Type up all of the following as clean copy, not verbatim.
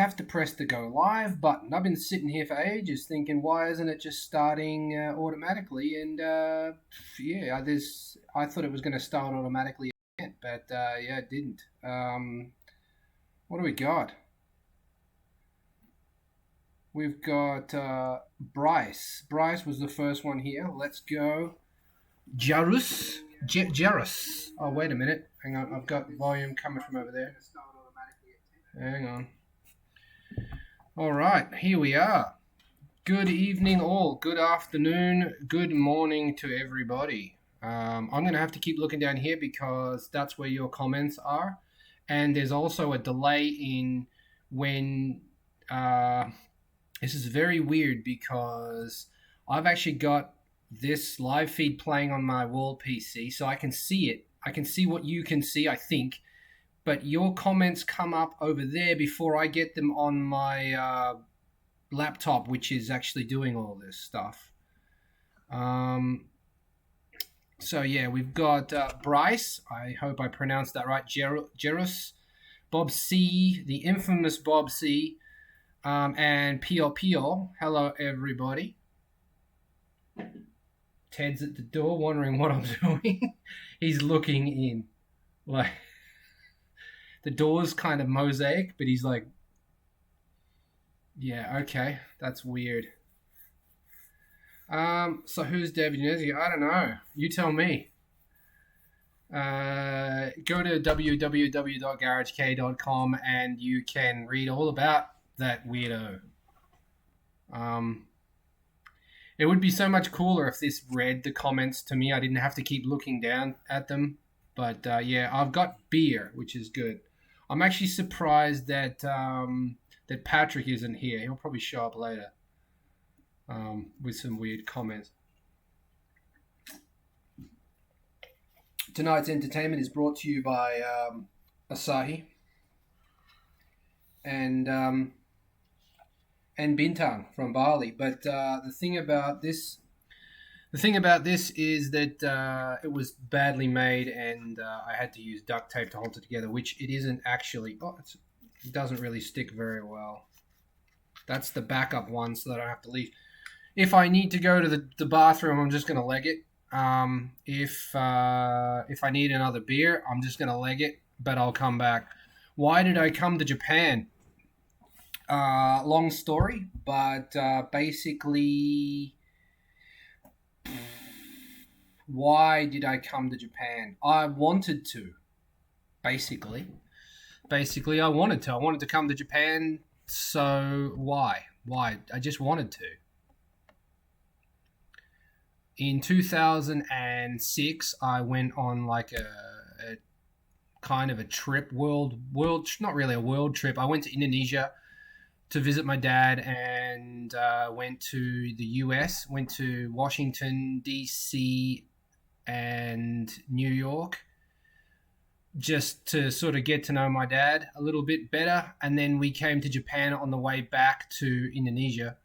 have to press the go live button. I've been sitting here for ages thinking, why isn't it just starting automatically? And yeah, I thought it was going to start automatically, but yeah, it didn't. What do we got? We've got Bryce. Bryce was the first one here. Let's go. Jarus. Jarus. Oh, wait a minute. Hang on. I've got volume coming from over there. Hang on. All right. Here we are. Good evening, all. Good afternoon. Good morning to everybody. I'm going to have to keep looking down here because that's where your comments are. And there's also a delay in when. This is very weird because I've actually got this live feed playing on my wall PC, so I can see it. I can see what you can see, I think. But your comments come up over there before I get them on my laptop, which is actually doing all this stuff. So yeah, we've got Bryce. I hope I pronounced that right. Jerus, Bob C, the infamous Bob C, and Pio Pio. Hello, everybody. Ted's at the door, wondering what I'm doing. He's looking in, like the door's kind of mosaic, but he's like, yeah, okay, that's weird. So who's David Nezzi? I don't know. You tell me. Go to www.garagek.com and you can read all about that weirdo. It would be so much cooler if this read the comments to me. I didn't have to keep looking down at them. But yeah, I've got beer, which is good. I'm actually surprised that that Patrick isn't here. He'll probably show up later with some weird comments. Tonight's entertainment is brought to you by Asahi and Bintang from Bali. But the thing about this is that it was badly made, and I had to use duct tape to hold it together, which it isn't actually. Oh, it doesn't really stick very well. That's the backup one, so that I don't have to leave. If I need to go to the bathroom, I'm just gonna leg it. If I need another beer, I'm just gonna leg it, but I'll come back. Why did I come to Japan? Long story, but basically, why did I come to Japan? I wanted to. Basically, I wanted to. I wanted to come to Japan. So why? Why? I just wanted to. In 2006, I went on like a kind of a trip, not really a world trip. I went to Indonesia to visit my dad and went to the US, went to Washington, D.C. and New York just to sort of get to know my dad a little bit better. And then we came to Japan on the way back to Indonesia.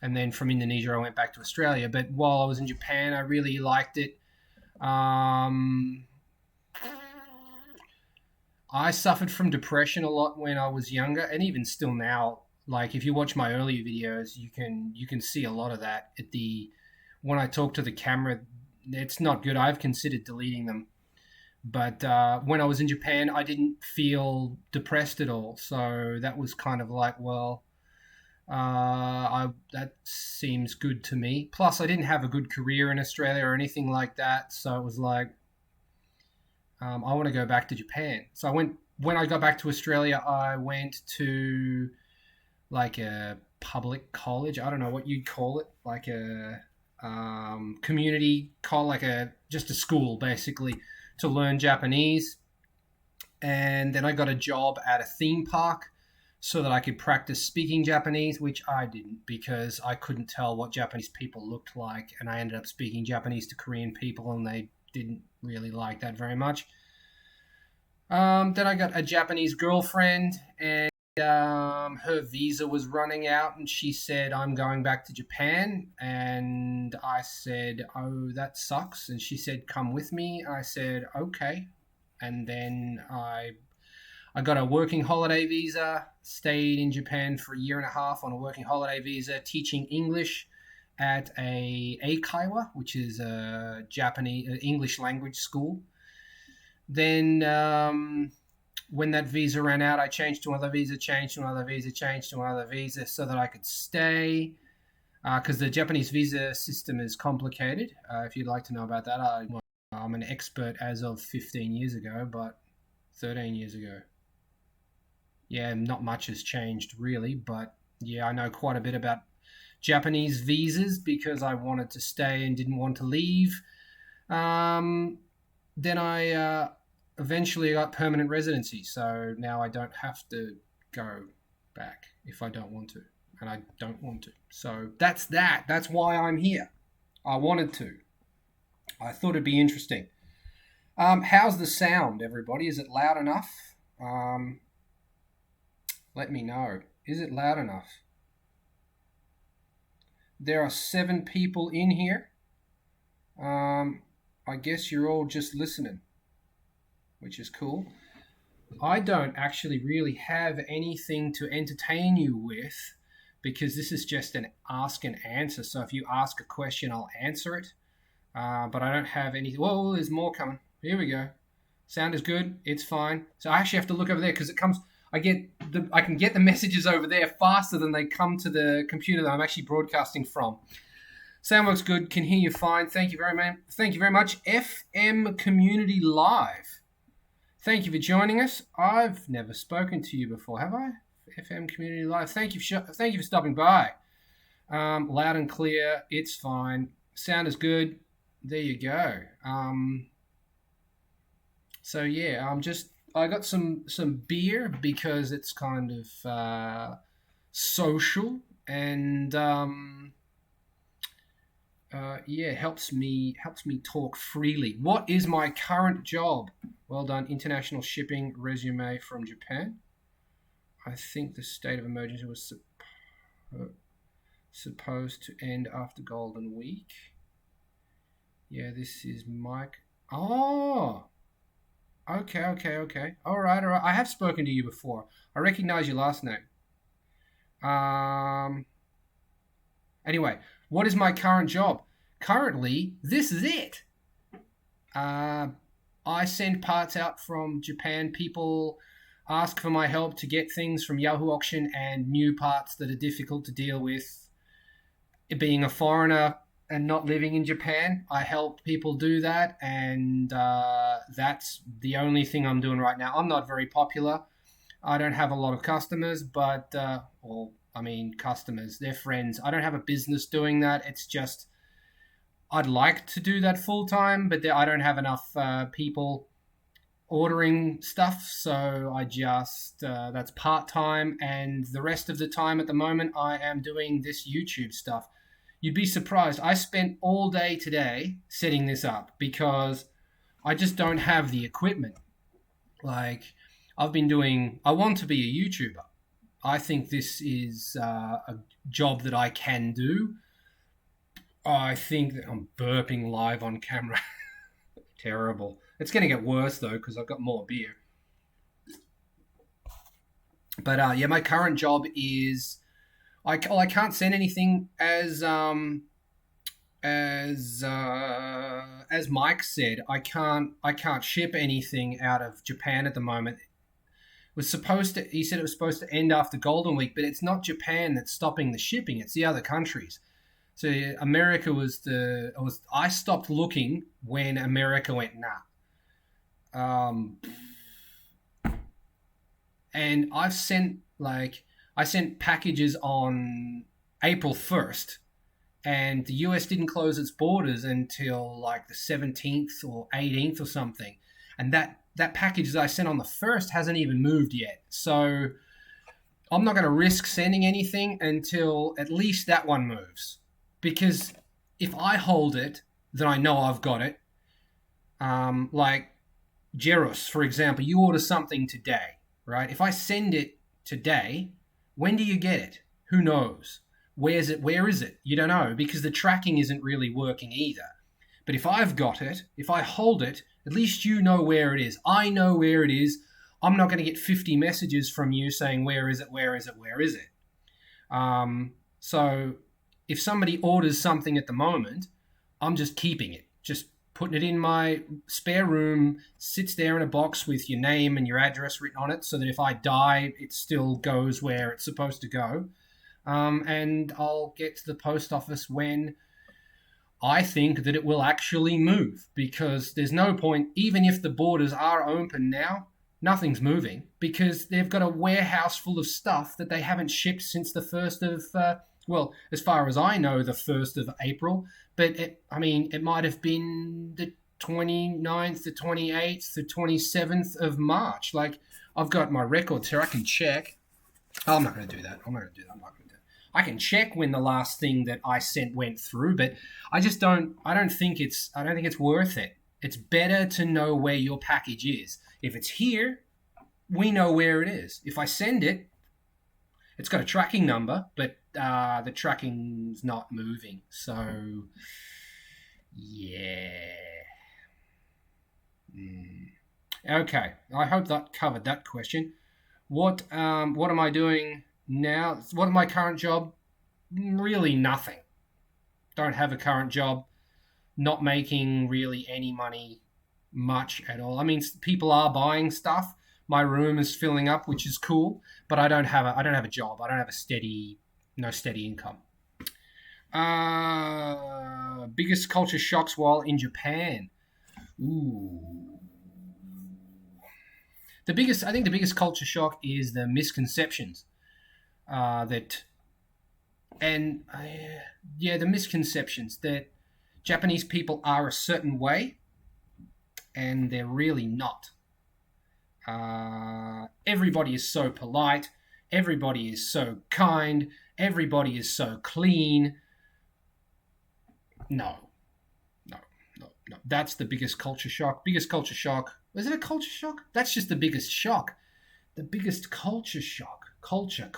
And then from Indonesia, I went back to Australia. But while I was in Japan, I really liked it. I suffered from depression a lot when I was younger, and even still now. Like if you watch my earlier videos, you can see a lot of that. When I talk to the camera, it's not good. I've considered deleting them. But when I was in Japan, I didn't feel depressed at all. So that was kind of like, well, that seems good to me. Plus, I didn't have a good career in Australia or anything like that, so it was like I want to go back to Japan. So when I got back to Australia, I went to like a public college. I don't know what you'd call it, like a community college, just a school basically to learn Japanese. And then I got a job at a theme park so that I could practice speaking Japanese, which I didn't because I couldn't tell what Japanese people looked like. And I ended up speaking Japanese to Korean people, and they didn't really like that very much. Then I got a Japanese girlfriend, and her visa was running out, and she said, I'm going back to Japan. And I said, oh, that sucks. And she said, come with me. I said, okay. And then I got a working holiday visa, stayed in Japan for a year and a half on a working holiday visa, teaching English at a Eikaiwa, which is a Japanese English language school. Then when that visa ran out, I changed to another visa, changed to another visa, changed to another visa so that I could stay. Because the Japanese visa system is complicated. If you'd like to know about that, I'm an expert as of 15 years ago, but 13 years ago. Yeah, not much has changed really, but yeah, I know quite a bit about Japanese visas because I wanted to stay and didn't want to leave. Um, then I eventually got permanent residency, so now I don't have to go back if I don't want to, and I don't want to. So that's that. That's why I'm here. I wanted to. I thought it'd be interesting. How's the sound, everybody? Is it loud enough? Um, Let me know. Is it loud enough? There are 7 people in here. I guess you're all just listening, which is cool. I don't actually really have anything to entertain you with because this is just an ask and answer. So if you ask a question, I'll answer it. But I don't have any. Whoa, there's more coming. Here we go. Sound is good. It's fine. So I actually have to look over there because it comes. I can get the messages over there faster than they come to the computer that I'm actually broadcasting from. Sound works good. Can hear you fine. Thank you very much. Thank you very much. FM Community Live. Thank you for joining us. I've never spoken to you before, have I? FM Community Live. Thank you for stopping by. Loud and clear. It's fine. Sound is good. There you go. So yeah, I got some beer because it's kind of social and yeah, helps me talk freely. What is my current job? Well done, international shipping resume from Japan. I think the state of emergency was supposed to end after Golden Week. Yeah, this is Mike. Oh, okay. All right. I have spoken to you before. I recognize your last name. Anyway, what is my current job? Currently, this is it. I send parts out from Japan. People ask for my help to get things from Yahoo Auction and new parts that are difficult to deal with. Being a foreigner and not living in Japan, I help people do that, and that's the only thing I'm doing right now. I'm not very popular. I don't have a lot of customers, but customers, they're friends. I don't have a business doing that. It's just I'd like to do that full time, but I don't have enough people ordering stuff, so I just that's part time, and the rest of the time at the moment I am doing this YouTube stuff. You'd be surprised. I spent all day today setting this up because I just don't have the equipment. Like I want to be a YouTuber. I think this is a job that I can do. I think that I'm burping live on camera. Terrible. It's going to get worse though because I've got more beer. But yeah, my current job is I can't send anything as Mike said. I can't ship anything out of Japan at the moment. He said it was supposed to end after Golden Week, but it's not Japan that's stopping the shipping. It's the other countries. So America I stopped looking when America went nah. And I sent packages on April 1st, and the US didn't close its borders until like the 17th or 18th or something. And that package that I sent on the 1st hasn't even moved yet. So I'm not going to risk sending anything until at least that one moves. Because if I hold it, then I know I've got it. Like Jeros, for example, you order something today, right? If I send it today, when do you get it? Who knows? Where is it? You don't know because the tracking isn't really working either. But if I've got it, if I hold it, at least you know where it is. I know where it is. I'm not going to get 50 messages from you saying, where is it? Where is it? Where is it? So if somebody orders something at the moment, I'm just keeping it, just putting it in my spare room, sits there in a box with your name and your address written on it so that if I die, it still goes where it's supposed to go. And I'll get to the post office when I think that it will actually move, because there's no point, even if the borders are open now, nothing's moving because they've got a warehouse full of stuff that they haven't shipped since the 1st of, well, as far as I know, the 1st of April. But it might have been the 29th, the 28th, the 27th of March. Like, I've got my records here. I can check. Oh, I'm not going to do that. I'm not going to do that. I'm not going to do that. I can check when the last thing that I sent went through, but I don't think it's worth it. It's better to know where your package is. If it's here, we know where it is. If I send it, it's got a tracking number, but the tracking's not moving. So, yeah. Okay, I hope that covered that question. What am I doing now? What is my current job? Really nothing. Don't have a current job. Not making really any money much at all. I mean, people are buying stuff. My room is filling up, which is cool, but I don't have a job. I don't have no steady income. Biggest culture shocks while in Japan. Ooh. I think the biggest culture shock is the misconceptions the misconceptions that Japanese people are a certain way, and they're really not. Everybody is so polite. Everybody is so kind. Everybody is so clean. No. That's the biggest culture shock. Biggest culture shock. Was it a culture shock? That's just the biggest shock. The biggest culture shock. Culture.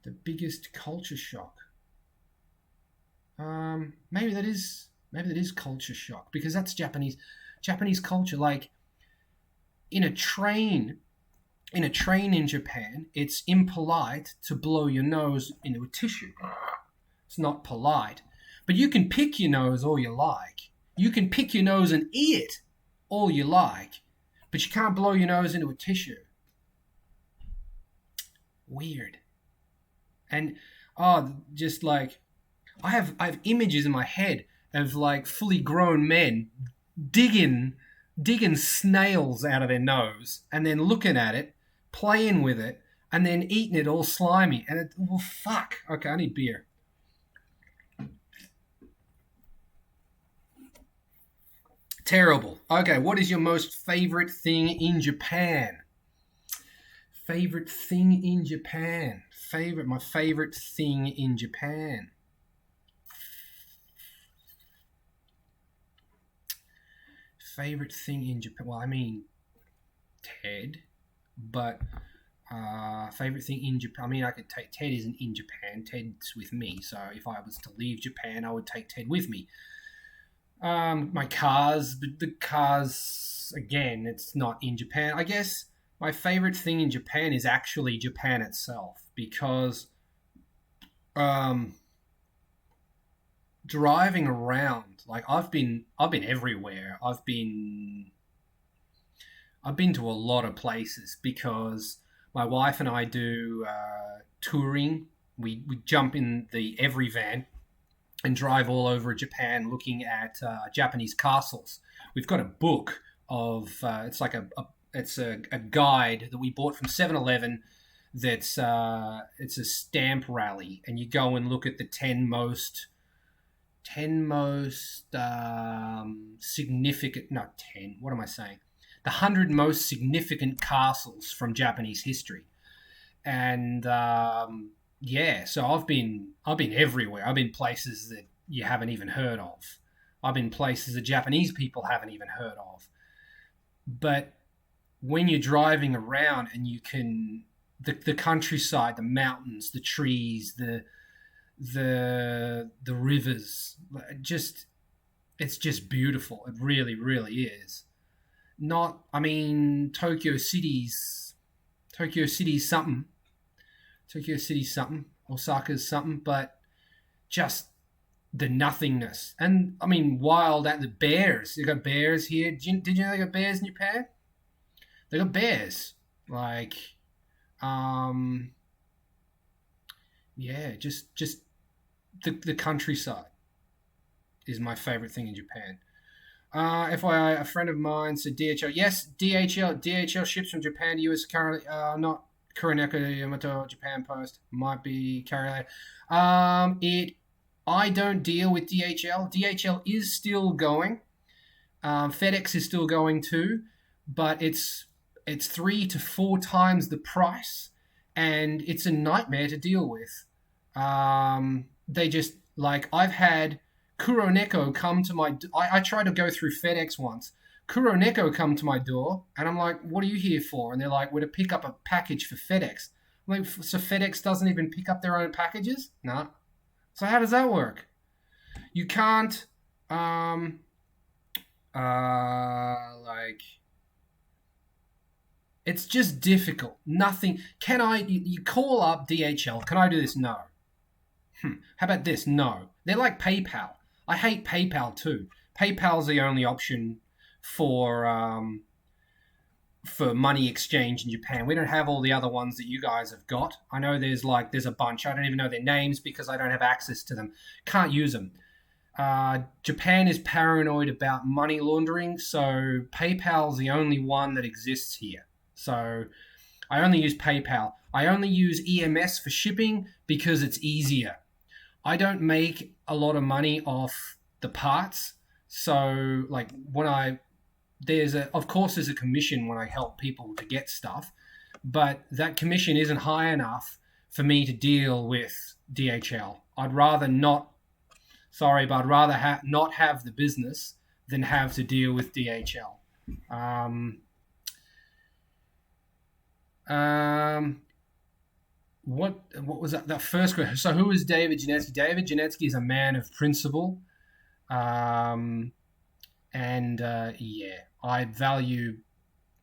The biggest culture shock. Maybe that is culture shock, because that's Japanese culture. Like, in a train in Japan, it's impolite to blow your nose into a tissue. It's not polite. But you can pick your nose all you like. You can pick your nose and eat it all you like, but you can't blow your nose into a tissue. Weird. And just like, I have images in my head of like fully grown men digging snails out of their nose and then looking at it, playing with it, and then eating it all slimy. And well, fuck. Okay, I need beer. Terrible. Okay, what is your most favorite thing in Japan? Favorite thing in Japan. My favorite thing in Japan. Favorite thing in Japan. Well, I mean, Ted, but favorite thing in Japan. I mean, I could take Ted isn't in Japan. Ted's with me. So if I was to leave Japan, I would take Ted with me. My cars, but the cars, again, it's not in Japan. I guess my favorite thing in Japan is actually Japan itself, because driving around, like, I've been everywhere. I've been to a lot of places because my wife and I do touring. We jump in the every van and drive all over Japan looking at Japanese castles. We've got a book of it's like a guide that we bought from 7-Eleven. That's it's a stamp rally, and you go and look at the 10 most significant, not 10, what am I saying? The 100 most significant castles from Japanese history. And yeah, so I've been everywhere. I've been places that you haven't even heard of. I've been places that Japanese people haven't even heard of. But when you're driving around and you can, the countryside, the mountains, the trees, the rivers, it's just beautiful. It really, really is. Not, I mean, Tokyo City's something. Tokyo City's something. Osaka's something, but just the nothingness. And I mean, wild at the bears. You got bears here. Did you know they got bears in Japan? They got bears. Like, um, yeah, just the countryside is my favorite thing in Japan. FYI, a friend of mine said DHL. Yes, DHL ships from Japan to US currently. Not Kuroneko Yamato Japan Post. Might be carrier later. It. I don't deal with DHL. DHL is still going. FedEx is still going too, but it's 3 to 4 times the price, and it's a nightmare to deal with. They just like I've had Kuroneko come to my. I tried to go through FedEx once. Kuroneko come to my door, and I'm like, "What are you here for?" And they're like, "We're to pick up a package for FedEx." I'm like, "So FedEx doesn't even pick up their own packages?" Nah. So how does that work? You can't, um, like, it's just difficult. Nothing. Can I? You call up DHL. Can I do this? No. How about this? No. They're like PayPal. I hate PayPal too. PayPal's the only option for for money exchange in Japan. We don't have all the other ones that you guys have got. I know there's a bunch. I don't even know their names because I don't have access to them. Can't use them. Japan is paranoid about money laundering, so PayPal's the only one that exists here. So I only use PayPal. I only use EMS for shipping because it's easier. I don't make a lot of money off the parts. So like when I there's a of course there's a commission when I help people to get stuff, but that commission isn't high enough for me to deal with DHL. I'd rather not sorry, but I'd rather not have the business than have to deal with DHL. Um, um, what was that first question? So who is David Janetsky? David Janetsky is a man of principle. Um, and yeah, I value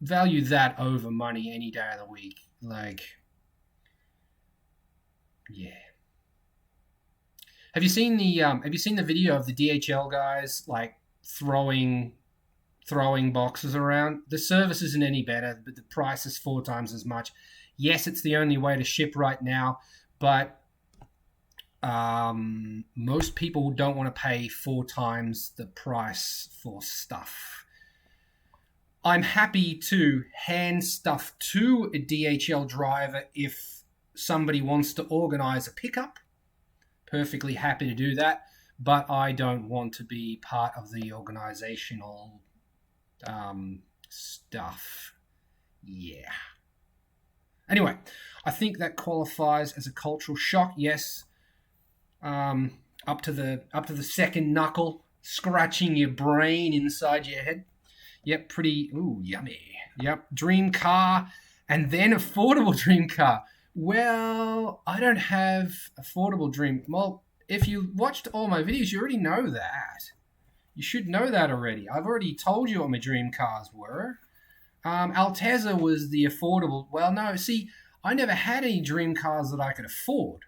that over money any day of the week. Like, yeah. Have you seen the video of the DHL guys like throwing boxes around? The service isn't any better, but the price is 4 times as much. Yes, it's the only way to ship right now, but most people don't want to pay 4 times the price for stuff. I'm happy to hand stuff to a DHL driver if somebody wants to organize a pickup. Perfectly happy to do that, but I don't want to be part of the organizational stuff. Yeah. Anyway, I think that qualifies as a cultural shock. Yes, up to the second knuckle, scratching your brain inside your head. Yep, pretty. Ooh, yummy. Yep, dream car, and then affordable dream car. Well, I don't have affordable dream. Well, if you watched all my videos, you already know that. You should know that already. I've already told you what my dream cars were. Altezza was the affordable. Well, no, see, I never had any dream cars that I could afford.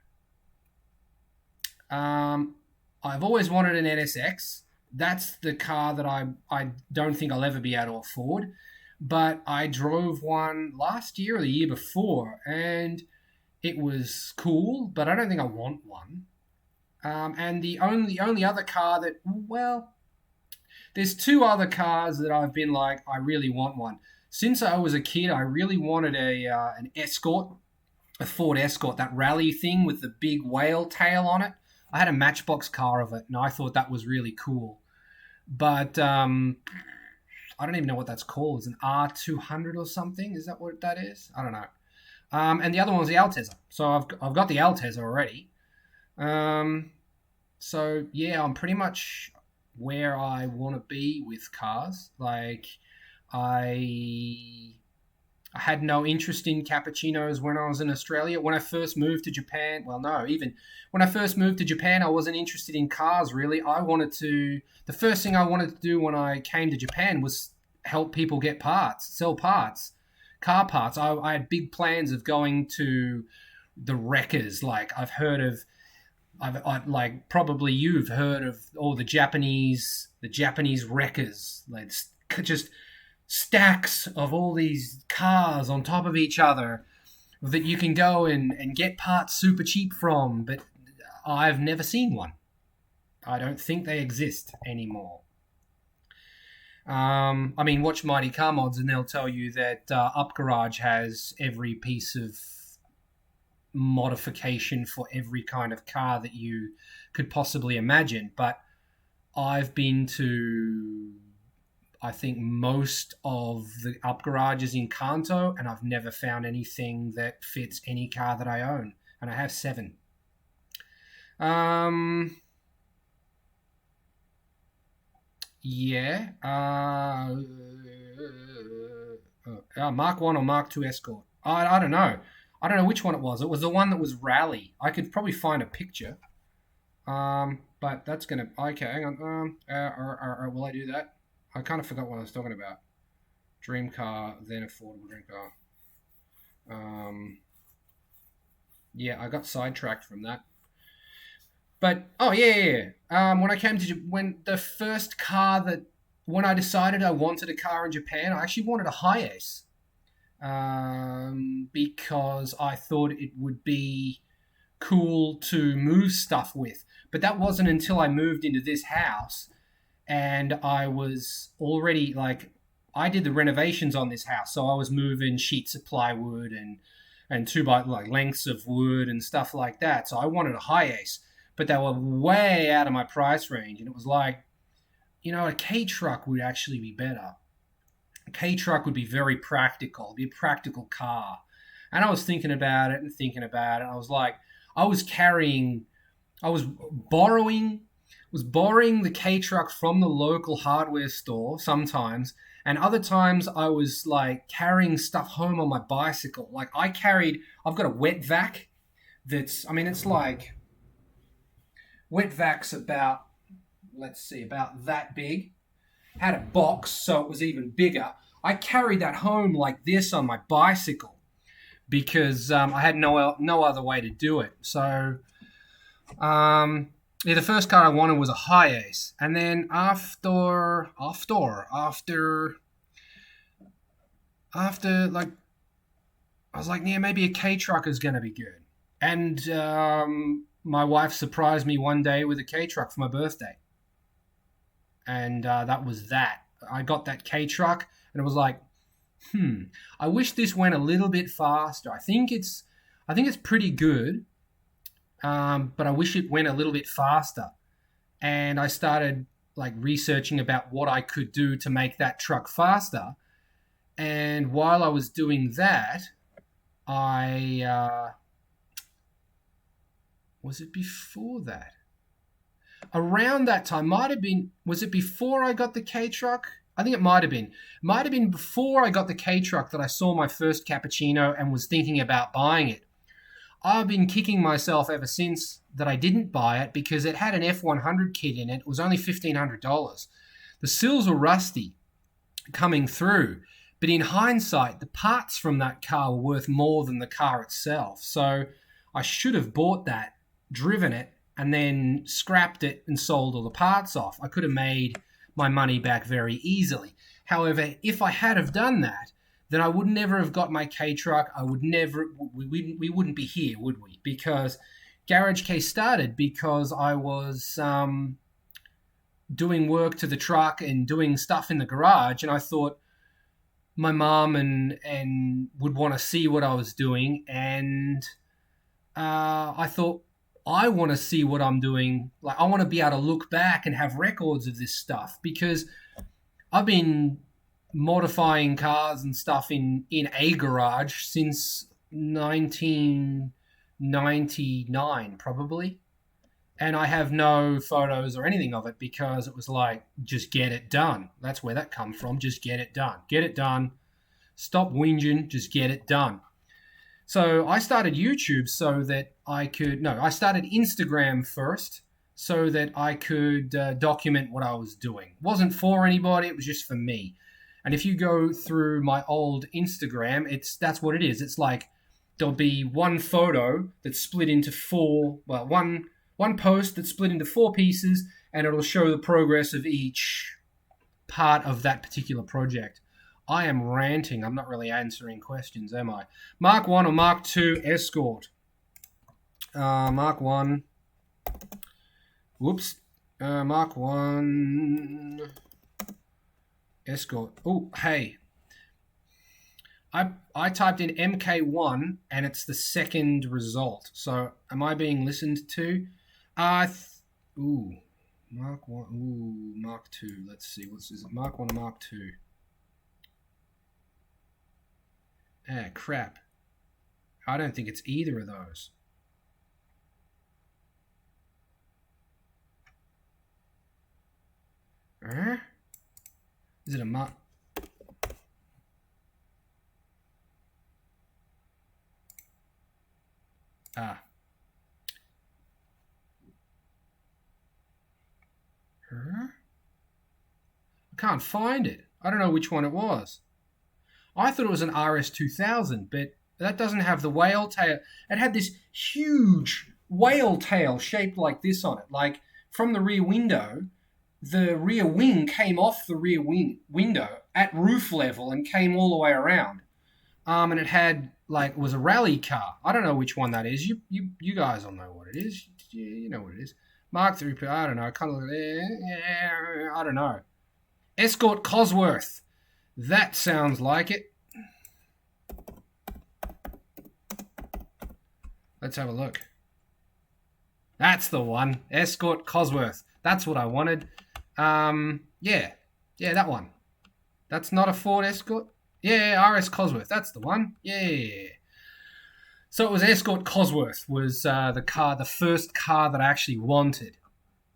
I've always wanted an NSX. That's the car that I don't think I'll ever be able to afford. But I drove one last year or the year before, and it was cool, but I don't think I want one. And the only other car that, well, there's 2 other cars that I've been like, I really want one. Since I was a kid, I really wanted an Escort, a Ford Escort, that rally thing with the big whale tail on it. I had a Matchbox car of it, and I thought that was really cool. But I don't even know what that's called. It's an R200 or something. Is that what that is? I don't know. And the other one was the Altezza. So I've got the Altezza already. So yeah, I'm pretty much where I want to be with cars. Like I I had no interest in cappuccinos when I was in Australia. When I first moved to Japan, well, no, even when I first moved to Japan, I wasn't interested in cars really. The first thing I wanted to do when I came to Japan was help people get parts, sell parts, car parts. I had big plans of going to the wreckers. Like I've heard of, like probably you've heard of all the Japanese wreckers, like just stacks of all these cars on top of each other that you can go and get parts super cheap from. But I've never seen one. I don't think they exist anymore. I mean, watch Mighty Car Mods, and they'll tell you that Up Garage has every piece of modification for every kind of car that you could possibly imagine. But I've been to, I think, most of the Up Garages in Kanto, and I've never found anything that fits any car that I own. And I have 7. Yeah. Mark 1 or Mark 2 Escort. I don't know. I don't know which one it was. It was the one that was Rally. I could probably find a picture. But that's gonna. Okay, hang on. Will I do that? I kind of forgot what I was talking about. Dream car, then affordable dream car. Yeah, I got sidetracked from that. But oh yeah. When I came to when the first car that when I decided I wanted a car in Japan, I actually wanted a Hiace, because I thought it would be cool to move stuff with. But that wasn't until I moved into this house, and I was already like, I did the renovations on this house, so I was moving sheets of plywood and 2 by like lengths of wood and stuff like that. So I wanted a Hiace, but they were way out of my price range, and it was like, a K truck would actually be better. A K truck would be very practical, it'd be a practical car. And I was thinking about it and thinking about it. And I was like, I was carrying, I was borrowing the K truck from the local hardware store sometimes, and other times I was like carrying stuff home on my bicycle. Like I've got a wet vac it's like, wet vac's about, let's see, about that big. Had a box, so it was even bigger. I carried that home like this on my bicycle because I had no other way to do it. So, yeah, the first car I wanted was a Hiace, and then after like, I was like, yeah, maybe a K truck is gonna be good. And my wife surprised me one day with a K truck for my birthday, and that was that. I got that K truck, and it was like, I wish this went a little bit faster. I think it's pretty good, but I wish it went a little bit faster. And I started like researching about what I could do to make that truck faster. And while I was doing that, I was it before that? Around that time, might have been, was it before I got the K truck? I think it might have been. Might have been before I got the K truck that I saw my first cappuccino and was thinking about buying it. I've been kicking myself ever since that I didn't buy it because it had an F100 kit in it. It was only $1,500. The sills were rusty coming through, but in hindsight, the parts from that car were worth more than the car itself. So I should have bought that, driven it, and then scrapped it and sold all the parts off. I could have made my money back very easily. However, if I had have done that, then I would never have got my K truck. We wouldn't be here, would we? Because Garage K started because I was doing work to the truck and doing stuff in the garage, and I thought my mom and would want to see what I was doing, and I thought, I want to see what I'm doing. Like, I want to be able to look back and have records of this stuff because I've been modifying cars and stuff in a garage since 1999, probably. And I have no photos or anything of it because it was like, just get it done. That's where that comes from. Just get it done. Get it done. Stop whinging. Just get it done. So I started YouTube so that I started Instagram first so that I could document what I was doing. It wasn't for anybody, it was just for me. And if you go through my old Instagram, that's what it is. It's like there'll be one photo that's split into four, well, one post that's split into four pieces, and it'll show the progress of each part of that particular project. I am ranting. I'm not really answering questions, am I? Mark 1 or Mark 2 Escort? Mark 1. Whoops. Mark 1 Escort. Oh, hey. I typed in MK1 and it's the second result. So am I being listened to? Mark 1. Ooh, Mark 2. Let's see. Is it Mark 1 or Mark 2? Ah, crap. I don't think it's either of those. Is it a Mark? Ah. I can't find it. I don't know which one it was. I thought it was an RS2000, but that doesn't have the whale tail. It had this huge whale tail shaped like this on it. Like from the rear window, the rear wing came off the rear window at roof level and came all the way around. And it had it was a rally car. I don't know which one that is. You guys all know what it is. You know what it is. Mark 3. I don't know. Kind of. I don't know. Escort Cosworth. That sounds like it. Let's have a look. That's the one. Escort Cosworth. That's what I wanted. Yeah, that one. That's not a Ford Escort. Yeah, RS Cosworth. That's the one. Yeah. So it was Escort Cosworth was the first car that I actually wanted.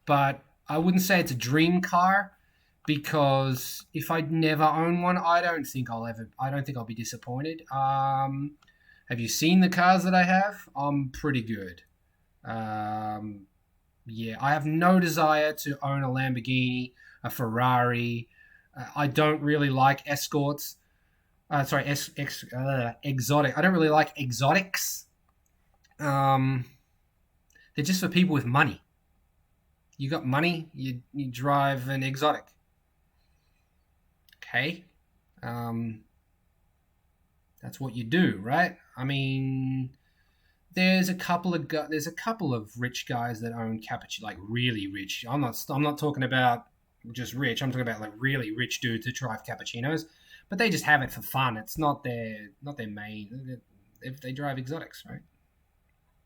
But I wouldn't say it's a dream car because if I'd never own one, I don't think I'll be disappointed. Have you seen the cars that I have? I'm pretty good. Yeah, I have no desire to own a Lamborghini, a Ferrari. I don't really like escorts. Exotic. I don't really like exotics. They're just for people with money. You got money, you drive an exotic. Okay. That's what you do, right? I mean, there's a couple of rich guys that own cappuccino, like really rich. I'm not talking about just rich. I'm talking about like really rich dudes that drive cappuccinos, but they just have it for fun. It's not their main. If they drive exotics, right?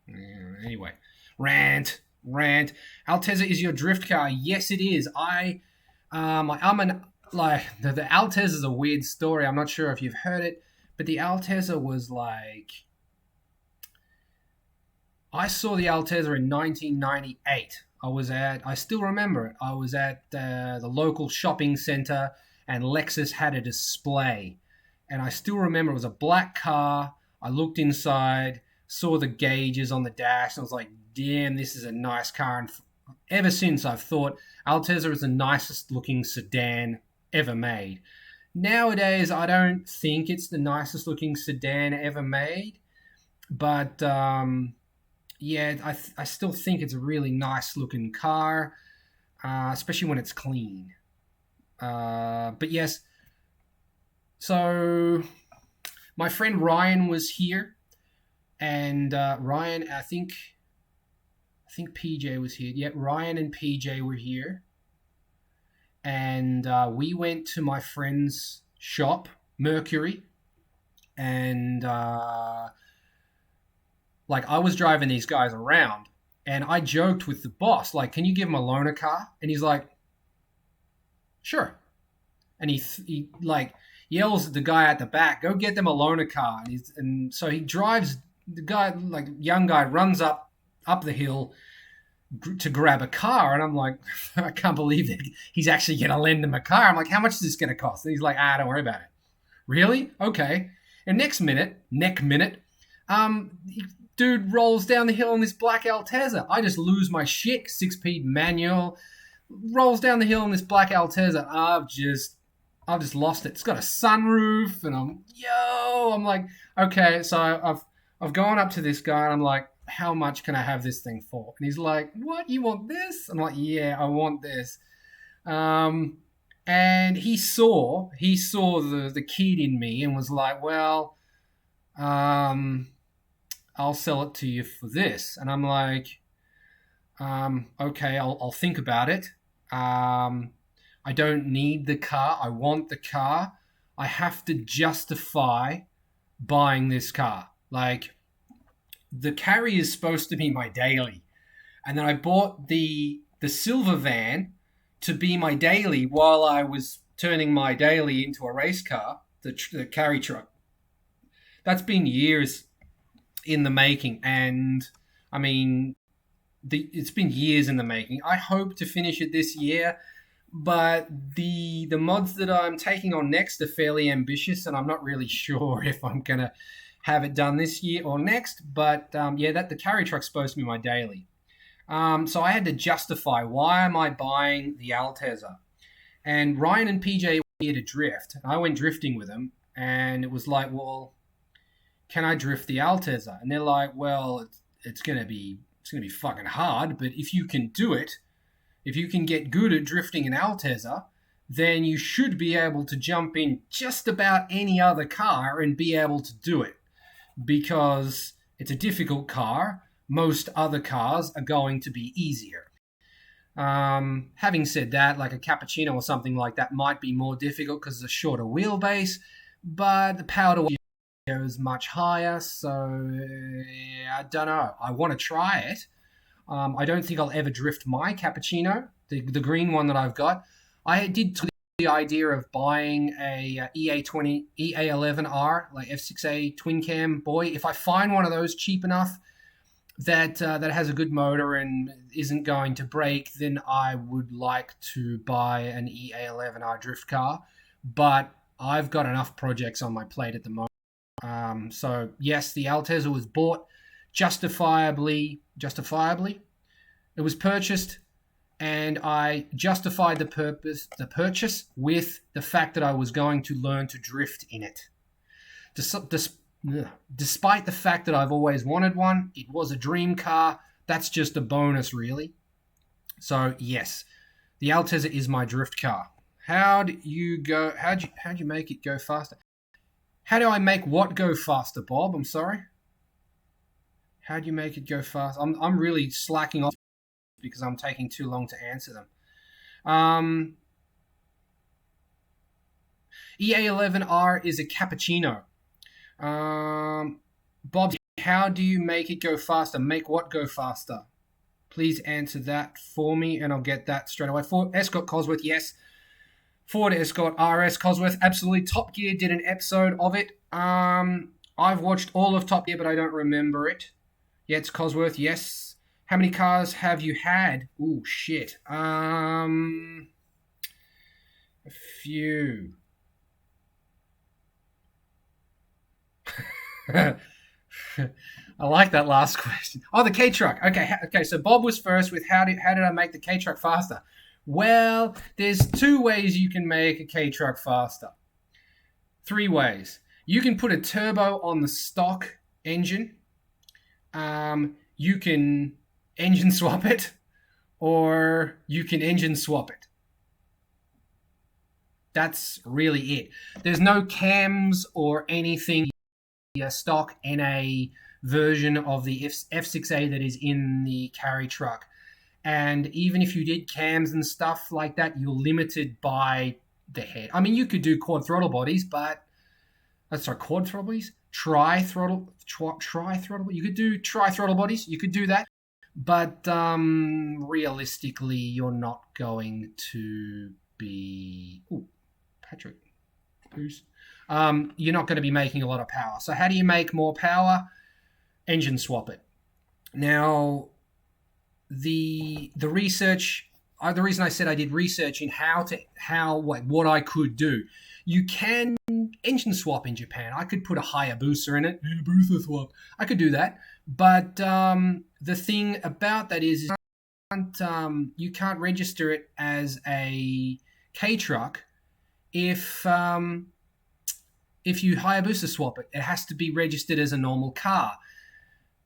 Yeah, anyway, rant. Altezza is your drift car. Yes, it is. I'm an like the Altezza is a weird story. I'm not sure if you've heard it, but the Altezza was like. I saw the Altezza in 1998. I still remember it. I was at the local shopping center and Lexus had a display. And I still remember it was a black car. I looked inside, saw the gauges on the dash, and I was like, damn, this is a nice car. And ever since I've thought Altezza is the nicest looking sedan ever made. Nowadays, I don't think it's the nicest looking sedan ever made. But... yeah, I still think it's a really nice looking car, especially when it's clean. But yes, so my friend Ryan was here, and Ryan, I think PJ was here. Yeah, Ryan and PJ were here, and we went to my friend's shop, Mercury, and I was driving these guys around, and I joked with the boss, like, can you give him a loaner car? And he's like, sure. And he yells at the guy at the back, go get them a loaner car. And so he drives, the guy, like young guy, runs up the hill to grab a car. And I'm like, I can't believe that he's actually going to lend him a car. I'm like, how much is this going to cost? And he's like, don't worry about it. Really? Okay. And neck minute, dude rolls down the hill in this black Altezza. I just lose my shit. 6-speed manual. Rolls down the hill in this black Altezza. I've just lost it. It's got a sunroof, and I'm like, okay. So I've gone up to this guy, and I'm like, how much can I have this thing for? And he's like, what? You want this? I'm like, yeah, I want this. Um, and he saw the kid in me and was like, well, um, I'll sell it to you for this. And I'm like, okay, I'll think about it. Um, I don't need the car. I want the car. I have to justify buying this car. Like, the carry is supposed to be my daily. And then I bought the silver van to be my daily while I was turning my daily into a race car, the carry truck. That's been years in the making, and I mean, it's been years in the making. I hope to finish it this year, but the mods that I'm taking on next are fairly ambitious, and I'm not really sure if I'm gonna have it done this year or next. But yeah, that the carry truck's supposed to be my daily. So I had to justify why am I buying the Altezza, and Ryan and PJ were here to drift. I went drifting with them, and it was like, well, can I drift the Altezza? And they're like, well, it's gonna be fucking hard, but if you can do it, if you can get good at drifting an Altezza, then you should be able to jump in just about any other car and be able to do it because it's a difficult car. Most other cars are going to be easier. Having said that, like a cappuccino or something like that might be more difficult because it's a shorter wheelbase, but the power to weight is much higher. So I don't know. I want to try it. I don't think I'll ever drift my cappuccino, the green one that I've got. I did the idea of buying a EA20, EA11R, like F6A twin cam boy. If I find one of those cheap enough that has a good motor and isn't going to break, then I would like to buy an EA11R drift car. But I've got enough projects on my plate at the moment. So yes, the Altezza was bought justifiably. It was purchased, and I justified the purchase with the fact that I was going to learn to drift in it. Despite the fact that I've always wanted one, it was a dream car. That's just a bonus, really. So yes, the Altezza is my drift car. How'd you go? How'd you make it go faster? How do I make what go faster, Bob? I'm sorry. How do you make it go fast? I'm really slacking off because I'm taking too long to answer them. Um, EA11R is a cappuccino. Bob, how do you make it go faster? Make what go faster? Please answer that for me, and I'll get that straight away. For Escort Cosworth, yes. Ford Escort RS Cosworth, absolutely. Top Gear did an episode of it. I've watched all of Top Gear, but I don't remember it. Yeah, it's Cosworth, yes. How many cars have you had? Ooh, shit. A few. I like that last question. Oh, the K truck. Okay. So Bob was first with how did I make the K truck faster? Well, there's two ways you can make a K truck faster. Three ways. You can put a turbo on the stock engine. You can engine swap it, or you can engine swap it. That's really it. There's no cams or anything stock NA version of the F6A that is in the carry truck. And even if you did cams and stuff like that, you're limited by the head. I mean, you could do quad throttle bodies, but quad throttle bodies, tri throttle. You could do tri throttle bodies. You could do that, but realistically, you're not going to be. Ooh, Patrick, who's? You're not going to be making a lot of power. So how do you make more power? Engine swap it. Now, the research. The reason I said I did research in what I could do. You can engine swap in Japan. I could put a Hayabusa in it. Hayabusa swap. I could do that. But the thing about that is you can't register it as a K truck if you Hayabusa swap it, it has to be registered as a normal car.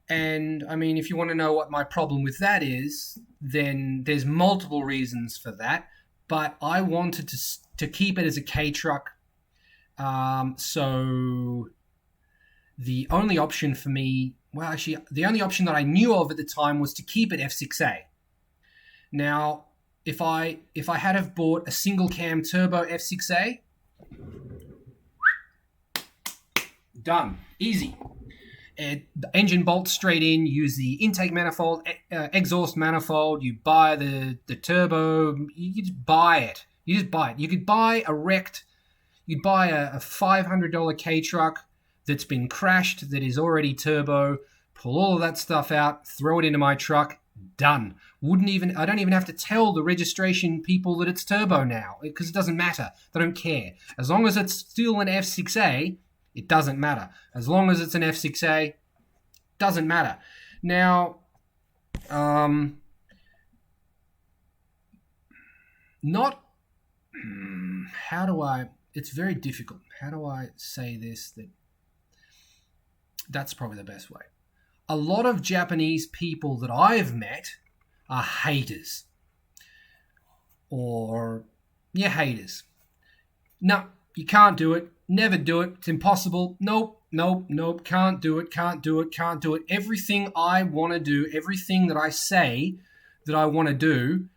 And I mean, if you want to know what my problem with that is, then there's multiple reasons for that. But I wanted to keep it as a K truck. So the only option for me, well, actually, the only option that I knew of at the time was to keep it F6A. Now, if I had have bought a single cam turbo F6A, done, easy. The engine bolts straight in. Use the intake manifold, exhaust manifold. You buy the turbo. You just buy it. You could buy a wrecked. You'd buy a $500 K truck that's been crashed, that is already turbo. Pull all of that stuff out, throw it into my truck. Done. I don't even have to tell the registration people that it's turbo now, because it doesn't matter. They don't care. As long as it's still an F6A, it doesn't matter. As long as it's an F6A, doesn't matter. Now, it's very difficult. How do I say this? That's probably the best way. A lot of Japanese people that I've met are haters. Haters. No, you can't do it. Never do it. It's impossible. Nope. Can't do it. Everything I want to do, everything that I say that I want to do,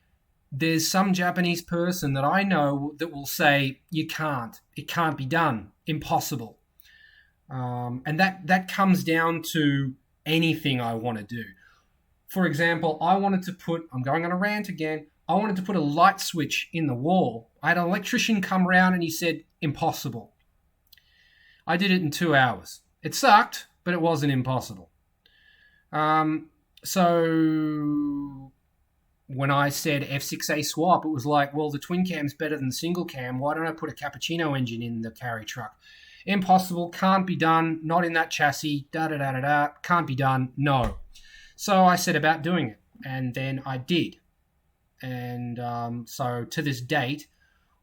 there's some Japanese person that I know that will say, you can't. It can't be done. Impossible. And that comes down to anything I want to do. For example, I'm going on a rant again. I wanted to put a light switch in the wall. I had an electrician come around and he said, impossible. I did it in 2 hours. It sucked, but it wasn't impossible. So when I said F6A swap, it was like, well, the twin cam's better than the single cam. Why don't I put a cappuccino engine in the carry truck? Impossible, can't be done, not in that chassis, can't be done, no. So I set about doing it, and then I did. And so to this date,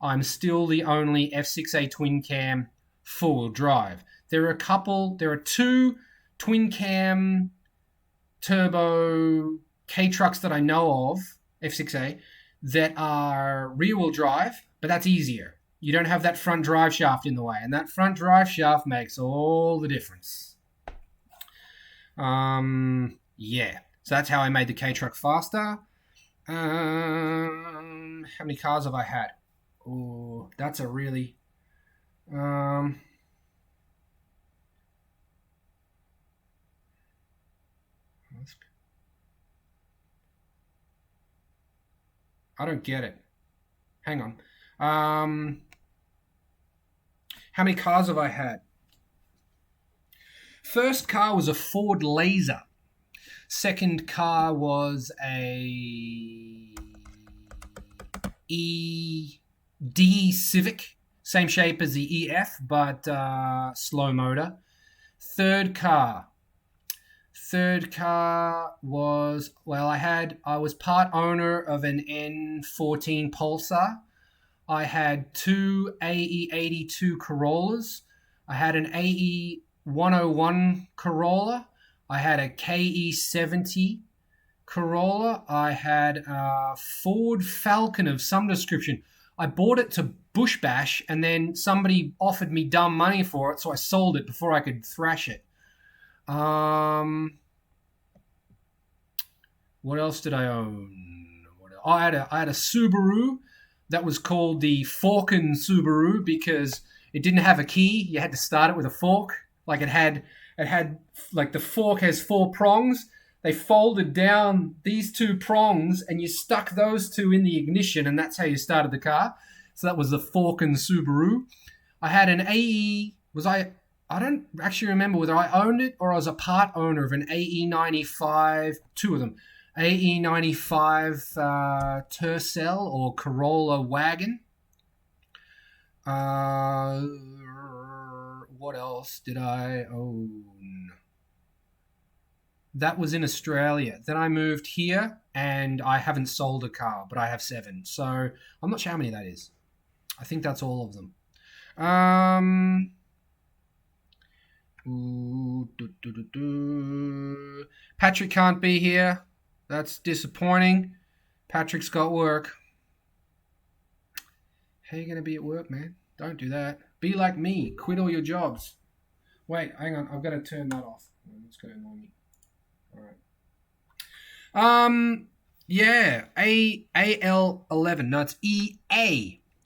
I'm still the only F6A twin cam four-wheel drive. There are two twin cam turbo K trucks that I know of, F6A, that are rear-wheel drive, but that's easier. You don't have that front drive shaft in the way, and that front drive shaft makes all the difference. So that's how I made the K truck faster. How many cars have I had? Oh, that's a really... I don't get it. Hang on. How many cars have I had? First car was a Ford Laser. Second car was a ED Civic. Same shape as the EF, but slow motor. Third car was, I was part owner of an N14 Pulsar. I had two AE82 Corollas. I had an AE101 Corolla. I had a KE70 Corolla. I had a Ford Falcon of some description. I bought it to bush bash, and then somebody offered me dumb money for it, so I sold it before I could thrash it. What else did I own? I had a Subaru that was called the Forkin Subaru because it didn't have a key. You had to start it with a fork. Like it had like the fork has 4 prongs. They folded down these 2 prongs and you stuck those 2 in the ignition, and that's how you started the car. So that was the Forkin Subaru. I had an AE. I don't actually remember whether I owned it or I was a part owner of an AE95, 2 of them. AE95 Tercel or Corolla wagon. What else did I own? That was in Australia. Then I moved here and I haven't sold a car, but I have 7. So I'm not sure how many that is. I think that's all of them. Um, ooh, Patrick can't be here. That's disappointing. Patrick's got work. How you gonna be at work, man? Don't do that. Be like me. Quit all your jobs. Wait, hang on. I've got to turn that off. It's going to annoy me. All right. Yeah. AL11. No, it's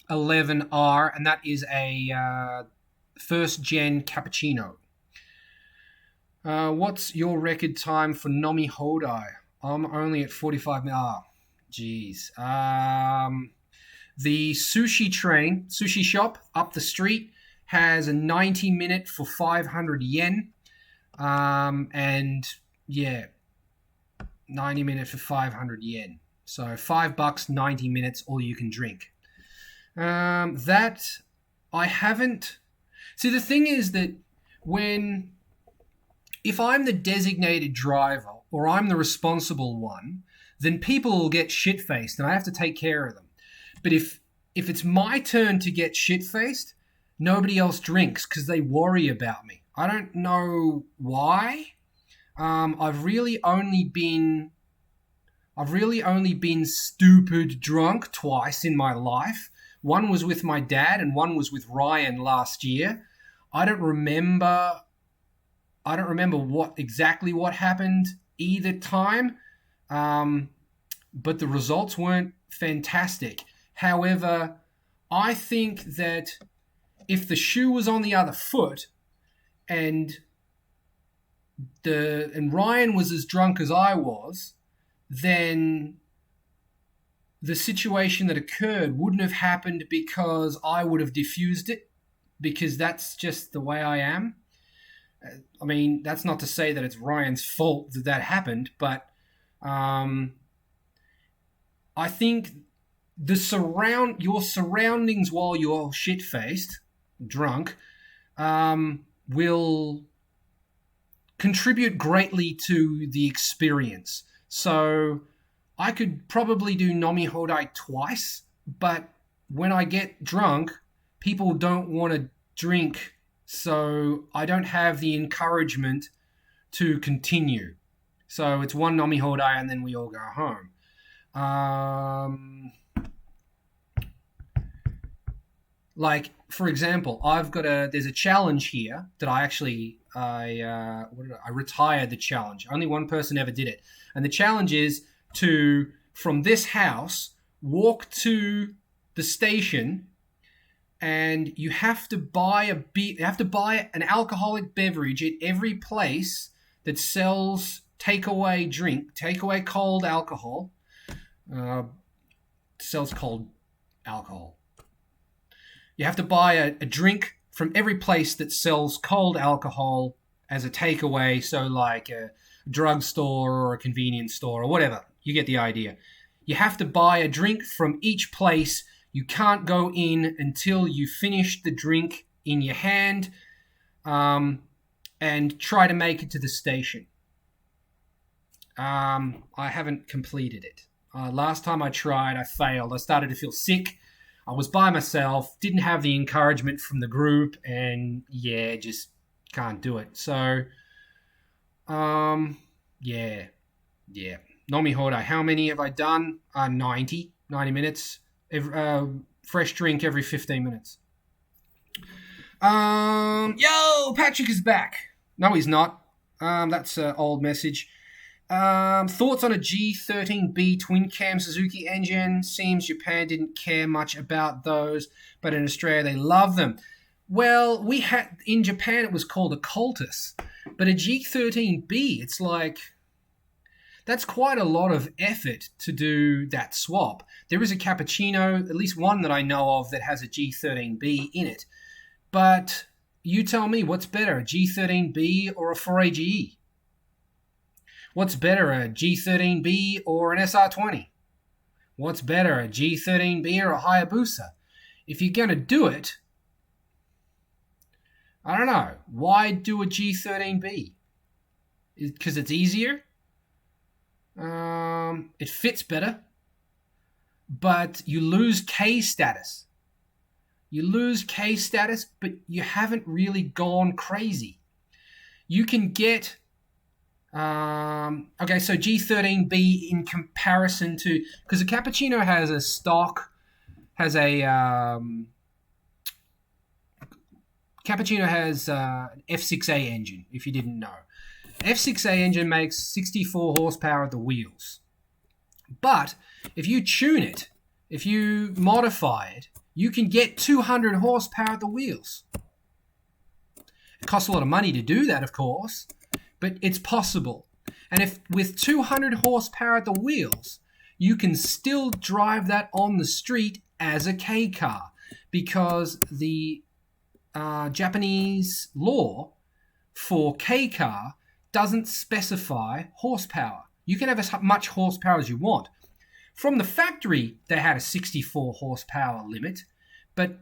EA11R, and that is a first gen cappuccino. What's your record time for Nomi Hodai? I'm only at 45 minutes. Ah, jeez. The sushi shop up the street has a 90-minute for 500 yen. And yeah, 90 minutes for 500 yen. So $5, 90 minutes, all you can drink. That I haven't. See, the thing is that if I'm the designated driver or I'm the responsible one, then people will get shit-faced and I have to take care of them. But if it's my turn to get shit-faced, nobody else drinks because they worry about me. I don't know why. I've really only been stupid drunk twice in my life. One was with my dad and one was with Ryan last year. I don't remember what happened either time. But the results weren't fantastic. However, I think that if the shoe was on the other foot and Ryan was as drunk as I was, then the situation that occurred wouldn't have happened because I would have diffused it, because that's just the way I am. I mean, that's not to say that it's Ryan's fault that happened, but I think your surroundings while you're shit-faced, drunk, will contribute greatly to the experience. So I could probably do Nomi Hodai twice, but when I get drunk, people don't want to drink, so I don't have the encouragement to continue. So it's one Nomi Hodai and then we all go home. Like, for example, there's a challenge here that I retired the challenge. Only one person ever did it. And the challenge is to, from this house, walk to the station, and you have to buy an alcoholic beverage at every place that sells takeaway cold alcohol. Sells cold alcohol. You have to buy a drink from every place that sells cold alcohol as a takeaway, so like a drugstore or a convenience store or whatever. You get the idea. You have to buy a drink from each place. You can't go in until you finish the drink in your hand, and try to make it to the station. I haven't completed it. Last time I tried, I failed. I started to feel sick. I was by myself, didn't have the encouragement from the group, and yeah, just can't do it. So, yeah. Nomi Hodai, how many have I done? 90 minutes. Fresh drink every 15 minutes. Yo, Patrick is back. No, he's not. That's an old message. Thoughts on a G13B twin cam Suzuki engine? Seems Japan didn't care much about those, but in Australia they love them. Well, in Japan it was called a Cultus, but a G13B, it's like, that's quite a lot of effort to do that swap. There is a cappuccino, at least one that I know of, that has a G13B in it. But you tell me, what's better, a G13B or a 4AGE? What's better, a G13B or an SR20? What's better, a G13B or a Hayabusa? If you're going to do it, I don't know. Why do a G13B? Because it's easier? It fits better. But you lose K status. You lose K status, but you haven't really gone crazy. You can get okay, so G13B in comparison to, because the cappuccino has a stock, has a cappuccino has an F6A engine. If you didn't know, F6A engine makes 64 horsepower at the wheels. But if you tune it, if you modify it, you can get 200 horsepower at the wheels. It costs a lot of money to do that, of course, but it's possible. And if with 200 horsepower at the wheels, you can still drive that on the street as a K car, because the Japanese law for K car doesn't specify horsepower. You can have as much horsepower as you want. From the factory, they had a 64 horsepower limit, but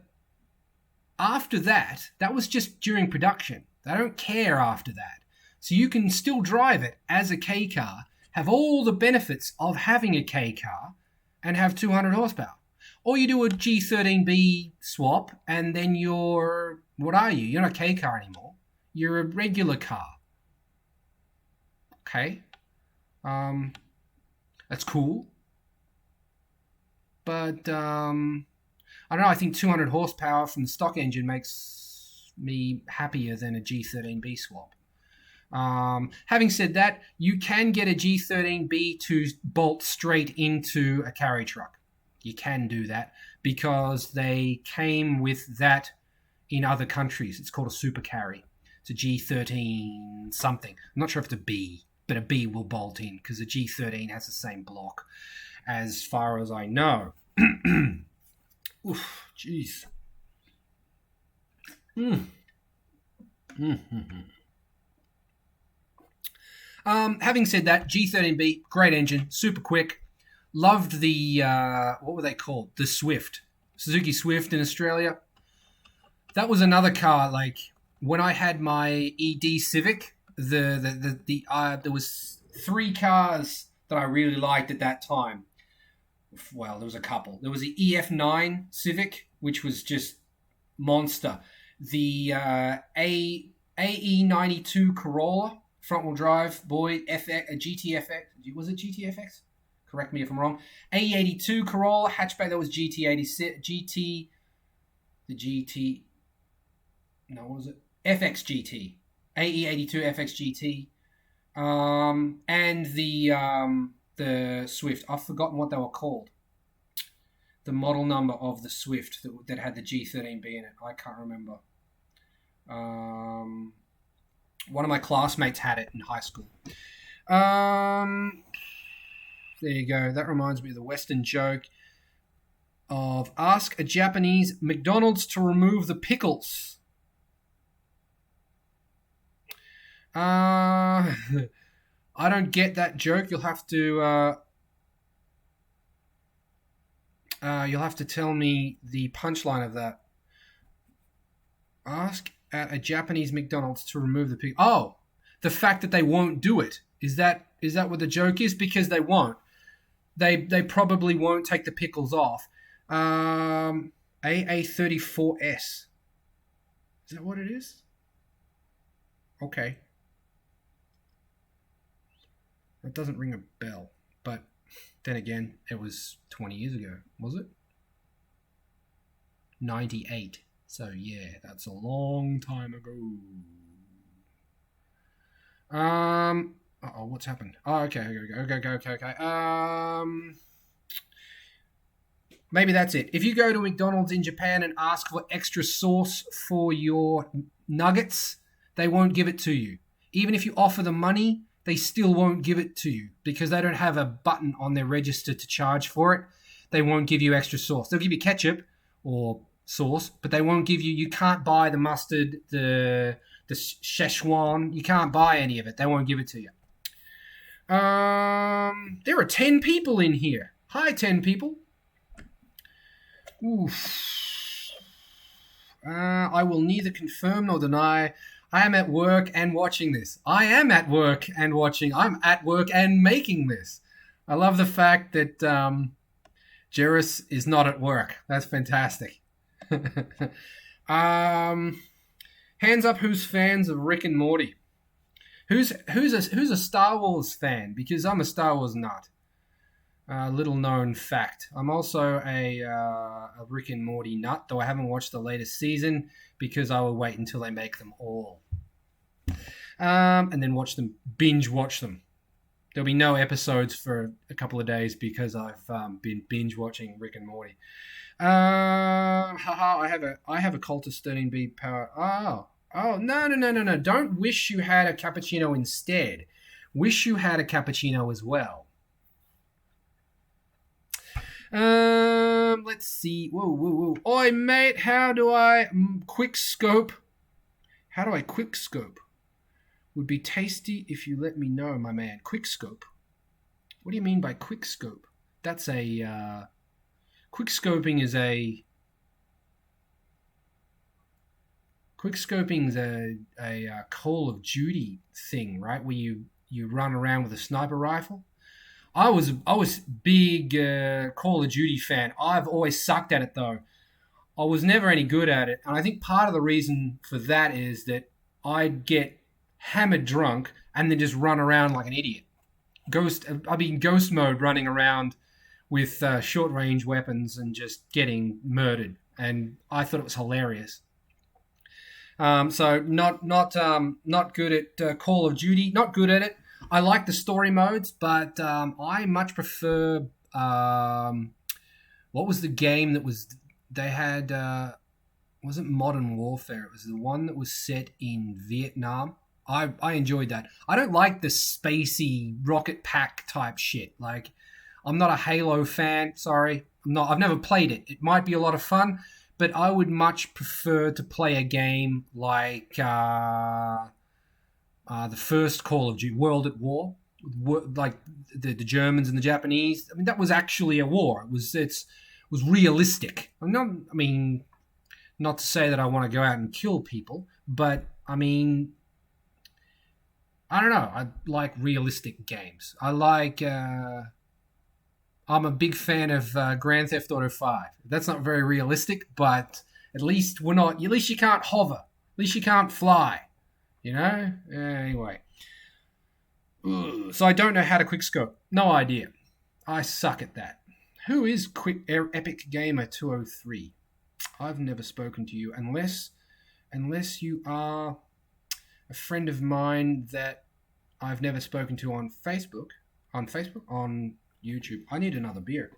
after that, that was just during production. They don't care after that. So you can still drive it as a K car, have all the benefits of having a K car, and have 200 horsepower. Or you do a G13B swap, and then what are you? You're not a K car anymore. You're a regular car. Okay. That's cool. But, I don't know, I think 200 horsepower from the stock engine makes me happier than a G13B swap. Having said that, you can get a G13B to bolt straight into a carry truck. You can do that because they came with that in other countries. It's called a super carry. It's a G13 something. I'm not sure if it's a B, but a B will bolt in because the G13 has the same block, as far as I know. Oof, jeez. Having said that, G13B, great engine, super quick. Loved the, what were they called? The Swift. Suzuki Swift in Australia. That was another car, like, when I had my ED Civic, there was 3 cars that I really liked at that time. Well, there was a couple. There was the EF9 Civic, which was just monster. The AE92 Corolla, front-wheel drive, boy, GTFX. Was it GTFX? Correct me if I'm wrong. AE82 Corolla, hatchback, that was GT86. What was it? FX GT. AE82 FX GT. And the Swift. I've forgotten what they were called. The model number of the Swift that had the G13B in it. I can't remember. One of my classmates had it in high school. There you go. That reminds me of the Western joke of ask a Japanese McDonald's to remove the pickles. I don't get that joke. You'll have to tell me the punchline of that. Ask at a Japanese McDonald's to remove the pickles. Oh, the fact that they won't do it. Is that what the joke is? Because they won't. They probably won't take the pickles off. AA34S. Is that what it is? Okay. That doesn't ring a bell. But then again, it was 20 years ago, was it? 98. So yeah, that's a long time ago. Uh-oh, what's happened? Oh, okay. Maybe that's it. If you go to McDonald's in Japan and ask for extra sauce for your nuggets, they won't give it to you. Even if you offer them money, they still won't give it to you because they don't have a button on their register to charge for it. They won't give you extra sauce. They'll give you ketchup or sauce, but they won't give you can't buy the mustard, the Szechuan. You can't buy any of it. They won't give it to you. There are 10 people in here. Hi, 10 people. Oof. I will neither confirm nor deny. I am at work and watching this. I am at work and watching. I'm at work and making this. I love the fact that Jerris is not at work. That's fantastic. um, hands up, who's fans of Rick and Morty? Who's a Star Wars fan? Because I'm a Star Wars nut. Little known fact. I'm also a Rick and Morty nut, though I haven't watched the latest season because I will wait until they make them all, and then binge watch them. There'll be no episodes for a couple of days because I've been binge watching Rick and Morty. Haha, I have a Cultist 13B power. Oh, no. Don't wish you had a cappuccino instead. Wish you had a cappuccino as well. Let's see. Whoa. Oi, mate, how do I quick scope? How do I quick scope? Would be tasty if you let me know, my man. Quick scope. What do you mean by quick scope? That's a quick scoping is a Call of Duty thing, right? Where you run around with a sniper rifle. I was big Call of Duty fan. I've always sucked at it though. I was never any good at it, and I think part of the reason for that is that I'd get hammered drunk and then just run around like an idiot. I'd be in ghost mode, running around with short range weapons and just getting murdered, and I thought it was hilarious. So not good at Call of Duty. Not good at it. I like the story modes, but I much prefer. What was the game that they had? Wasn't Modern Warfare? It was the one that was set in Vietnam. I enjoyed that. I don't like the spacey rocket pack type shit. Like, I'm not a Halo fan. Sorry, I've never played it. It might be a lot of fun, but I would much prefer to play a game like the first Call of Duty, World at War, like the Germans and the Japanese. I mean, that was actually a war. It was realistic. Not to say that I want to go out and kill people, but I mean, I don't know. I like realistic games. I'm a big fan of Grand Theft Auto 5. That's not very realistic, but at least you can't hover. At least you can't fly. You know? Anyway. Ugh. So I don't know how to quickscope. No idea. I suck at that. Who is Epic Gamer 203? I've never spoken to you unless you are a friend of mine that I've never spoken to on Facebook. On YouTube. I need another beer.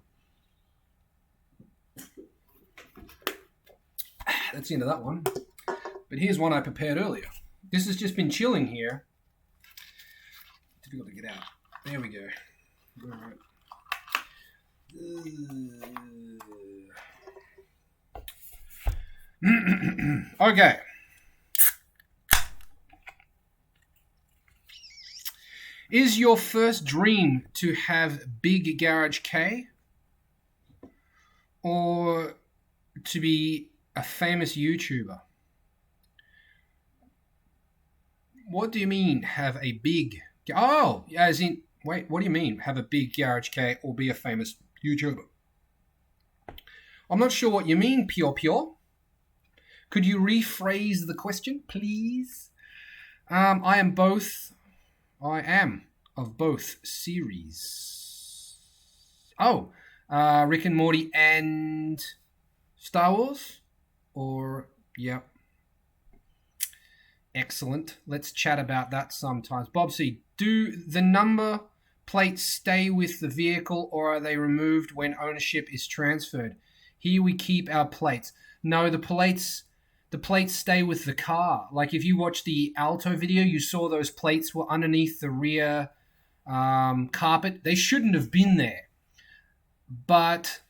That's the end of that one. But here's one I prepared earlier. This has just been chilling here. Difficult to get out. There we go. All right. Okay. Is your first dream to have Big Garage K or to be a famous YouTuber? What do you mean, have a big... Oh, as in... Wait, what do you mean, have a big Garage K or be a famous YouTuber? I'm not sure what you mean, Pure. Could you rephrase the question, please? I am of both series. Oh, Rick and Morty and Star Wars? Or, yeah. Excellent. Let's chat about that sometimes. Bobsy, do the number plates stay with the vehicle or are they removed when ownership is transferred? Here we keep our plates. No, the plates stay with the car. Like if you watch the Alto video, you saw those plates were underneath the rear carpet. They shouldn't have been there. But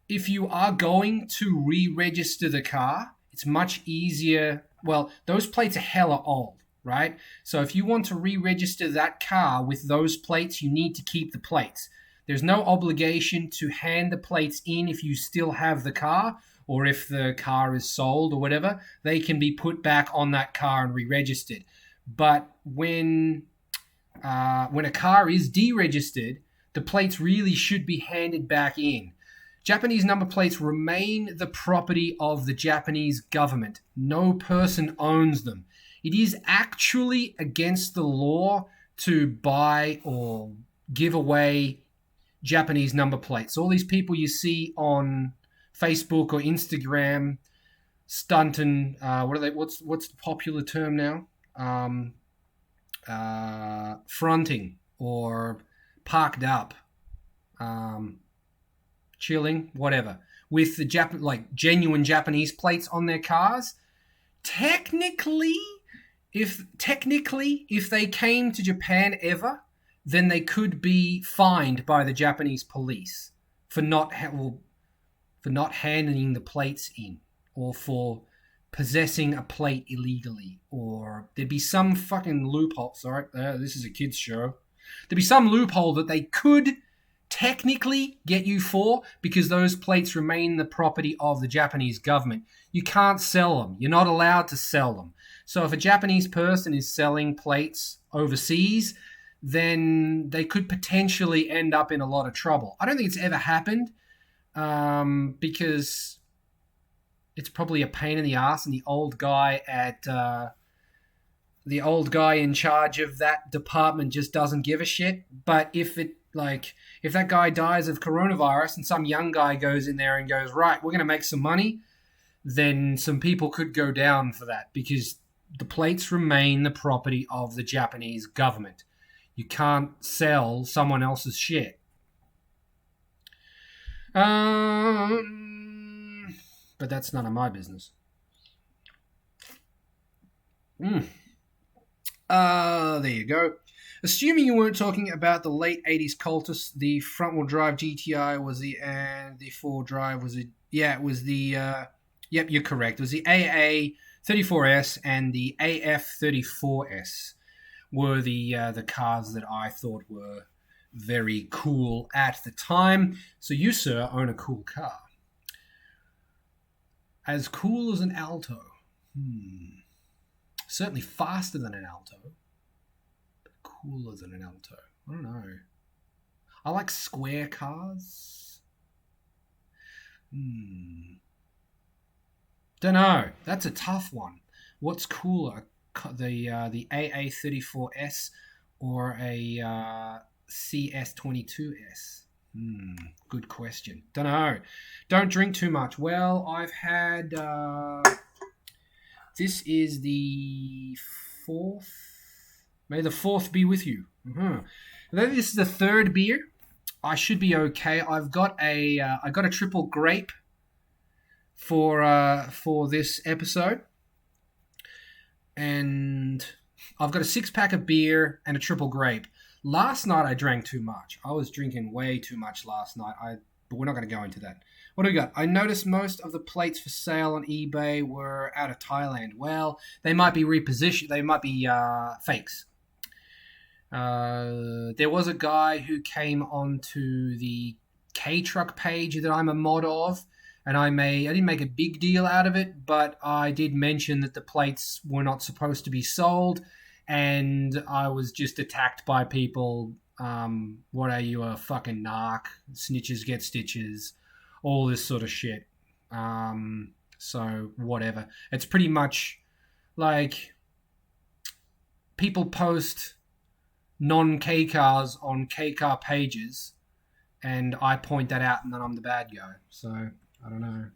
if you are going to re-register the car, it's much easier. Well, those plates are hella old, right? So if you want to re-register that car with those plates, you need to keep the plates. There's no obligation to hand the plates in if you still have the car or if the car is sold or whatever. They can be put back on that car and re-registered. But when a car is deregistered, the plates really should be handed back in. Japanese number plates remain the property of the Japanese government. No person owns them. It is actually against the law to buy or give away Japanese number plates. All these people you see on Facebook or Instagram stunting, what's the popular term now? Fronting or parked up, chilling, whatever, with the genuine Japanese plates on their cars. Technically, if they came to Japan ever, then they could be fined by the Japanese police for not handing the plates in, or for possessing a plate illegally, or there'd be some fucking loophole. Sorry, this is a kids show. There'd be some loophole that they could technically get you for, because those plates remain the property of the Japanese government. You can't sell them. You're not allowed to sell them. So if a Japanese person is selling plates overseas, then they could potentially end up in a lot of trouble. I don't think it's ever happened, because it's probably a pain in the ass, and the old guy in charge of that department just doesn't give a shit. But if that guy dies of coronavirus and some young guy goes in there and goes, right, we're going to make some money, then some people could go down for that, because the plates remain the property of the Japanese government. You can't sell someone else's shit. But that's none of my business. There you go. Assuming you weren't talking about the late 80s Cultus, the front-wheel drive GTI was and the four-wheel drive was it was the, yep, you're correct. It was the AA34S and the AF34S were the cars that I thought were very cool at the time. So you, sir, own a cool car. As cool as an Alto. Certainly faster than an Alto. But cooler than an Alto. I don't know. I like square cars. Don't know. That's a tough one. What's cooler? The AA34S or a CS22S? Good question. Don't know. Don't drink too much. Well, I've had... this is the fourth. May the fourth be with you. This is the third beer. I should be okay. I got a triple grape for this episode. And I've got a 6-pack of beer and a triple grape. Last night I drank too much. I was drinking way too much last night. But we're not going to go into that. What do we got? I noticed most of the plates for sale on eBay were out of Thailand. Well, they might be repositioned. They might be fakes. There was a guy who came onto the K-Truck page that I'm a mod of, and I didn't make a big deal out of it, but I did mention that the plates were not supposed to be sold, and I was just attacked by people. What are you, a fucking narc? Snitches get stitches. All this sort of shit. So whatever. It's pretty much like people post non-K cars on K car pages, and I point that out, and then I'm the bad guy. So I don't know.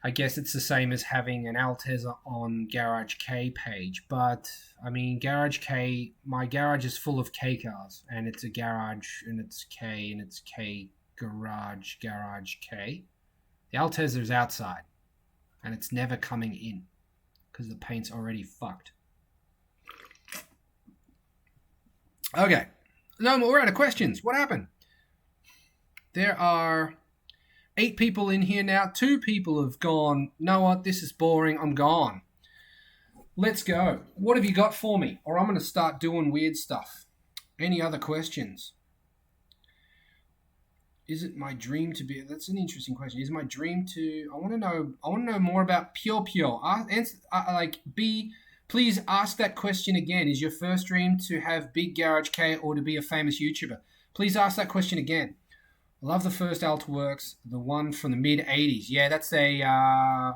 I guess it's the same as having an Altezza on Garage K page, but I mean, Garage K, my garage is full of K cars, and it's a garage, and it's K, and it's K garage K. The Altezza is outside, and it's never coming in because the paint's already fucked. Okay, no more. We're out of questions. What happened? There are 8 people in here now. 2 people have gone, know what, this is boring, I'm gone. Let's go. What have you got for me? Or I'm going to start doing weird stuff. Any other questions? Is it my dream to be... That's an interesting question. Is it my dream to... I want to know more about Pure. Please ask that question again. Is your first dream to have big Garage K or to be a famous YouTuber? Please ask that question again. I love the first Altaworks, the one from the mid '80s. Yeah, that's a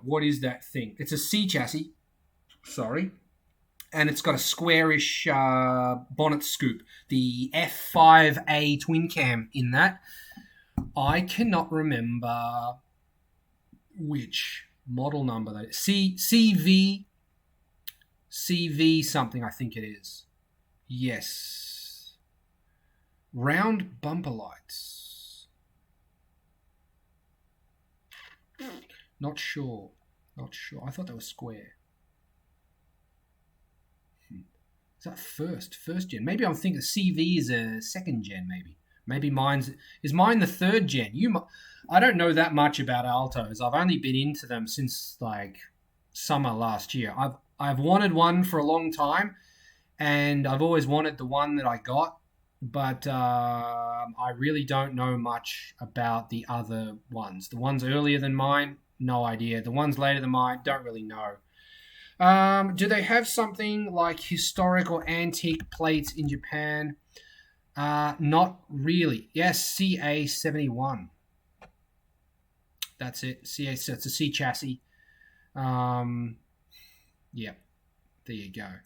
what is that thing? It's a C chassis. Sorry, and it's got a squarish bonnet scoop. The F5A twin cam in that. I cannot remember which model number that is. CV something, I think it is. Yes. Round bumper lights. Not sure. Not sure. I thought they were square. Is that first gen? Maybe I'm thinking CV is a second gen. Maybe mine the third gen. I don't know that much about Altos. I've only been into them since like summer last year. I've wanted one for a long time, and I've always wanted the one that I got, but I really don't know much about the other ones. The ones earlier than mine, no idea. The ones later than mine, don't really know. Do they have something like historic or antique plates in Japan? Not really. Yes, CA71. That's it. So it's a C chassis. Yeah, there you go.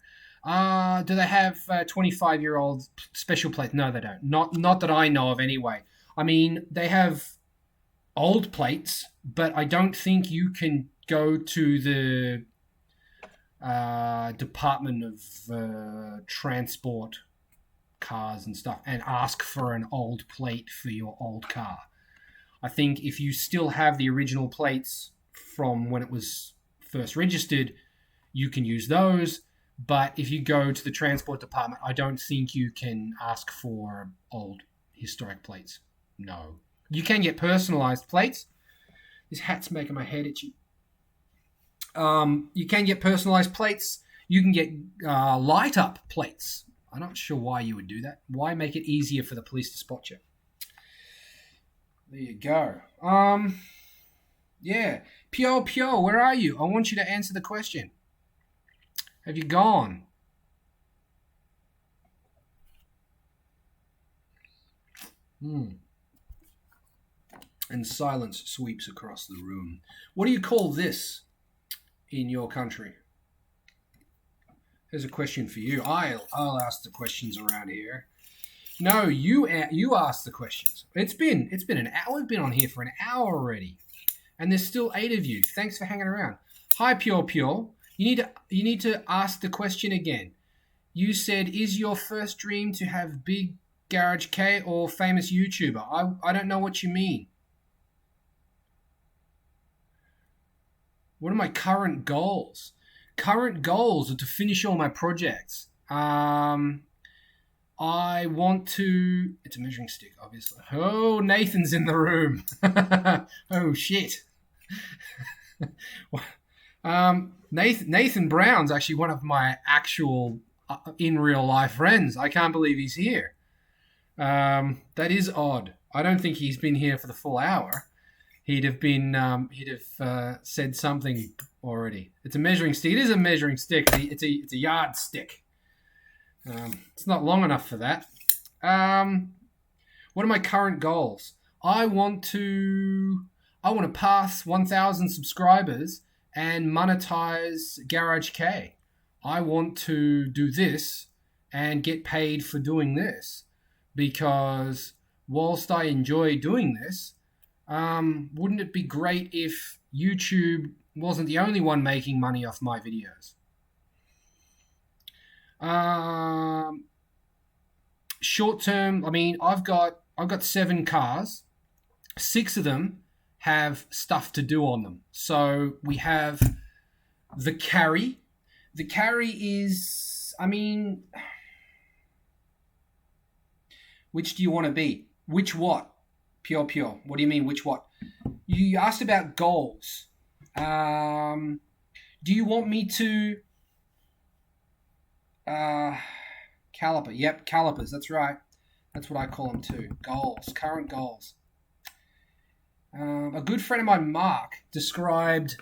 Do they have 25-year-old special plates? No, they don't. Not that I know of anyway. I mean, they have old plates, but I don't think you can go to the Department of Transport cars and stuff and ask for an old plate for your old car. I think if you still have the original plates from when it was first registered, you can use those. But if you go to the transport department, I don't think you can ask for old historic plates. No. You can get personalized plates. This hat's making my head itchy. You can get personalized plates. You can get light up plates. I'm not sure why you would do that. Why make it easier for the police to spot you? There you go. Yeah. Pio, where are you? I want you to answer the question. Have you gone? And silence sweeps across the room. What do you call this in your country? Here's a question for you. I'll ask the questions around here. No, you ask the questions. It's been an hour. We've been on here for an hour already, and there's still 8 of you. Thanks for hanging around. Hi, Pure. You need to ask the question again. You said, is your first dream to have big Garage K or famous YouTuber? I don't know what you mean. What are my current goals? Current goals are to finish all my projects. I want to... It's a measuring stick, obviously. Oh, Nathan's in the room. Oh, shit. Nathan Brown's actually one of my actual in real life friends. I can't believe he's here. That is odd. I don't think he's been here for the full hour. He'd have said something already. It's a measuring stick. It is a measuring stick. It's a yard stick. It's not long enough for that. What are my current goals? I want to pass 1,000 subscribers and monetize Garage K. I want to do this and get paid for doing this, because whilst I enjoy doing this, wouldn't it be great if YouTube wasn't the only one making money off my videos? Short term, I mean, I've got 7 cars. 6 of them have stuff to do on them. So we have the carry. The carry is, I mean, which do you want to be? Which what? Pure. What do you mean, which what? You asked about goals. Do you want me to... caliper. Yep, calipers. That's right. That's what I call them too. Goals. Current goals. A good friend of mine, Mark, described...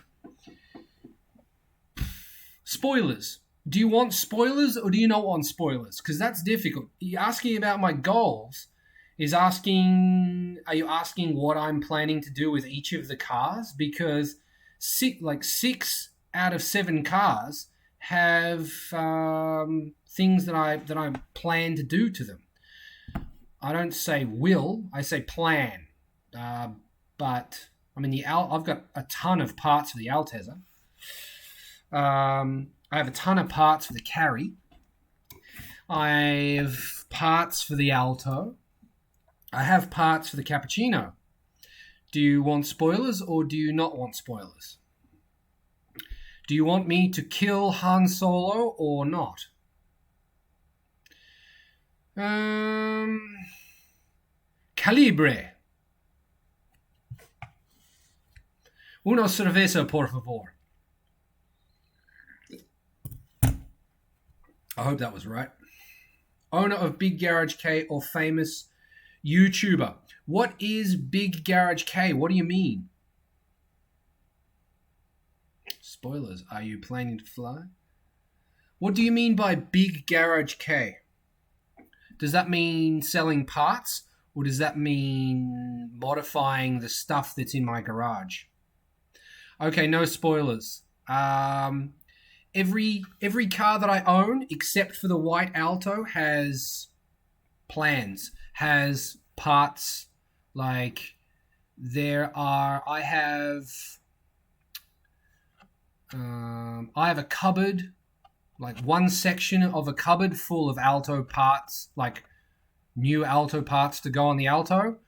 Spoilers. Do you want spoilers or do you not want spoilers? Because that's difficult. You asking about my goals is asking. Are you asking what I'm planning to do with each of the cars? Because six out of seven cars have things that I plan to do to them. I don't say will. I say plan. Uh, but I mean I've got a ton of parts for the Altezza. I have a ton of parts for the Carry. I have parts for the Alto. I have parts for the Cappuccino. Do you want spoilers or do you not want spoilers? Do you want me to kill Han Solo or not? Calibre. Una cerveza, por favor. I hope that was right. Owner of Big Garage K or famous YouTuber. What is Big Garage K? What do you mean? Spoilers. Are you planning to fly? What do you mean by Big Garage K? Does that mean selling parts? Or does that mean modifying the stuff that's in my garage? Okay, no spoilers. Every car that I own, except for the white Alto, has plans, has parts. Like I have a cupboard, like one section of a cupboard full of Alto parts, like new Alto parts to go on the Alto.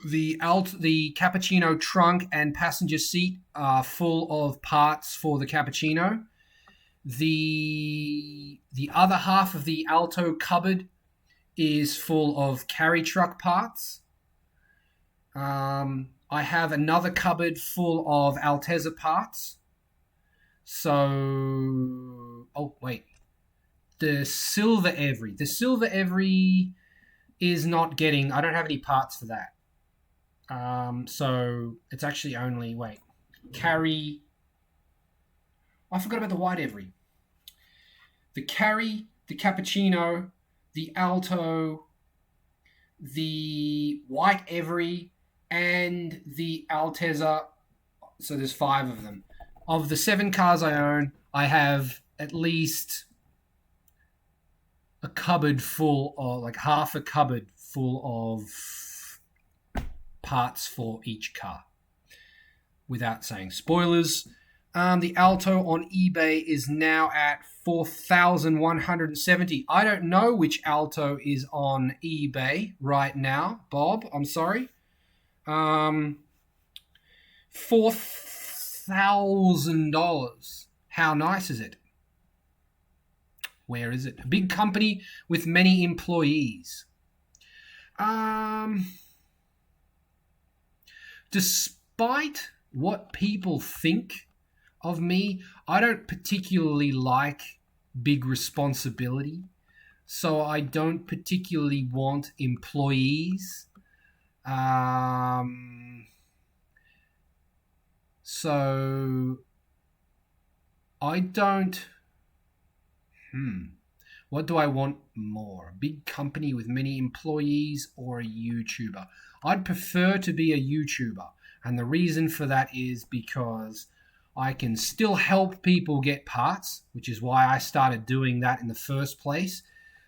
The Cappuccino trunk and passenger seat are full of parts for the Cappuccino. The other half of the Alto cupboard is full of carry truck parts. I have another cupboard full of Altezza parts. So, oh wait, the Silver Every is not getting. I don't have any parts for that. So it's actually only Carry. I forgot about the white Every. The Carry, the Cappuccino, the Alto, the white Every, and the Altezza. So there's 5 of them. Of the 7 cars I own, I have at least a cupboard full, or like half a cupboard full of parts for each car. Without saying spoilers, the Alto on eBay is now at 4,170. I don't know which Alto is on eBay right now, Bob. I'm sorry. $4,000. How nice is it? Where is it? A big company with many employees. Despite what people think of me, I don't particularly like big responsibility. So I don't particularly want employees. So I don't. What do I want more? A big company with many employees or a YouTuber? I'd prefer to be a YouTuber. And the reason for that is because I can still help people get parts, which is why I started doing that in the first place.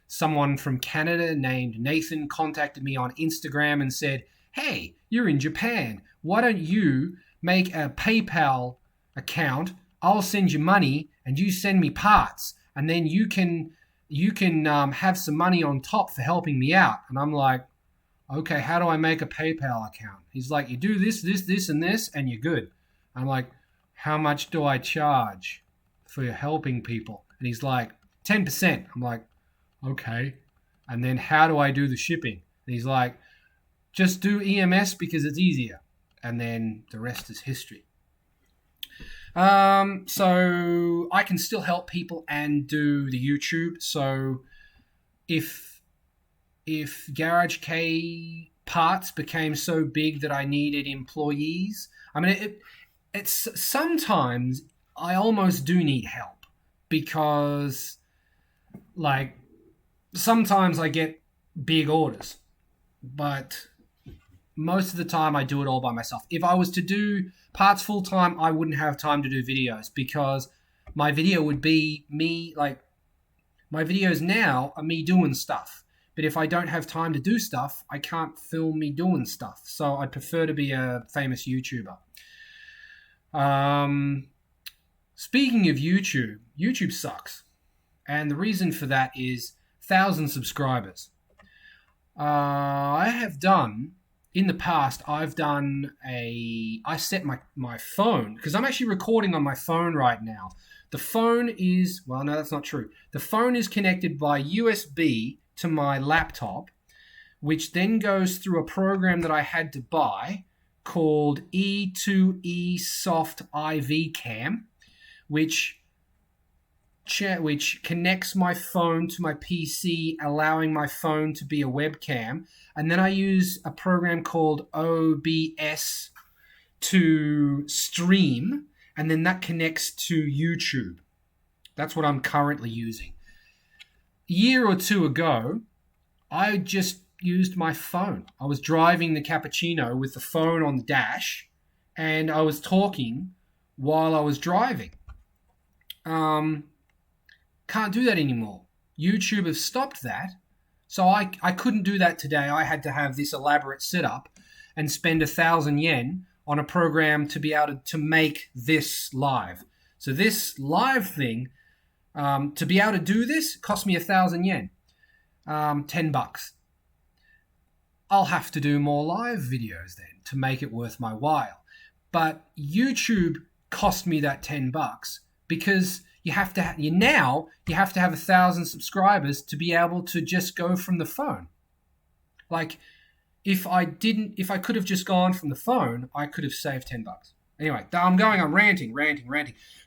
Someone from Canada named Nathan contacted me on Instagram and said, "Hey, you're in Japan. Why don't you make a PayPal account? I'll send you money and you send me parts. And then you can have some money on top for helping me out." And I'm like, okay, how do I make a PayPal account? He's like, you do this, and this, and you're good. I'm like, how much do I charge for helping people? And he's like, 10%. I'm like, okay. And then how do I do the shipping? And he's like, just do EMS because it's easier. And then the rest is history. So I can still help people and do the YouTube. So if Garage K parts became so big that I needed employees, I mean, it's sometimes I almost do need help. because, like, sometimes I get big orders, but most of the time I do it all by myself. If I was to do parts full time, I wouldn't have time to do videos because my video would be me, like, my videos now are me doing stuff. But if I don't have time to do stuff, I can't film me doing stuff. So I prefer to be a famous YouTuber. Um, Speaking of YouTube, YouTube sucks. And the reason for that is 1,000 subscribers. I have done, in the past, I set my phone, because I'm actually recording on my phone right now. The phone is, well, no, that's not true. The phone is connected by USB to my laptop, which then goes through a program that I had to buy called E2E Soft IV Cam, which connects my phone to my PC, allowing my phone to be a webcam. And then I use a program called OBS to stream, and then that connects to YouTube. That's what I'm currently using. A year or two ago, I just used my phone. I was driving the cappuccino with the phone on the dash, and I was talking while I was driving. Can't do that anymore. YouTube has stopped that. So I couldn't do that today. I had to have this elaborate setup and spend 1,000 yen on a program to be able to make this live. So this live thing, to be able to do this, cost me 1,000 yen, $10. I'll have to do more live videos then to make it worth my while. But YouTube cost me that $10 because you have to have 1,000 subscribers to be able to just go from the phone. Like, if I could have just gone from the phone, I could have saved $10. Anyway, I'm ranting.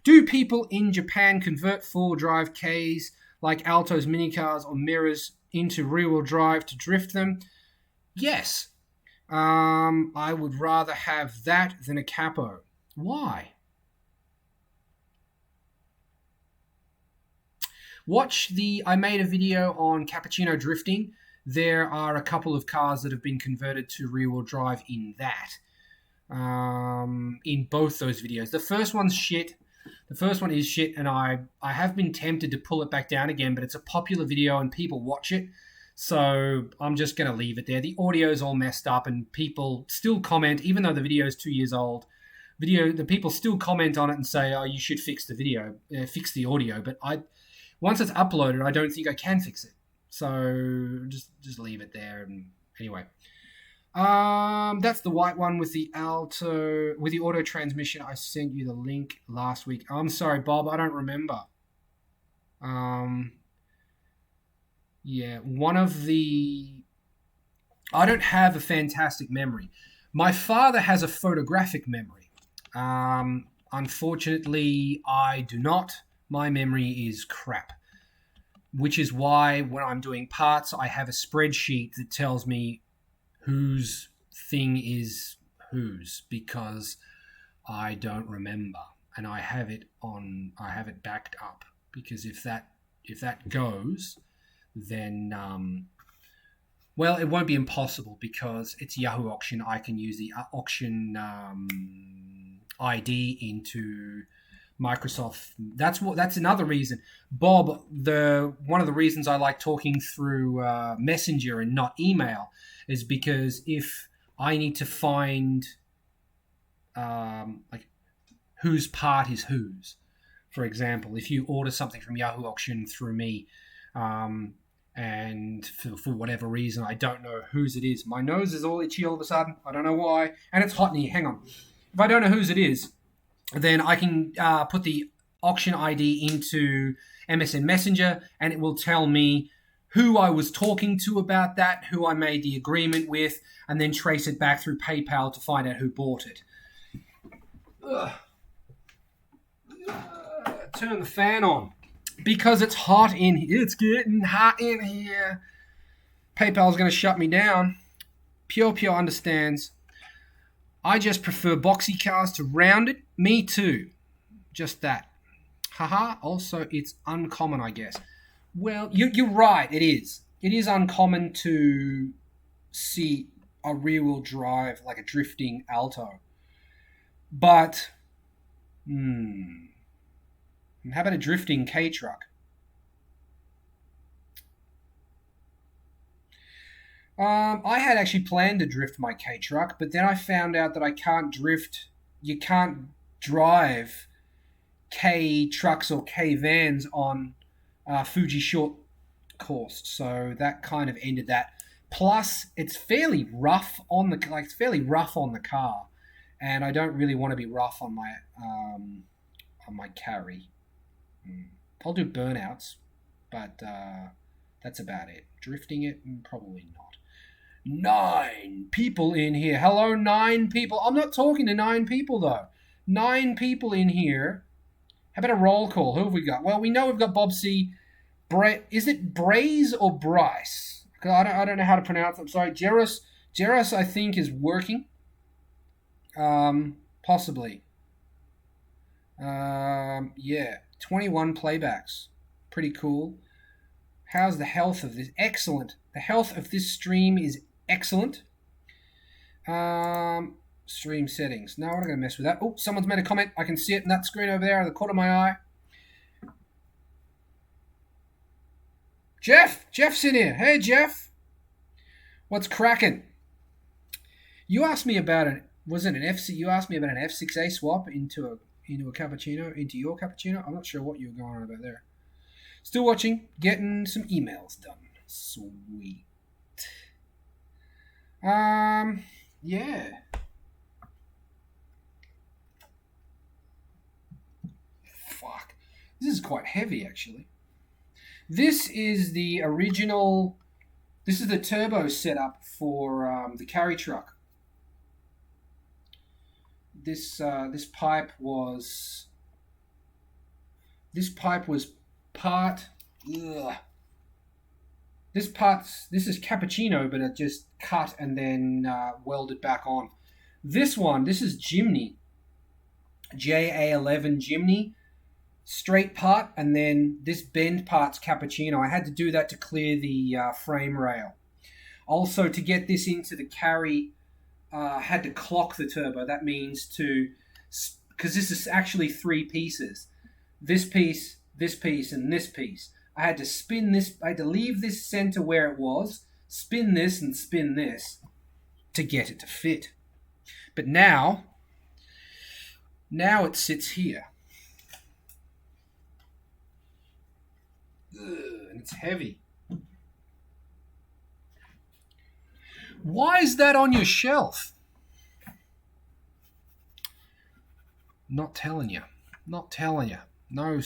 Do people in Japan convert four-wheel drive Ks like Alto's minicars or mirrors into rear-wheel drive to drift them? Yes. I would rather have that than a capo. Why? I made a video on cappuccino drifting. There are a couple of cars that have been converted to rear-wheel drive in that. In both those videos. The first one's shit. The first one is shit, and I have been tempted to pull it back down again, but it's a popular video and people watch it. So I'm just going to leave it there. The audio's all messed up and people still comment, even though the video is 2 years old. The people still comment on it and say, oh, you should fix the audio. But once it's uploaded, I don't think I can fix it. So just leave it there. And anyway, that's the white one with the auto transmission. I sent you the link last week. I'm sorry, Bob, I don't remember. Yeah, I don't have a fantastic memory. My father has a photographic memory. Unfortunately, I do not. My memory is crap, which is why when I'm doing parts, I have a spreadsheet that tells me whose thing is whose, because I don't remember, and I have it backed up, because if that goes, then well, it won't be impossible because it's Yahoo Auction. I can use the auction ID into Microsoft. That's another reason, Bob. One of the reasons I like talking through Messenger and not email is because if I need to find like whose part is whose, for example, if you order something from Yahoo Auction through me, and for whatever reason I don't know whose it is, my nose is all itchy all of a sudden. I don't know why, and it's hot in here. Hang on. If I don't know whose it is, then I can put the auction ID into MSN Messenger, and it will tell me who I was talking to about that, who I made the agreement with, and then trace it back through PayPal to find out who bought it. Turn the fan on because it's hot in here. It's getting hot in here. PayPal's going to shut me down. Pure understands. I just prefer boxy cars to rounded. Me too. Just that. Haha. Also, it's uncommon, I guess. Well, you're right. It is. It is uncommon to see a rear-wheel drive, like a drifting Alto. But, hmm, how about a drifting K truck? I had actually planned to drift my K truck, but then I found out that I can't drift. You can't drive K trucks or K vans on Fuji short course, so that kind of ended that. Plus, it's fairly rough on the like it's fairly rough on the car, and I don't really want to be rough on my carry. I'll do burnouts, but that's about it. Drifting it, probably not. 9 people in here. Hello, 9 people. I'm not talking to 9 people though. 9 people in here. How about a roll call? Who have we got? Well, we know we've got Bob C. Is it Braze or Bryce? I don't know how to pronounce it. I'm sorry. Jeros, I think, is working. Possibly. Yeah. 21 playbacks. Pretty cool. How's the health of this? Excellent. The health of this stream is excellent. Stream settings. No, I'm not going to mess with that. Oh, someone's made a comment. I can see it in that screen over there, in the corner of my eye. Jeff's in here. Hey, Jeff. What's cracking? You asked me about was it an FC? You asked me about an F6A swap into a cappuccino, into your cappuccino. I'm not sure what you were going on about there. Still watching, getting some emails done. Sweet. Yeah. Fuck. This is quite heavy, actually. This is the original. This is the turbo setup for the carry truck. This pipe was part. Ugh. This is cappuccino, but it just cut and then welded back on. This is Jimny, JA11 Jimny, straight part, and then this bend part's cappuccino. I had to do that to clear the frame rail. Also, to get this into the carry, had to clock the turbo. That means because this is actually 3 pieces. This piece, and this piece. I had to spin this. I had to leave this center where it was, spin this and spin this to get it to fit. But now it sits here. Ugh, and it's heavy. Why is that on your shelf? Not telling you. No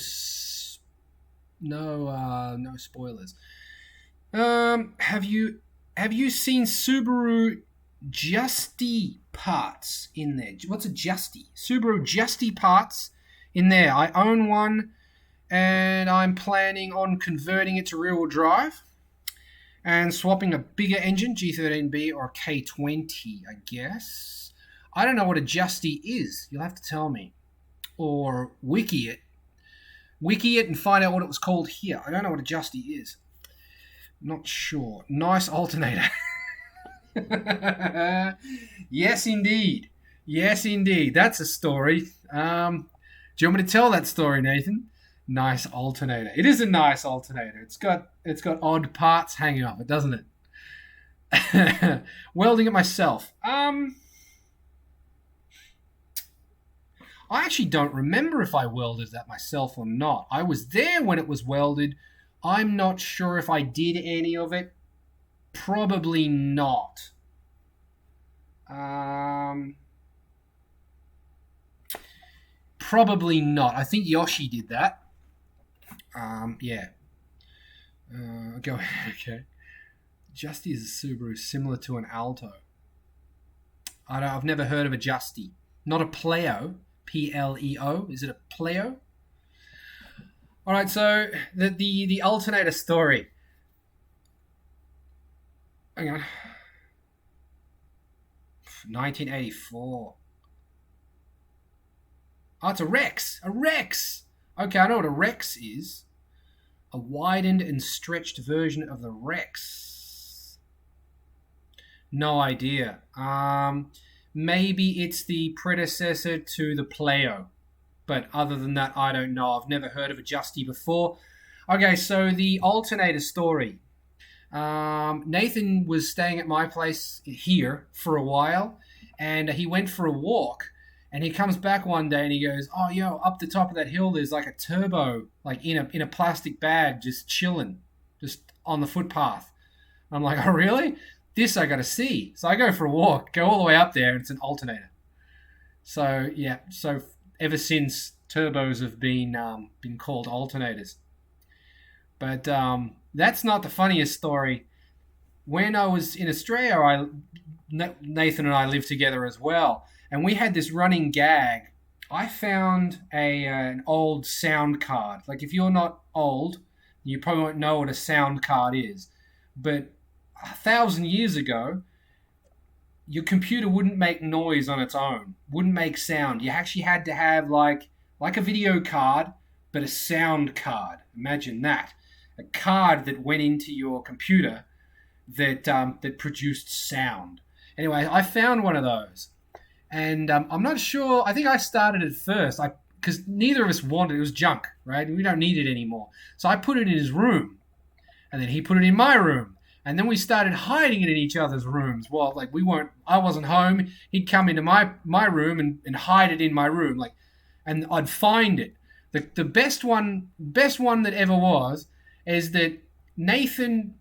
spoilers. Have you seen Subaru Justy parts in there? What's a Justy? Subaru Justy parts in there. I own one, and I'm planning on converting it to rear-wheel drive and swapping a bigger engine, G13B or K20, I guess. I don't know what a Justy is. You'll have to tell me. Or wiki it and find out what it was called here. I don't know what a Justy is. Not sure. Nice alternator. Yes, indeed. That's a story. Do you want me to tell that story, Nathan? Nice alternator. It is a nice alternator. It's got odd parts hanging off it, doesn't it? Welding it myself. I actually don't remember if I welded that myself or not. I was there when it was welded. I'm not sure if I did any of it. Probably not. Probably not. I think Yoshi did that. Yeah. Go ahead. Okay. Justy is a Subaru similar to an Alto. I've never heard of a Justy. Not a Pleo. Pleo. Is it a Pleo? All right. So the alternator story. Hang on. 1984. Oh, it's a Rex. Okay, I know what a Rex is. A widened and stretched version of the Rex. No idea. Maybe it's the predecessor to the Pleo. But other than that, I don't know. I've never heard of a Justy before. Okay, so the alternator story. Nathan was staying at my place here for a while, and he went for a walk. And he comes back one day and he goes, "Oh, yo, up the top of that hill, there's like a turbo, like in a plastic bag, just chilling, just on the footpath." I'm like, "Oh, really? This I got to see." So I go for a walk, go all the way up there, and it's an alternator. So yeah, so ever since turbos have been called alternators. But that's not the funniest story. When I was in Australia, Nathan and I lived together as well, and we had this running gag. I found an old sound card. Like if you're not old, you probably won't know what a sound card is. But 1,000 years ago, your computer wouldn't make noise on its own, wouldn't make sound. You actually had to have like a video card, but a sound card. Imagine that, a card that went into your computer that produced sound. Anyway, I found one of those, and I'm not sure. I think I started it first. I because neither of us wanted it. It was junk, right? We don't need it anymore. So I put it in his room, and then he put it in my room, and then we started hiding it in each other's rooms. Well, like we weren't. I wasn't home. He'd come into my room and hide it in my room, like, and I'd find it. The best one that ever was, is that Nathan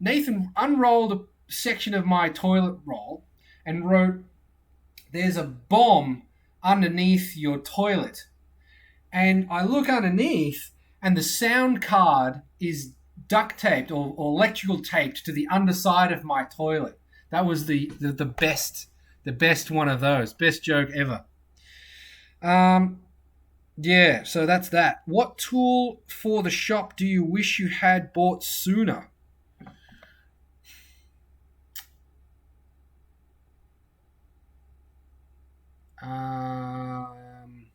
unrolled a section of my toilet roll and wrote, "There's a bomb underneath your toilet." And I look underneath, and the sound card is duct taped or electrical taped to the underside of my toilet. That was the best one of those. Best joke ever. Um, yeah, so that's that. What tool for the shop do you wish you had bought sooner? Um,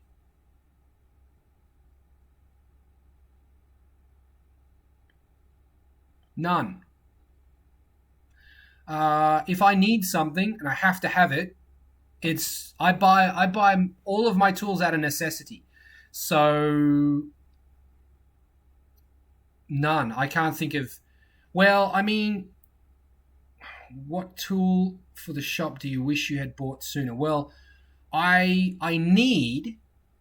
None. If I need something and I have to have it, it's I buy all of my tools out of necessity. So none. I can't think of. Well, I mean, what tool for the shop do you wish you had bought sooner? Well, I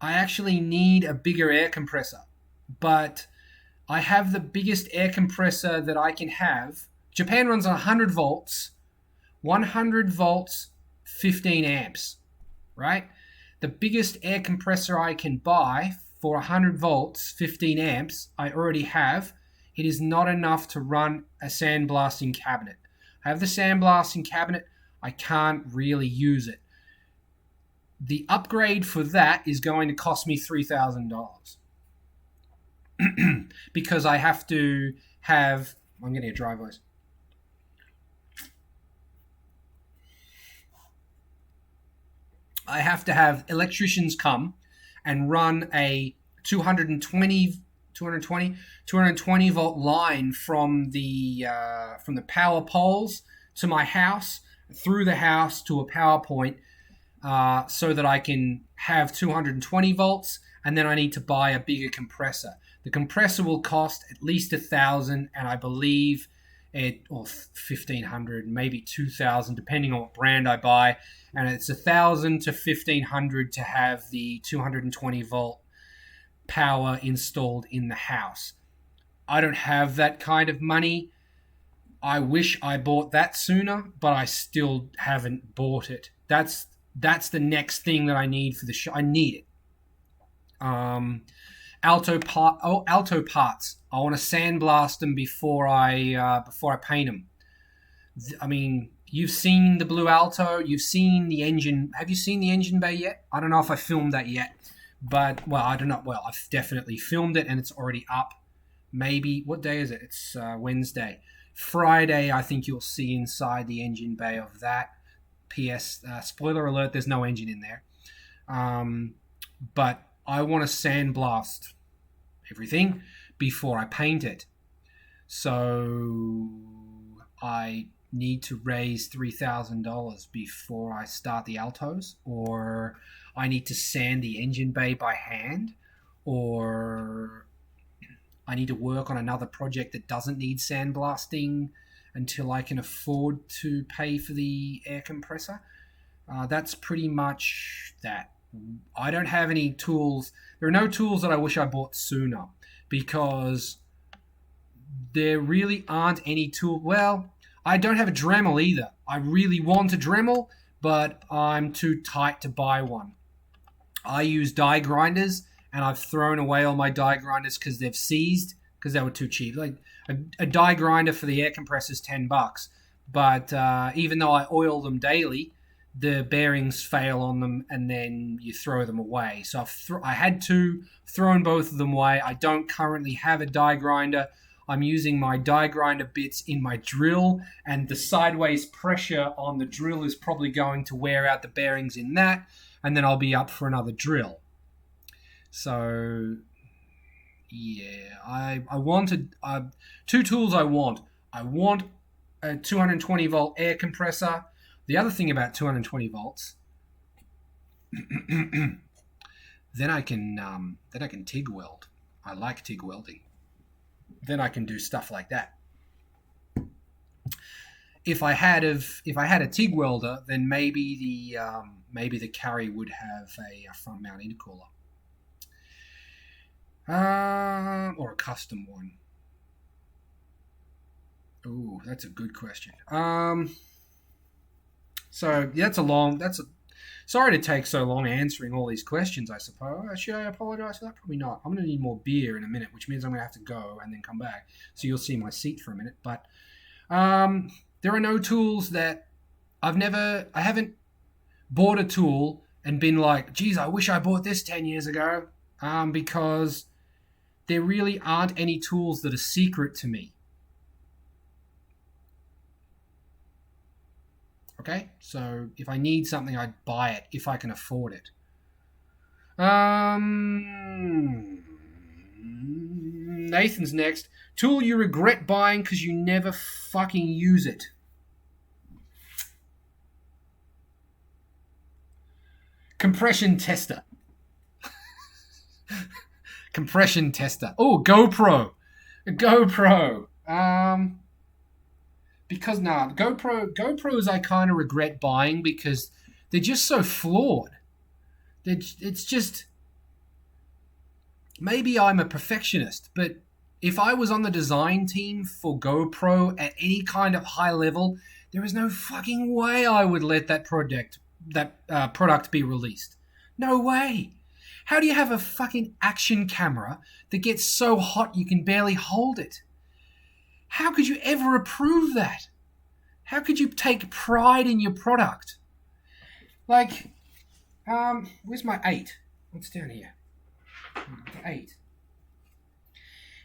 actually need a bigger air compressor, but I have the biggest air compressor that I can have. Japan runs on 100 volts, 100 volts, 15 amps, right? The biggest air compressor I can buy for 100 volts, 15 amps, I already have. It is not enough to run a sandblasting cabinet. I have the sandblasting cabinet, I can't really use it. The upgrade for that is going to cost me $3,000 because I have to have. I'm getting a dry voice. I have to have electricians come and run a 220, 220, 220 volt line from the power poles to my house, through the house to a power point, so that I can have 220 volts, and then I need to buy a bigger compressor. The compressor will cost at least 1,000, and I believe it, or 1,500, maybe 2,000, depending on what brand I buy. And it's 1,000 to 1,500 to have the 220 volt power installed in the house. I don't have that kind of money. I wish I bought that sooner, but I still haven't bought it. That's the next thing that I need for the show. I need it. Alto parts. I want to sandblast them before I paint them. I mean, you've seen the Blue Alto. You've seen the engine. Have you seen the engine bay yet? I don't know if I filmed that yet, but well, I don't know. Well, I've definitely filmed it, and it's already up. Maybe what day is it? It's Wednesday. Friday, I think you'll see inside the engine bay of that. P.S. Spoiler alert: there's no engine in there. But I want to sandblast everything before I paint it. So I need to raise $3,000 before I start the altos, or I need to sand the engine bay by hand, or I need to work on another project that doesn't need sandblasting until I can afford to pay for the air compressor. That's pretty much that. I don't have any tools. There are no tools that I wish I bought sooner, because there really aren't any tool. Well, I don't have a Dremel either. I really want a Dremel, but I'm too tight to buy one. I use die grinders, and I've thrown away all my die grinders because they've seized, because they were too cheap. Like a die grinder for the air compressor is $10, but even though I oil them daily, the bearings fail on them, and then you throw them away. So I had to thrown both of them away. I don't currently have a die grinder. I'm using my die grinder bits in my drill, and the sideways pressure on the drill is probably going to wear out the bearings in that, and then I'll be up for another drill. So, yeah, I wanted two tools I want. I want a 220 volt air compressor. The other thing about 220 volts, then I can TIG weld. I like TIG welding. Then I can do stuff like that. If I had a TIG welder, then maybe the carry would have a front mount intercooler, or a custom one. Ooh, that's a good question. So sorry to take so long answering all these questions, I suppose. Should I apologize for that? Probably not. I'm going to need more beer in a minute, which means I'm going to have to go and then come back. So you'll see my seat for a minute. But there are no tools that I haven't bought a tool and been like, geez, I wish I bought this 10 years ago, because there really aren't any tools that are secret to me. Okay, so if I need something, I'd buy it if I can afford it. Nathan's next. Tool you regret buying because you never fucking use it. Compression tester. Compression tester. Oh, GoPro. A GoPro. Because GoPros I kind of regret buying because they're just so flawed. It's just, maybe I'm a perfectionist, but if I was on the design team for GoPro at any kind of high level, there is no fucking way I would let that product be released. No way. How do you have a fucking action camera that gets so hot you can barely hold it? How could you ever approve that? How could you take pride in your product? Like, where's my 8? What's down here? 8.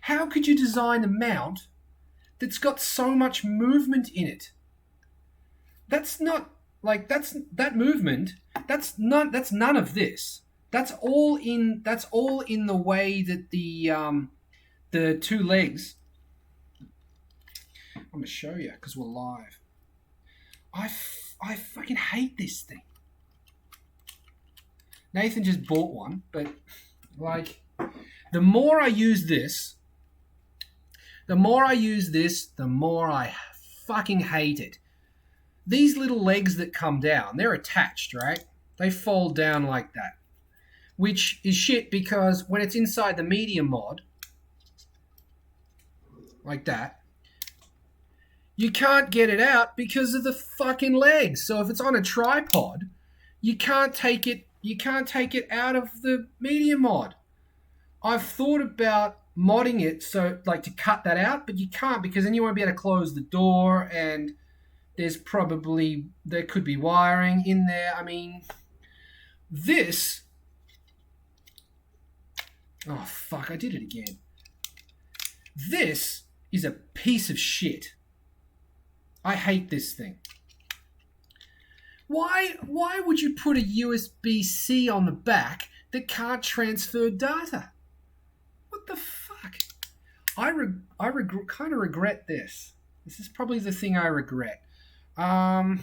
How could you design a mount that's got so much movement in it? That's not, like, that movement, that's none of this. That's all in the way that the two legs. I'm going to show you because we're live. I fucking hate this thing. Nathan just bought one, but like, the more I use this, the more I fucking hate it. These little legs that come down, they're attached, right? They fold down like that, which is shit because when it's inside the media mod, like that, you can't get it out because of the fucking legs. So if it's on a tripod, you can't take it out of the media mod. I've thought about modding it so, like, to cut that out, but you can't because then you won't be able to close the door, and there could be wiring in there. I mean, this. Oh fuck! I did it again. This is a piece of shit. I hate this thing. Why would you put a USB-C on the back that can't transfer data? What What the fuck? Kind of regret this. This is probably the thing I regret. Um,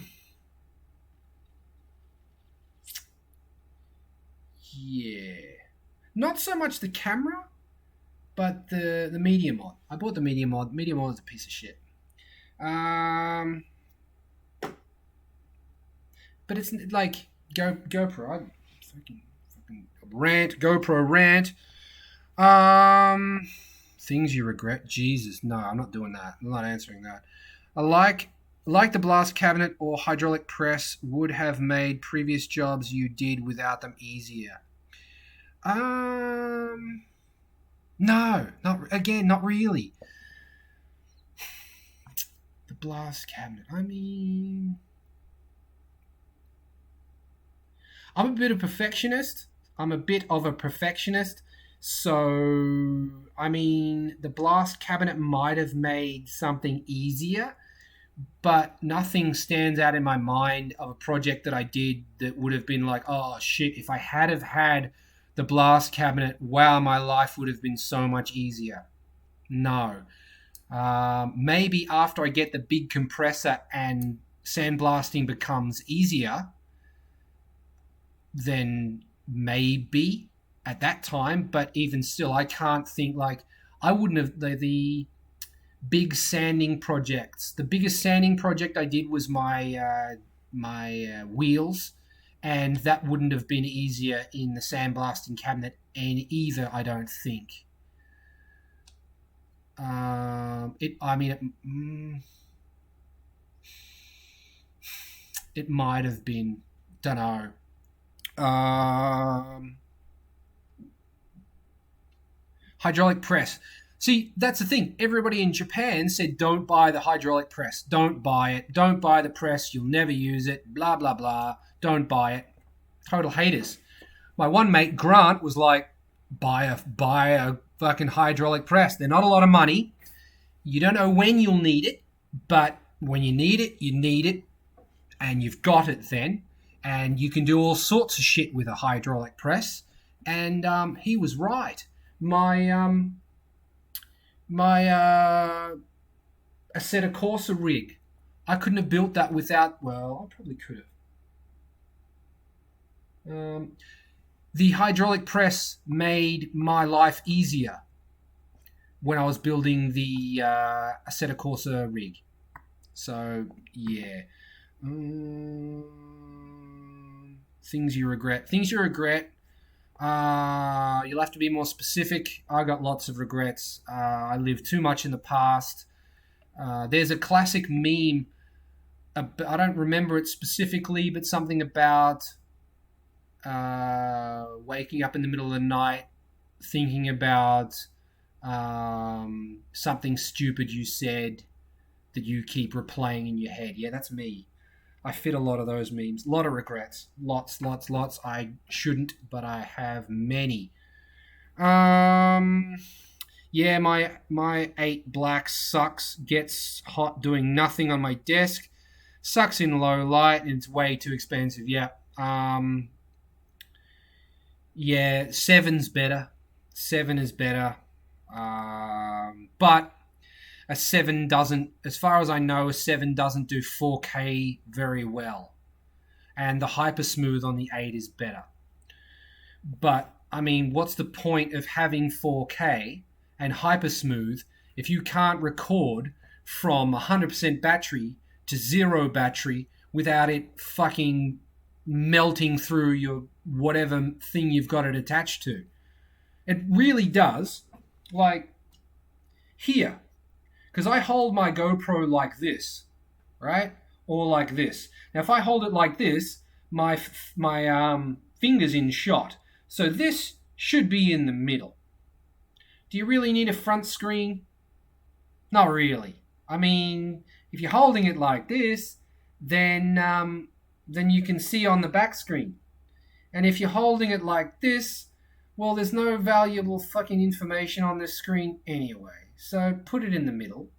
yeah. Not so much the camera, but the media mod. I bought the media mod. Media mod is a piece of shit. Um, but it's like GoPro. Fucking rant. GoPro rant. Things you regret. Jesus, no, I'm not doing that. I'm not answering that. I like the blast cabinet or hydraulic press would have made previous jobs you did without them easier. No, not really. The blast cabinet. I mean, I'm a bit of a perfectionist. So, I mean, the blast cabinet might have made something easier, but nothing stands out in my mind of a project that I did that would have been like, oh shit, if I had have had the blast cabinet, wow, my life would have been so much easier. No. Maybe after I get the big compressor and sandblasting becomes easier, then maybe at that time. But even still, I can't think like I wouldn't have the big sanding projects. The biggest sanding project I did was my wheels, and that wouldn't have been easier in the sandblasting cabinet and either. I don't think. It might have been. Don't know. Hydraulic press. See, that's the thing. Everybody in Japan said, don't buy the hydraulic press. Don't buy it. Don't buy the press. You'll never use it. Blah, blah, blah. Don't buy it. Total haters. My one mate, Grant, was like, buy a fucking hydraulic press. They're not a lot of money. You don't know when you'll need it, but when you need it, you need it. And you've got it then. And you can do all sorts of shit with a hydraulic press. And he was right. My Assetto Corsa rig, I couldn't have built that without, well, I probably could have. The hydraulic press made my life easier when I was building the Assetto Corsa rig. So, yeah. Things you regret. You'll have to be more specific. I got lots of regrets. I lived too much in the past. There's a classic meme. I don't remember it specifically, but something about waking up in the middle of the night thinking about something stupid you said that you keep replaying in your head. Yeah, that's me. I fit a lot of those memes. A lot of regrets. Lots. I shouldn't, but I have many. Yeah, my 8 black sucks. Gets hot doing nothing on my desk. Sucks in low light, and it's way too expensive. Yeah. Yeah, 7's better. 7 is better. But a 7 doesn't, as far as I know, a 7 doesn't do 4K very well. And the hyper smooth on the 8 is better. But, I mean, what's the point of having 4K and hyper smooth if you can't record from 100% battery to 0 battery without it fucking melting through your whatever thing you've got it attached to? It really does. Like, here. Because I hold my GoPro like this, right? Or like this. Now, if I hold it like this, my finger's in shot. So this should be in the middle. Do you really need a front screen? Not really. I mean, if you're holding it like this, then you can see on the back screen. And if you're holding it like this, well, there's no valuable fucking information on this screen anyway. So put it in the middle.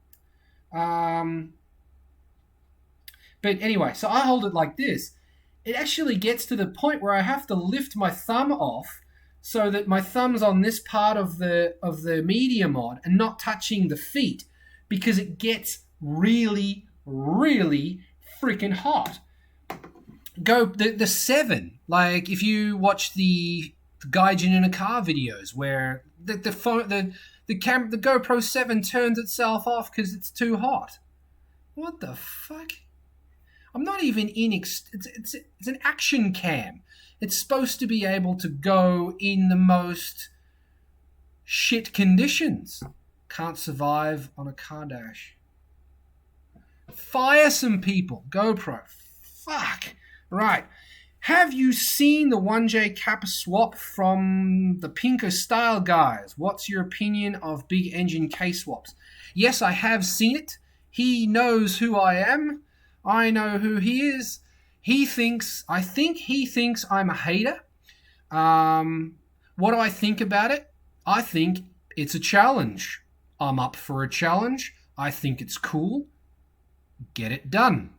But anyway, so I hold it like this. It actually gets to the point where I have to lift my thumb off so that my thumb's on this part of the media mod and not touching the feet, because it gets really, really freaking hot. Go the 7, like if you watch the Gaijin in a car videos where the phone the GoPro 7 turns itself off because it's too hot. What the fuck? I'm not even in. It's an action cam. It's supposed to be able to go in the most shit conditions. Can't survive on a car dash. Fire some people. GoPro. Fuck. Right. Have you seen the 1J Kappa swap from the Pinko Style guys? What's your opinion of big engine K swaps? Yes, I have seen it. He knows who I am. I know who he is. I think he thinks I'm a hater. What do I think about it? I think it's a challenge. I'm up for a challenge. I think it's cool. Get it done.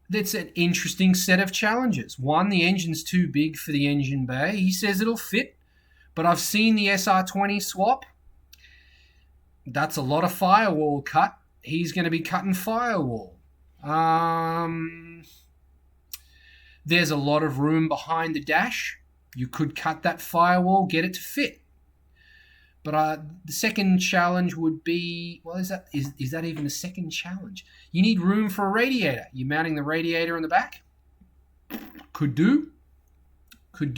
That's an interesting set of challenges. One, the engine's too big for the engine bay. He says it'll fit, but I've seen the SR20 swap. That's a lot of firewall cut. He's going to be cutting firewall. There's a lot of room behind the dash. You could cut that firewall, get it to fit. But the second challenge would be, well, is that even a second challenge? You need room for a radiator. You're mounting the radiator in the back. Could do. There's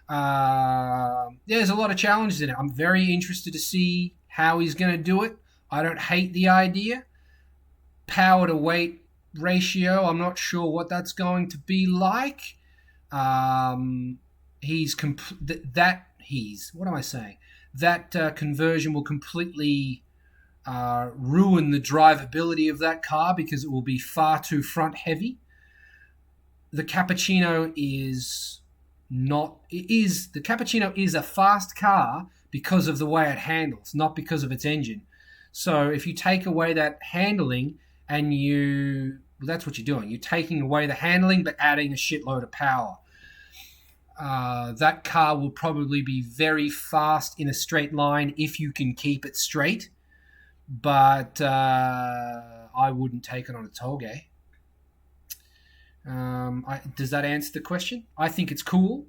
a lot of challenges in it. I'm very interested to see how he's going to do it. I don't hate the idea. Power to weight ratio, I'm not sure what that's going to be like. That conversion will completely ruin the drivability of that car because it will be far too front heavy. The Cappuccino is a fast car because of the way it handles, not because of its engine. So if you take away that handling that's what you're doing. You're taking away the handling but adding a shitload of power. That car will probably be very fast in a straight line if you can keep it straight. But I wouldn't take it on a tollgate. Does that answer the question? I think it's cool.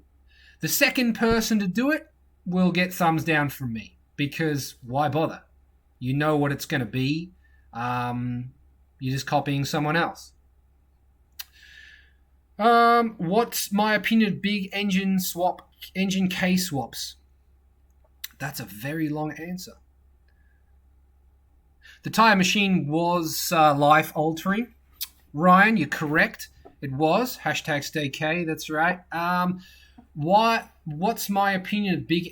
The second person to do it will get thumbs down from me because why bother? You know what it's going to be. You're just copying someone else. What's my opinion of big engine K swaps? That's a very long answer. The tire machine was life altering. Ryan, you're correct. It was. #StayK, that's right. What's my opinion of big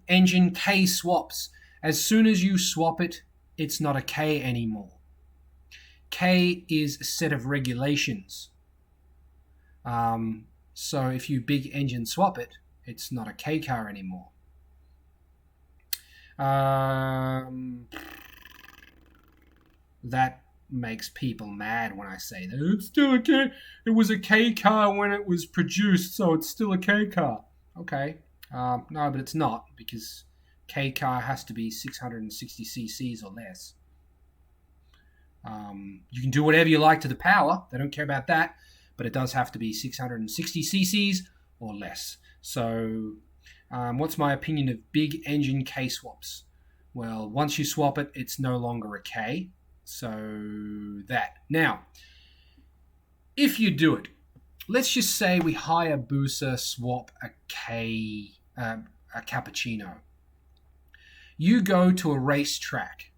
engine K swaps? As soon as you swap it, it's not a K anymore. K is a set of regulations. So if you big engine swap it, it's not a K car anymore. That makes people mad when I say that. It's still a K. It was a K car when it was produced, so it's still a K car. Okay. No, but it's not, because K car has to be 660 cc's or less. You can do whatever you like to the power. They don't care about that. But it does have to be 660 cc's or less. So what's my opinion of big engine K swaps? Well, once you swap it, it's no longer a K. So that. Now, if you do it, let's just say we Hayabusa swap a Cappuccino. You go to a racetrack.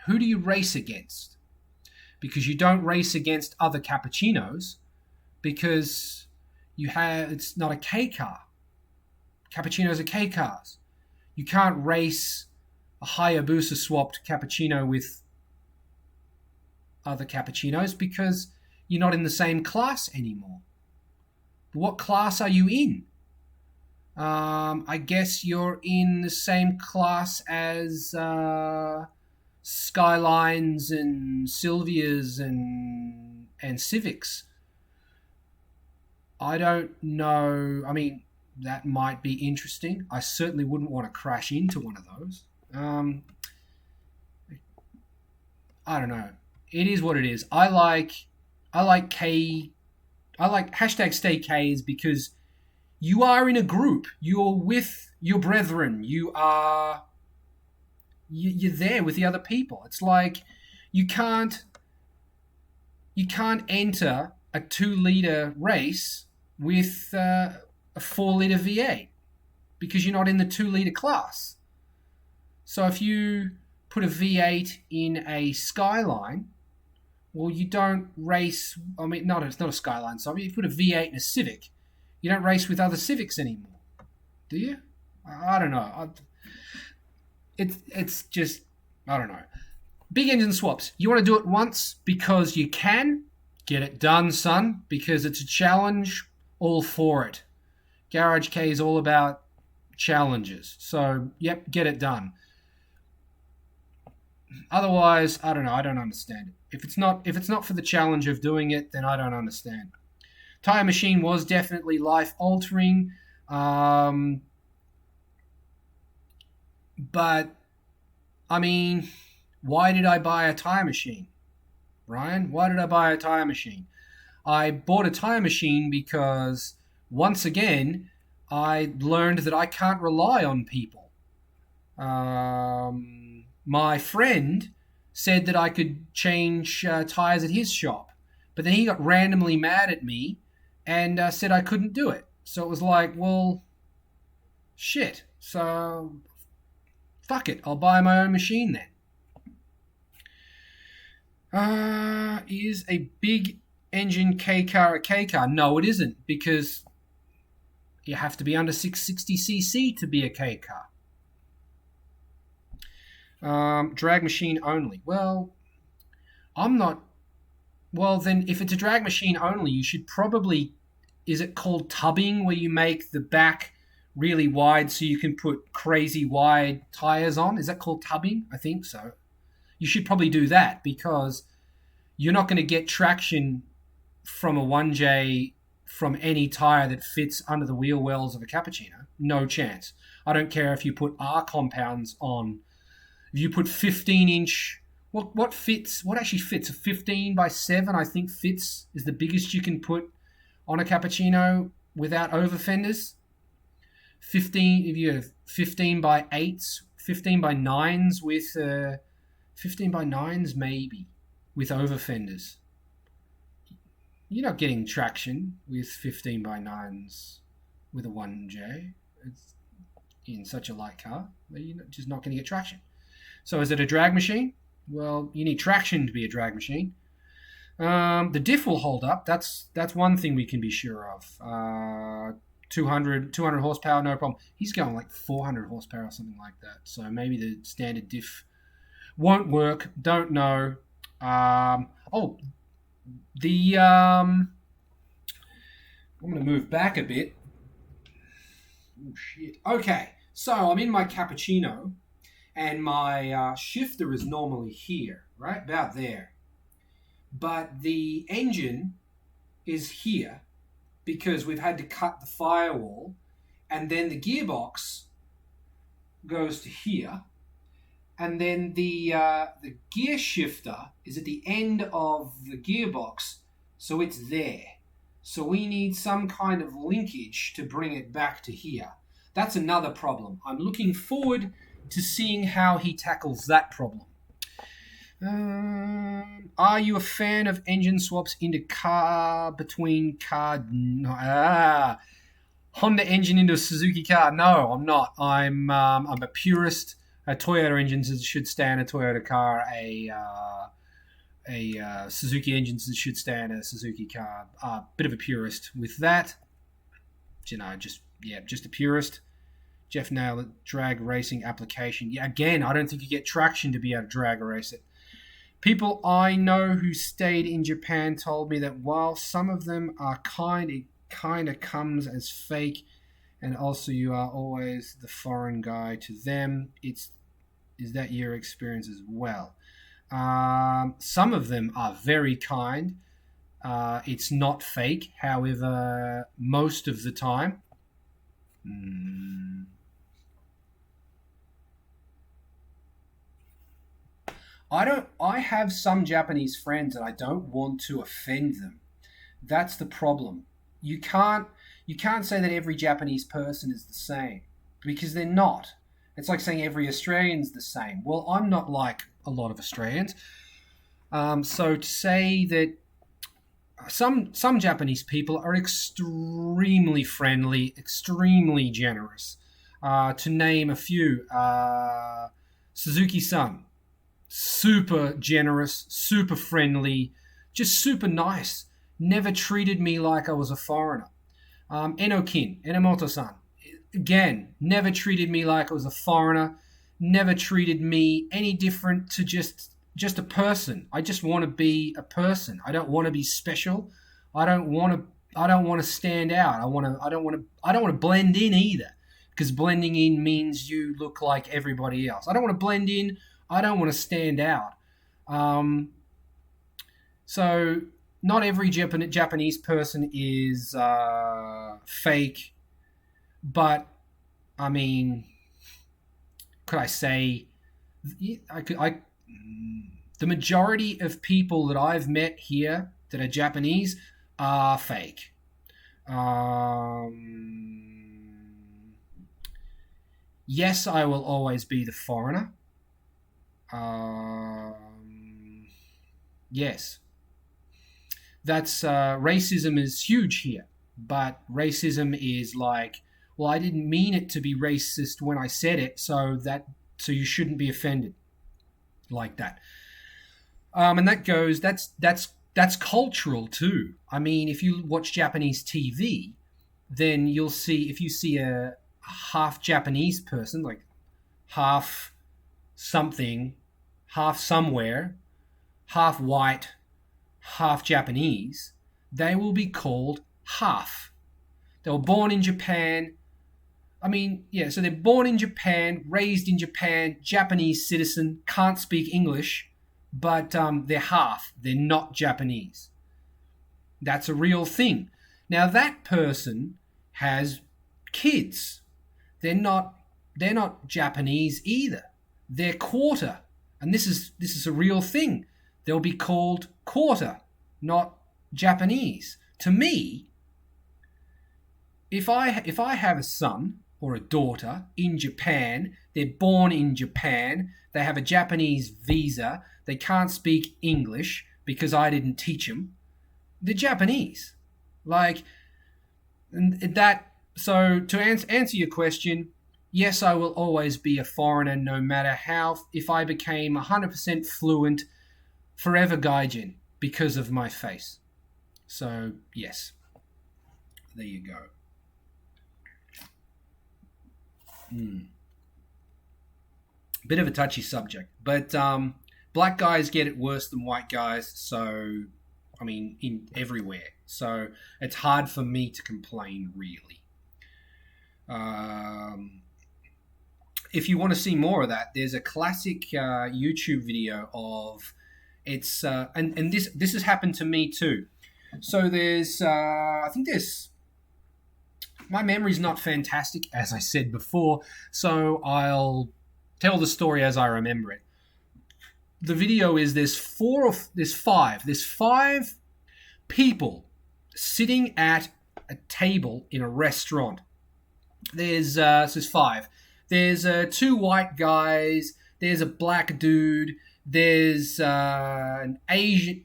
Who do you race against? Because you don't race against other Cappuccinos because it's not a K car. Cappuccinos are K cars. You can't race a Hayabusa swapped Cappuccino with other Cappuccinos because you're not in the same class anymore. What class are you in? I guess you're in the same class as Skylines and Sylvias and and civics. I don't know. I mean, that might be interesting. I certainly wouldn't want to crash into one of those. Um, I don't know. It is what it is. I like K. I like hashtag stay Ks because you are in a group. You're with your brethren. You're there with the other people. It's like you can't you can't enter a 2 liter race with a 4 liter V8 because you're not in the 2 liter class. So if you put a V8 in a Skyline, well, you don't race. I mean, no, it's not a Skyline. So you put a V8 in a Civic, you don't race with other Civics anymore, do you? I don't know. It's just I don't know. Big engine swaps. You want to do it once because you can. Get it done, son, because it's a challenge. All for it. Garage K is all about challenges. So, yep, get it done. Otherwise, I don't know. I don't understand it. If it's not for the challenge of doing it, then I don't understand. Tire Machine was definitely life altering, but I mean, why did I buy a tire machine? Ryan, why did I buy a tire machine? I bought a tire machine because, once again, I learned that I can't rely on people. My friend said that I could change tires at his shop, but then he got randomly mad at me and said I couldn't do it. So it was like, well, shit. So, fuck it. I'll buy my own machine then. Is a big engine K car a K car? No, it isn't, because you have to be under 660cc to be a K car. Drag machine only. Well, I'm not. Well, then, if it's a drag machine only, you should probably. Is it called tubbing, where you make the back really wide so you can put crazy wide tires on? Is that called tubbing? I think so. You should probably do that because you're not going to get traction from a 1J from any tire that fits under the wheel wells of a cappuccino. No chance. I don't care if you put R compounds on. If you put 15-inch, what fits? What actually fits? A 15 by 7, I think, fits, is the biggest you can put on a cappuccino without over fenders. 15, if you have 15 by 8s, 15 by 9s with 15 by 9s maybe with over fenders. You're not getting traction with 15 by 9s with a 1J. It's in such a light car. You're just not going to get traction. So is it a drag machine? Well, you need traction to be a drag machine. The diff will hold up. That's one thing we can be sure of. 200 horsepower, no problem. He's going like 400 horsepower or something like that. So maybe the standard diff won't work. Don't know. I'm going to move back a bit. Oh, shit. Okay, so I'm in my cappuccino, and my shifter is normally here, right? About there. But the engine is here because we've had to cut the firewall, and then the gearbox goes to here, and then the gear shifter is at the end of the gearbox, so it's there. So we need some kind of linkage to bring it back to here. That's another problem. I'm looking forward to seeing how he tackles that problem. Are you a fan of engine swaps into Honda engine into a Suzuki car? No, I'm not. I'm a purist. Toyota engines should stay in a Toyota car. Suzuki engines should stay in a Suzuki car. Bit of a purist with that. Just a purist. Jeff Nailed it. Drag racing application. Yeah, again, I don't think you get traction to be able to drag race it. People I know who stayed in Japan told me that while some of them are it kind of comes as fake, and also you are always the foreign guy to them. Is that your experience as well? Some of them are very kind. It's not fake. However, most of the time, mm, I don't. I have some Japanese friends, and I don't want to offend them. That's the problem. You can't you can't say that every Japanese person is the same because they're not. It's like saying every Australian's the same. Well, I'm not like a lot of Australians. So to say that some Japanese people are extremely friendly, extremely generous. To name a few, Suzuki-san, super generous, super friendly, just super nice. Never treated me like I was a foreigner. Enokin, Enomoto-san, again, never treated me like I was a foreigner. Never treated me any different to just a person. I just want to be a person. I don't want to be special. I don't want to. I don't want to stand out. I want to. I don't want to. I don't want to blend in either, because blending in means you look like everybody else. I don't want to blend in. I don't want to stand out. Um, so not every Japanese person is fake, but I mean, could I say I could I the majority of people that I've met here that are Japanese are fake. Yes, I will always be the foreigner. Um, yes, that's racism is huge here, but racism is like, well, I didn't mean it to be racist when I said it, so you shouldn't be offended like that. And that goes. That's cultural too. I mean, if you watch Japanese TV, then you'll see if you see a half Japanese person, like half something, half somewhere, half white, half Japanese, they will be called half. They were born in Japan. I mean, yeah, so they're born in Japan, raised in Japan, Japanese citizen, can't speak English, but they're half. They're not Japanese. That's a real thing. Now that person has kids. They're not Japanese either. They're quarter. And this is a real thing. They'll be called quarter, not Japanese. To me, if I have a son or a daughter in Japan, they're born in Japan, they have a Japanese visa, they can't speak English because I didn't teach them, they're Japanese. Like, and that, so to answer your question, yes, I will always be a foreigner no matter how, if I became 100% fluent, forever gaijin because of my face. So, yes, there you go. Bit of a touchy subject, but black guys get it worse than white guys. So, I mean, in everywhere. So it's hard for me to complain, really. If you want to see more of that, there's a classic YouTube video of it's and this has happened to me too. So there's I think there's my memory's not fantastic, as I said before, so I'll tell the story as I remember it. The video is there's five people sitting at a table in a restaurant. There's five. There's two white guys. There's a black dude. There's an Asian.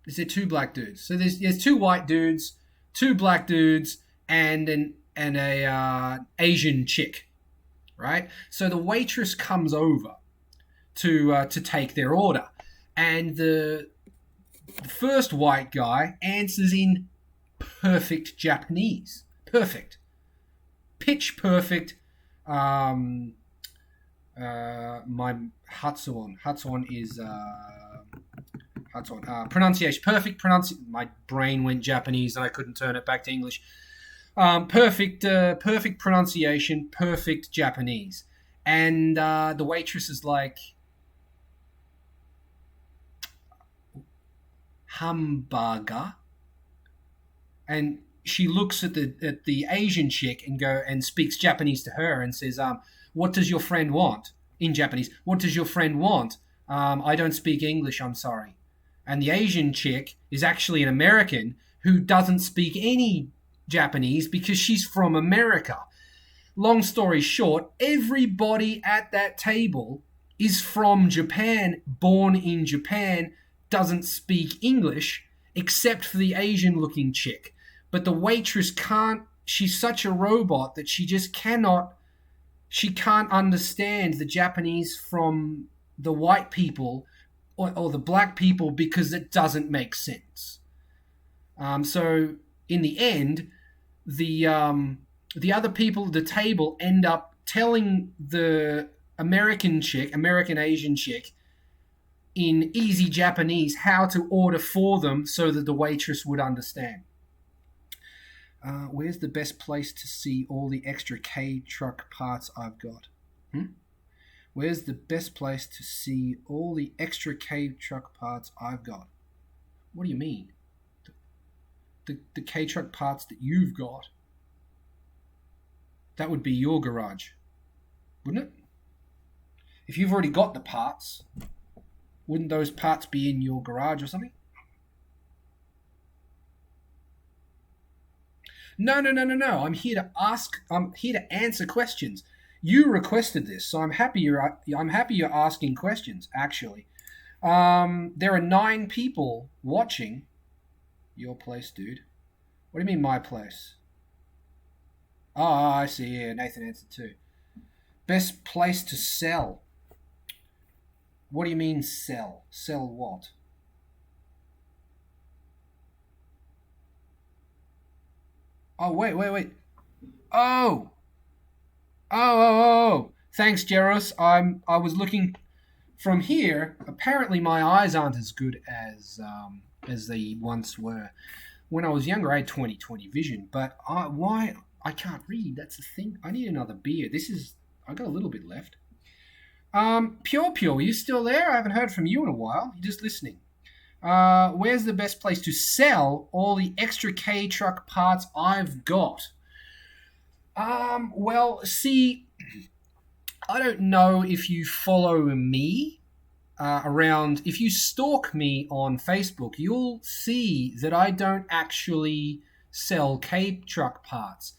Is there two black dudes? So there's two white dudes, two black dudes, and a Asian chick, right? So the waitress comes over to take their order, and the first white guy answers in perfect Japanese, perfect, pitch perfect. My Hatsuon is pronunciation, perfect pronunciation. My brain went Japanese and I couldn't turn it back to English. Perfect pronunciation, perfect Japanese. And the waitress is like, hamburger, and she looks at the Asian chick and speaks Japanese to her and says, "What does your friend want?" In Japanese, "What does your friend want?" "I don't speak English, I'm sorry." And the Asian chick is actually an American who doesn't speak any Japanese because she's from America. Long story short, everybody at that table is from Japan, born in Japan, doesn't speak English, except for the Asian looking chick. But the waitress can't, she's such a robot that she can't understand the Japanese from the white people or the black people because it doesn't make sense. So in the end, the other people at the table end up telling the American Asian chick, in easy Japanese how to order for them so that the waitress would understand. Where's the best place to see all the extra K truck parts I've got? Where's the best place to see all the extra K truck parts I've got? What do you mean? The K truck parts that you've got? That would be your garage, wouldn't it? If you've already got the parts, wouldn't those parts be in your garage or something? No. I'm here to ask. I'm here to answer questions. You requested this, so I'm happy you're asking questions. Actually, there are 9 people watching. Your place, dude. What do you mean, my place? Oh, I see. Yeah, Nathan answered too. Best place to sell. What do you mean sell? Sell what? Oh, wait. Oh. Thanks, Jeros. I was looking from here. Apparently, my eyes aren't as good as they once were. When I was younger, I had 20/20 vision, but why I can't read? That's the thing. I need another beer. I got a little bit left. Pure, are you still there? I haven't heard from you in a while. You're just listening. Where's the best place to sell all the extra K truck parts I've got? Well, see, I don't know if you follow me around. If you stalk me on Facebook, you'll see that I don't actually sell K truck parts.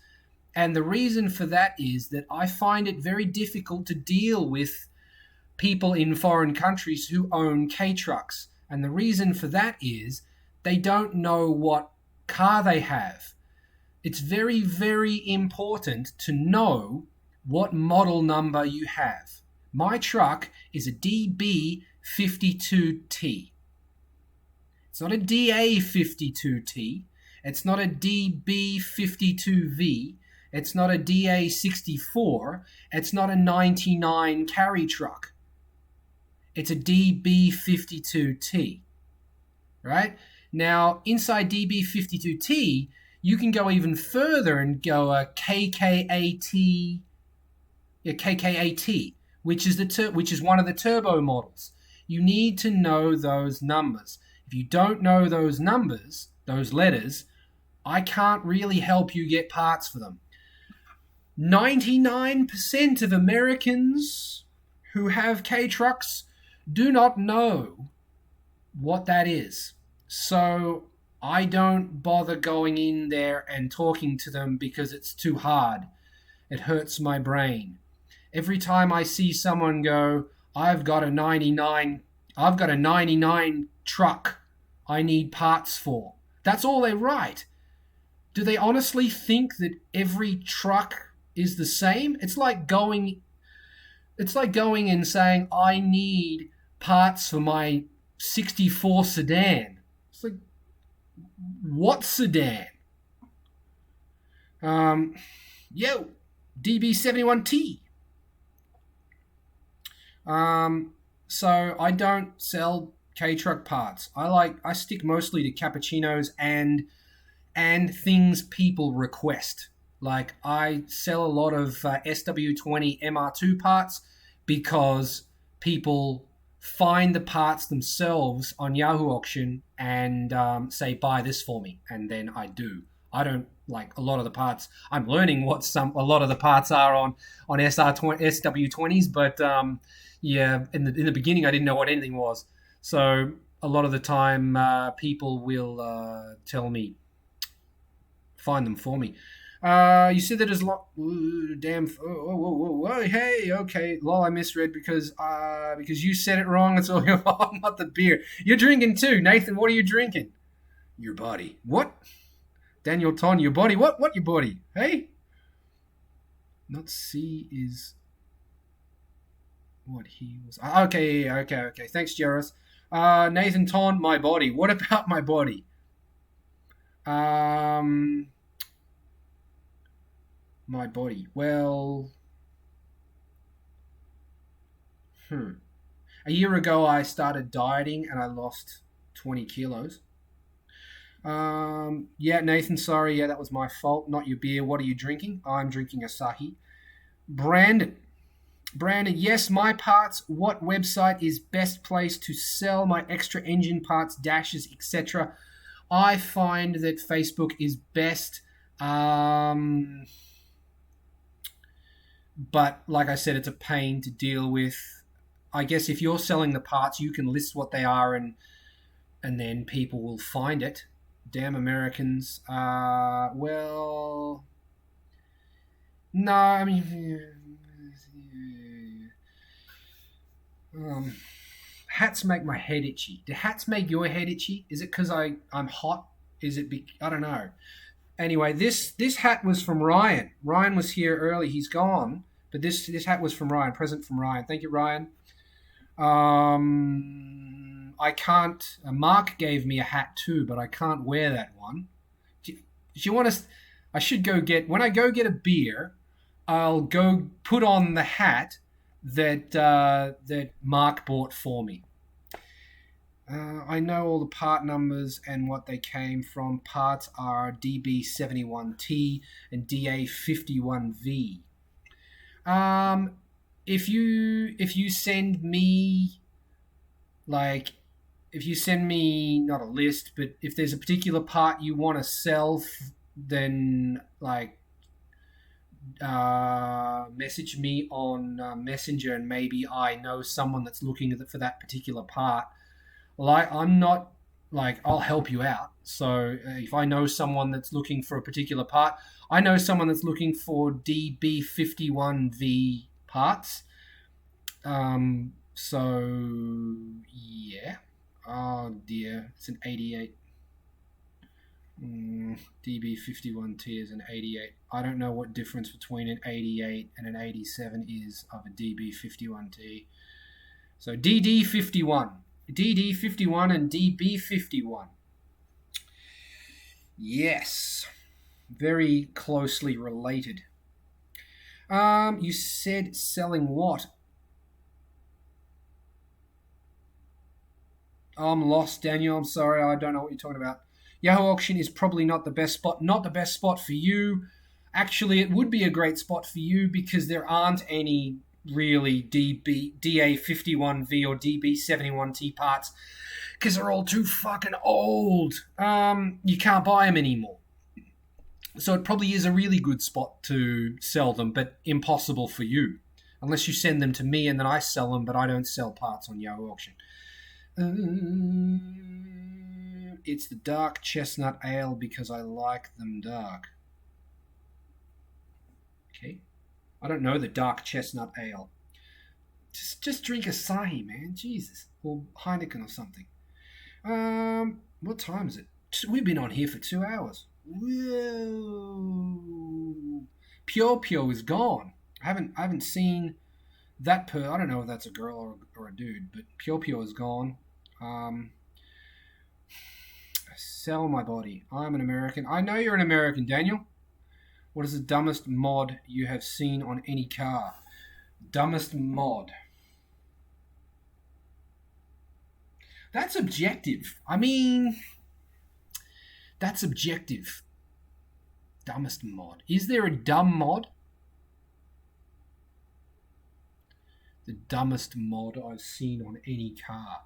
And the reason for that is that I find it very difficult to deal with people in foreign countries who own K trucks. And the reason for that is they don't know what car they have. It's very, very important to know what model number you have. My truck is a DB52T. It's not a DA52T. It's not a DB52V. It's not a DA64. It's not a 99 carry truck. It's a DB52T, right? Now, inside DB52T, you can go even further and go a KKAT, which is one of the turbo models. You need to know those numbers. If you don't know those numbers, those letters, I can't really help you get parts for them. 99% of Americans who have K trucks do not know what that is. So I don't bother going in there and talking to them because it's too hard. It hurts my brain. Every time I see someone go, I've got a 99 truck I need parts for. That's all they write. Do they honestly think that every truck is the same? It's like going and saying, I need parts for my 64 sedan. It's like, what sedan? DB71T. So I don't sell K-truck parts. I stick mostly to cappuccinos and things people request. Like I sell a lot of SW20 MR2 parts because people find the parts themselves on Yahoo Auction and say, buy this for me. And then I do. I don't like a lot of the parts. I'm learning what a lot of the parts are on SW20s, but yeah, in the beginning I didn't know what anything was. So a lot of the time people will tell me, find them for me. You said that as damn. Whoa, hey, okay. Lol, I misread because you said it wrong. It's all your fault, not the beer. You're drinking too, Nathan. What are you drinking? Your body. What? Daniel Ton, your body. What your body? Hey? Not C is what he was. Okay. Thanks, Jairus. Nathan Ton, my body. What about my body? My body. Well, a year ago I started dieting and I lost 20 kilos. Yeah, Nathan, sorry. Yeah, that was my fault, not your beer. What are you drinking? I'm drinking Asahi. Brandon. Brandon, yes, my parts. What website is best place to sell my extra engine parts, dashes, etc.? I find that Facebook is best. But like I said, it's a pain to deal with. I guess if you're selling the parts, you can list what they are, and then people will find it. Damn Americans. Well, no, I mean, hats make my head itchy. Do hats make your head itchy? Is it because I'm hot? Is it? I don't know. Anyway, this hat was from Ryan. Ryan was here early. He's gone, but this hat was from Ryan. Present from Ryan. Thank you, Ryan. I can't. Mark gave me a hat too, but I can't wear that one. Do you want to? I should go get. When I go get a beer, I'll go put on the hat that Mark bought for me. I know all the part numbers and what they came from. Parts are DB71T and DA51V. If you send me not a list, but if there's a particular part you want to sell, then message me on Messenger, and maybe I know someone that's looking for that particular part. I'm not I'll help you out. So if I know someone that's looking for a particular part, I know someone that's looking for DB51V parts. So yeah. Oh dear, it's an 88. DB51T is an 88. I don't know what difference between an 88 and an 87 is of a DB51T. So DD51 and DB51. Yes, very closely related. You said selling what? I'm lost, Daniel. I'm sorry. I don't know what you're talking about. Yahoo Auction is probably not the best spot. Not the best spot for you. Actually, it would be a great spot for you because there aren't any really DA51V or DB71T parts because they're all too fucking old. You can't buy them anymore. So it probably is a really good spot to sell them, but impossible for you. Unless you send them to me and then I sell them, but I don't sell parts on Yahoo Auction. It's the dark chestnut ale because I like them dark. Okay. I don't know the dark chestnut ale. Just drink Asahi, man. Jesus. Or Heineken or something. What time is it? We've been on here for 2 hours. Whoa. Pure is gone. I haven't seen that I don't know if that's a girl or a dude, but Pure is gone. Sell my body. I'm an American. I know you're an American, Daniel. What is the dumbest mod you have seen on any car? Dumbest mod. That's objective. I mean, that's objective. Dumbest mod. Is there a dumb mod? The dumbest mod I've seen on any car.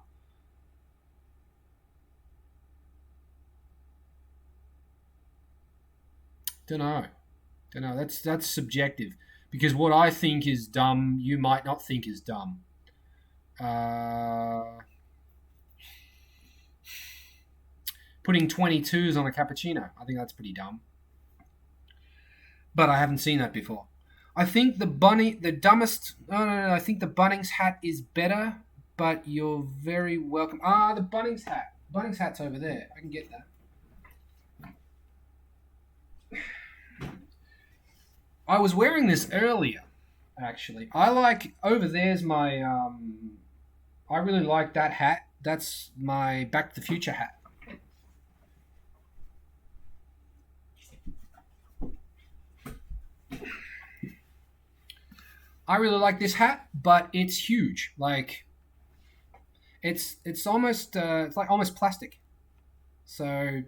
Don't know. Don't know. That's subjective because what I think is dumb, you might not think is dumb. Uh, Putting 22s on a cappuccino. I think that's pretty dumb. But I haven't seen that before. I think the dumbest. No. I think the Bunnings hat is better, but you're very welcome. Ah, the Bunnings hat. Bunnings hat's over there. I can get that. I was wearing this earlier, actually. I like over there's my. I really like that hat. That's my Back to the Future hat. I really like this hat, but it's huge. Like it's almost it's like almost plastic. So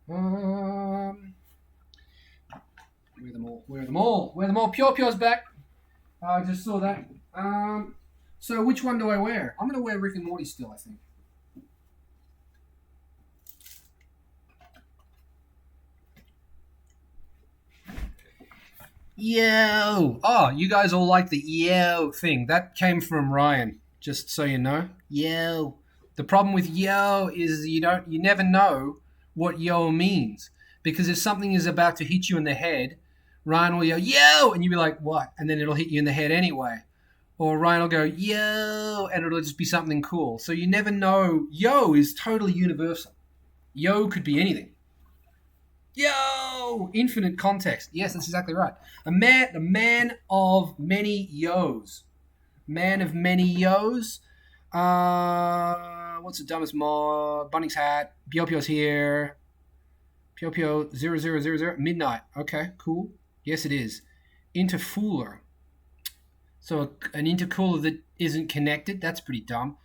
um, where are them all? Where are them all? Where are them all? Pure Pure's back. I just saw that. So which one do I wear? I'm gonna wear Rick and Morty still. I think. Yo! Oh, you guys all like the yo thing. That came from Ryan, just so you know. Yo. The problem with yo is you never know what yo means. Because if something is about to hit you in the head, Ryan will yell, yo! And you'll be like, what? And then it'll hit you in the head anyway. Or Ryan will go, yo! And it'll just be something cool. So you never know. Yo is totally universal. Yo could be anything. Yo! Infinite context. Yes, that's exactly right. The man of many yos. Man of many yos. What's the dumbest mod? Bunnings hat. Pio here. Pio 0000. Midnight. Okay, cool. Yes, it is. Intercooler. So an intercooler that isn't connected. That's pretty dumb.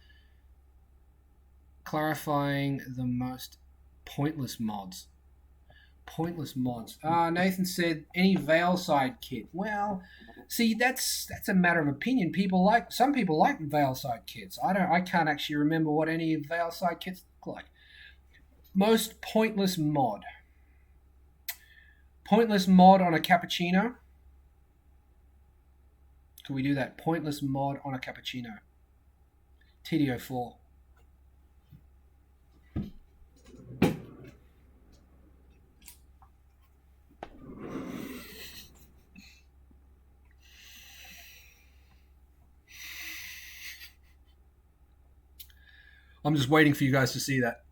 Clarifying the most pointless mods. Pointless mods. Nathan said any Veilside kit. Well, see, that's a matter of opinion. Some people like Veilside kits. I can't actually remember what any Veilside kits look like. Most pointless mod. Pointless mod on a cappuccino. Can we do that? Pointless mod on a cappuccino. TDO4. I'm just waiting for you guys to see that.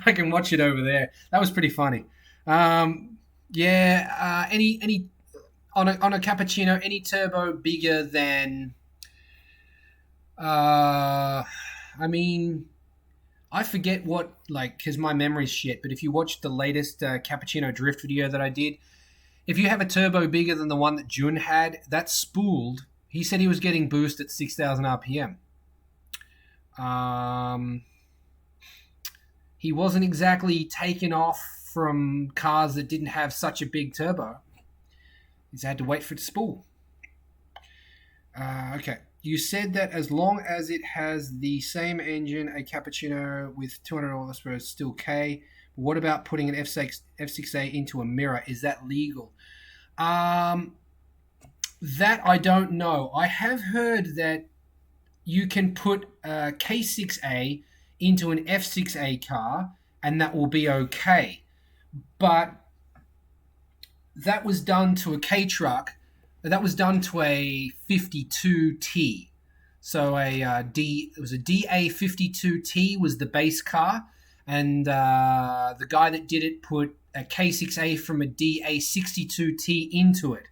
I can watch it over there. That was pretty funny. Yeah. Any on a cappuccino, any turbo bigger than. I mean, I forget what because my memory's shit. But if you watch the latest cappuccino drift video that I did, if you have a turbo bigger than the one that Jun had, that's spooled. He said he was getting boost at 6,000 RPM. He wasn't exactly taken off from cars that didn't have such a big turbo. He's had to wait for it to spool. Okay. You said that as long as it has the same engine, a cappuccino with 200 horsepower is still K. But what about putting an F6A into a mirror? Is that legal? That I don't know. I have heard that you can put a K6A into an F6A car and that will be okay. But that was done to a K truck. That was done to a 52T. So it was a DA52T was the base car. And the guy that did it put a K6A from a DA62T into it.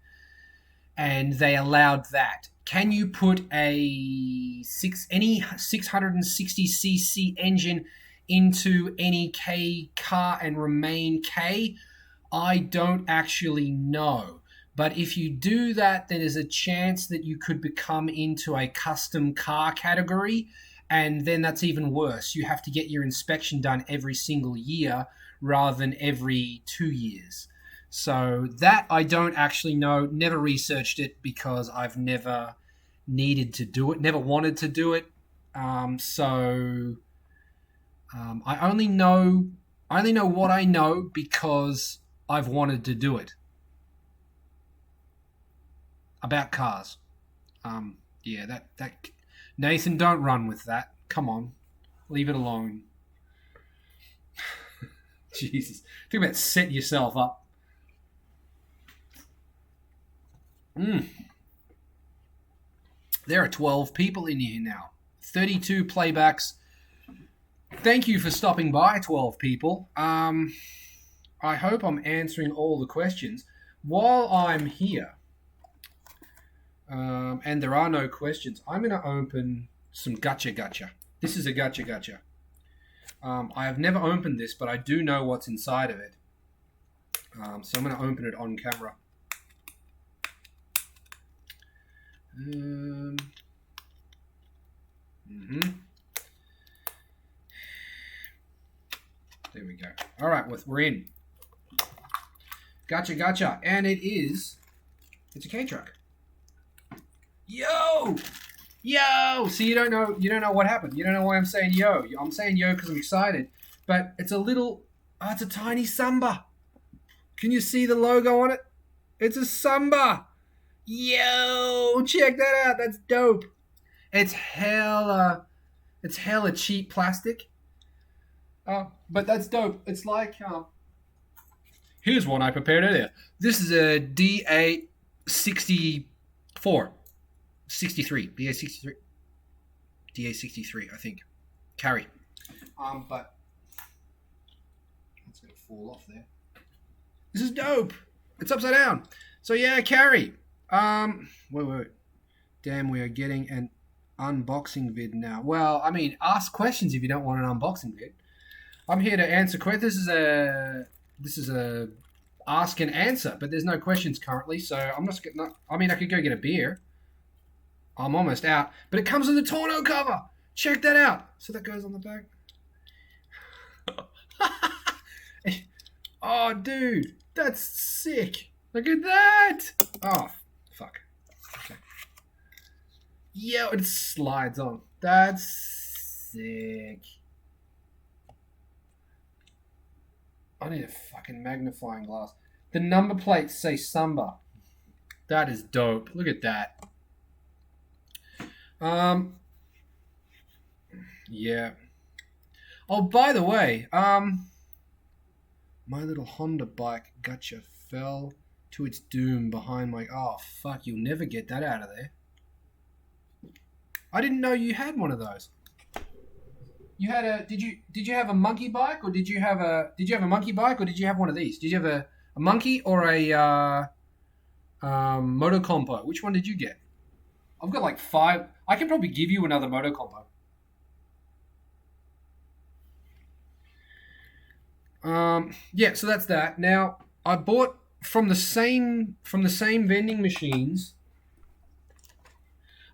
And they allowed that. Can you put any 660cc engine into any K car and remain K? I don't actually know. But if you do that, then there's a chance that you could become into a custom car category, And then that's even worse. You have to get your inspection done every single year rather than every 2 years. So that I don't actually know. Never researched it because I've never needed to do it, never wanted to do it. I only know what I know because I've wanted to do it about cars. Yeah, that Nathan, don't run with that. Come on, leave it alone. Jesus, think about setting yourself up. There are 12 people in here now. 32 playbacks. Thank you for stopping by, 12 people. I hope I'm answering all the questions. While I'm here, and there are no questions, I'm going to open some Gacha. This is a Gacha. I have never opened this, but I do know what's inside of it. So I'm going to open it on camera. There we go. All right, we're in. Gacha. And it's a K-Truck. Yo! So you don't know what happened. You don't know why I'm saying yo. I'm saying yo because I'm excited. But it's it's a tiny Samba. Can you see the logo on it? It's a Samba. Yo, check that out. That's dope. It's hella cheap plastic. But that's dope. It's like, here's one I prepared earlier. This is a DA64. 63. DA63. DA63, I think. Carry. But it's going to fall off there. This is dope. It's upside down. So yeah, carry. Wait. Damn, we are getting an unboxing vid now. Well, I mean, ask questions if you don't want an unboxing vid. I'm here to answer questions. This is a ask and answer, but there's no questions currently, so I'm just getting. I mean, I could go get a beer. I'm almost out, but it comes with a tonneau cover. Check that out. So that goes on the back. Oh, dude, that's sick. Look at that. Oh, fuck. Okay. Yeah, it slides on. That's sick. I need a fucking magnifying glass. The number plates say Samba. That is dope. Look at that. Yeah. Oh, by the way, my little Honda bike Gacha fell to its doom behind my... Oh, fuck, you'll never get that out of there. I didn't know you had one of those. You had a... Did you have a monkey bike, or did you have a monkey bike, or did you have one of these? Did you have a monkey or a Motocompo? Which one did you get? I've got like 5. I can probably give you another Motocompo. Yeah, so that's that. Now, I bought from the same vending machines.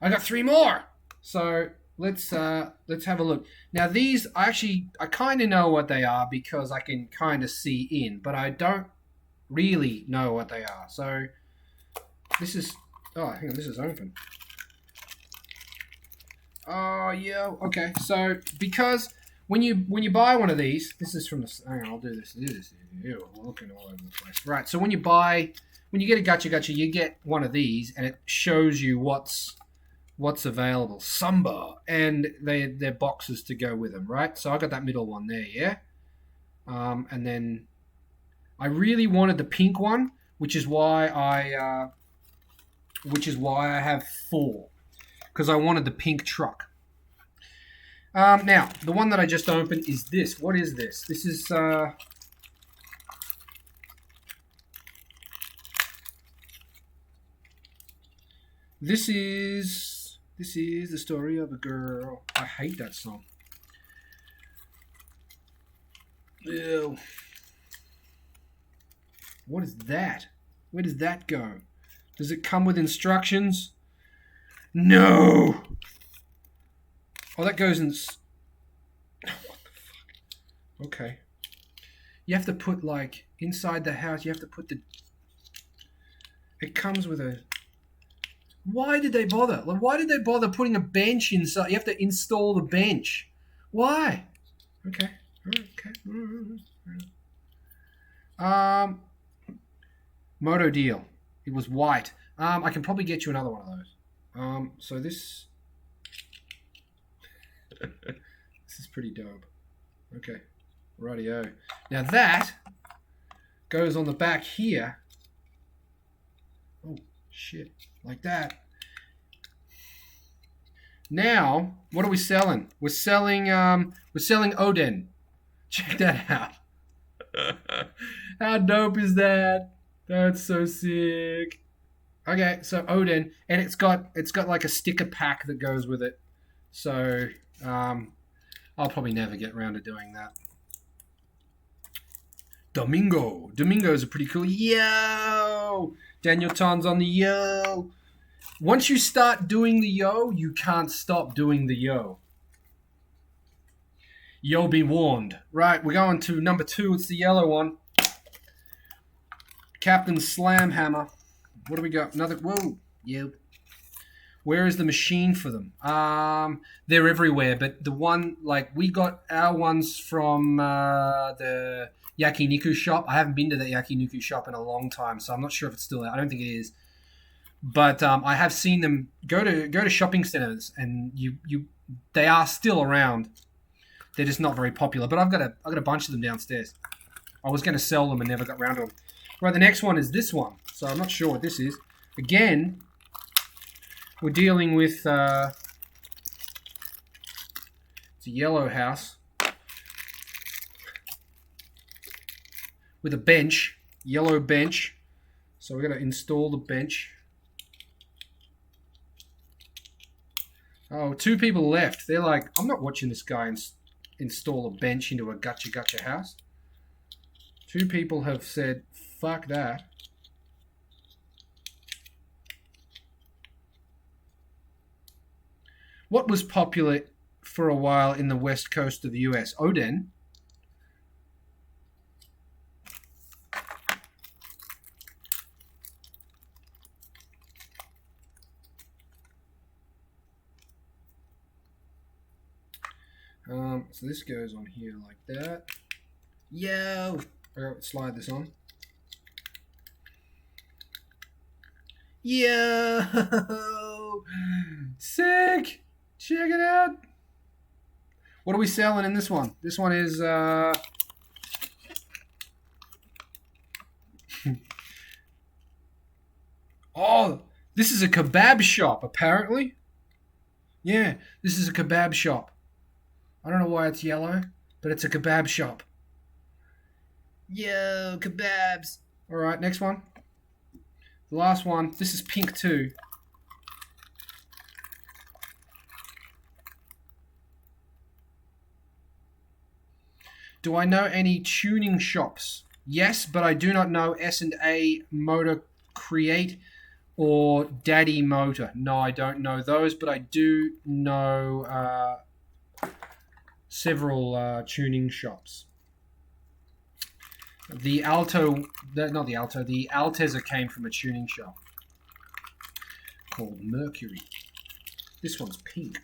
I got 3 more. So let's have a look. Now these, I kind of know what they are because I can kind of see in, but I don't really know what they are. So this is, oh, hang on, this is open. Oh yeah, okay. So because when you buy one of these, this is from the. Hang on, I'll do this. Ew, I'm looking all over the place. Right. So when you get a Gacha, you get one of these, and it shows you what's available. Samba, and they're boxes to go with them. Right. So I got that middle one there. Yeah. And then I really wanted the pink one, which is why I have 4. Because I wanted the pink truck. Now, the one that I just opened is this. What is this? This is... This is the story of a girl. I hate that song. Ew. What is that? Where does that go? Does it come with instructions? No! Oh, that goes in... What the fuck? Okay. You have to put, like, inside the house, you have to put the... It comes with a... Why did they bother? Like, why did they bother putting a bench inside? You have to install the bench. Why? Okay. Moto deal. It was white. I can probably get you another one of those. So this... This is pretty dope. Okay. Rightio. Now that goes on the back here. Oh, shit. Like that. Now, what are we selling? We're selling Oden. Check that out. How dope is that? That's so sick. Okay, so Oden, and it's got like a sticker pack that goes with it. So, I'll probably never get around to doing that. Domingo. Domingo's are pretty cool. Yo! Daniel Tan's on the yo. Once you start doing the yo, you can't stop doing the yo. Yo, be warned. Right, we're going to number 2. It's the yellow one. Captain Slamhammer. What do we got? Another... Whoa. Yep. Where is the machine for them? They're everywhere, but the one... Like, we got our ones from the Yakiniku shop. I haven't been to the Yakiniku shop in a long time, so I'm not sure if it's still there. I don't think it is. But I have seen them go to shopping centers, and they are still around. They're just not very popular. But I've got a bunch of them downstairs. I was going to sell them and never got around to them. Right, the next one is this one. So I'm not sure what this is. Again, we're dealing with it's a yellow house with a bench, yellow bench. So we're going to install the bench. Oh, 2 people left. They're like, I'm not watching this guy install a bench into a gotcha house. 2 people have said, fuck that. What was popular for a while in the west coast of the US? Oden. So this goes on here like that. Yo! Slide this on. Yo! Sick! Check it out! What are we selling in this one? This one is, Oh! This is a kebab shop, apparently. Yeah, this is a kebab shop. I don't know why it's yellow, but it's a kebab shop. Yo, kebabs. Alright, next one. The last one. This is pink too. Do I know any tuning shops? Yes, but I do not know S&A Motor Create or Daddy Motor. No, I don't know those, but I do know several tuning shops. The Alteza came from a tuning shop called Mercury. This one's pink.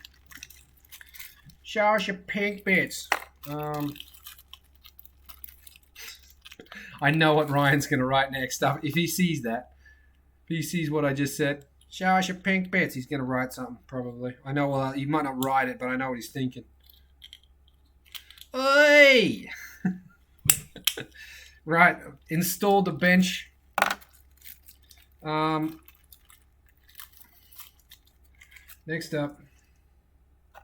Show us your pink bits. I know what Ryan's going to write next up. If he sees that, if he sees what I just said, show us your pink bits, he's going to write something, probably. I know, well, he might not write it, but I know what he's thinking. Oi! Right, install the bench. Next up, I'd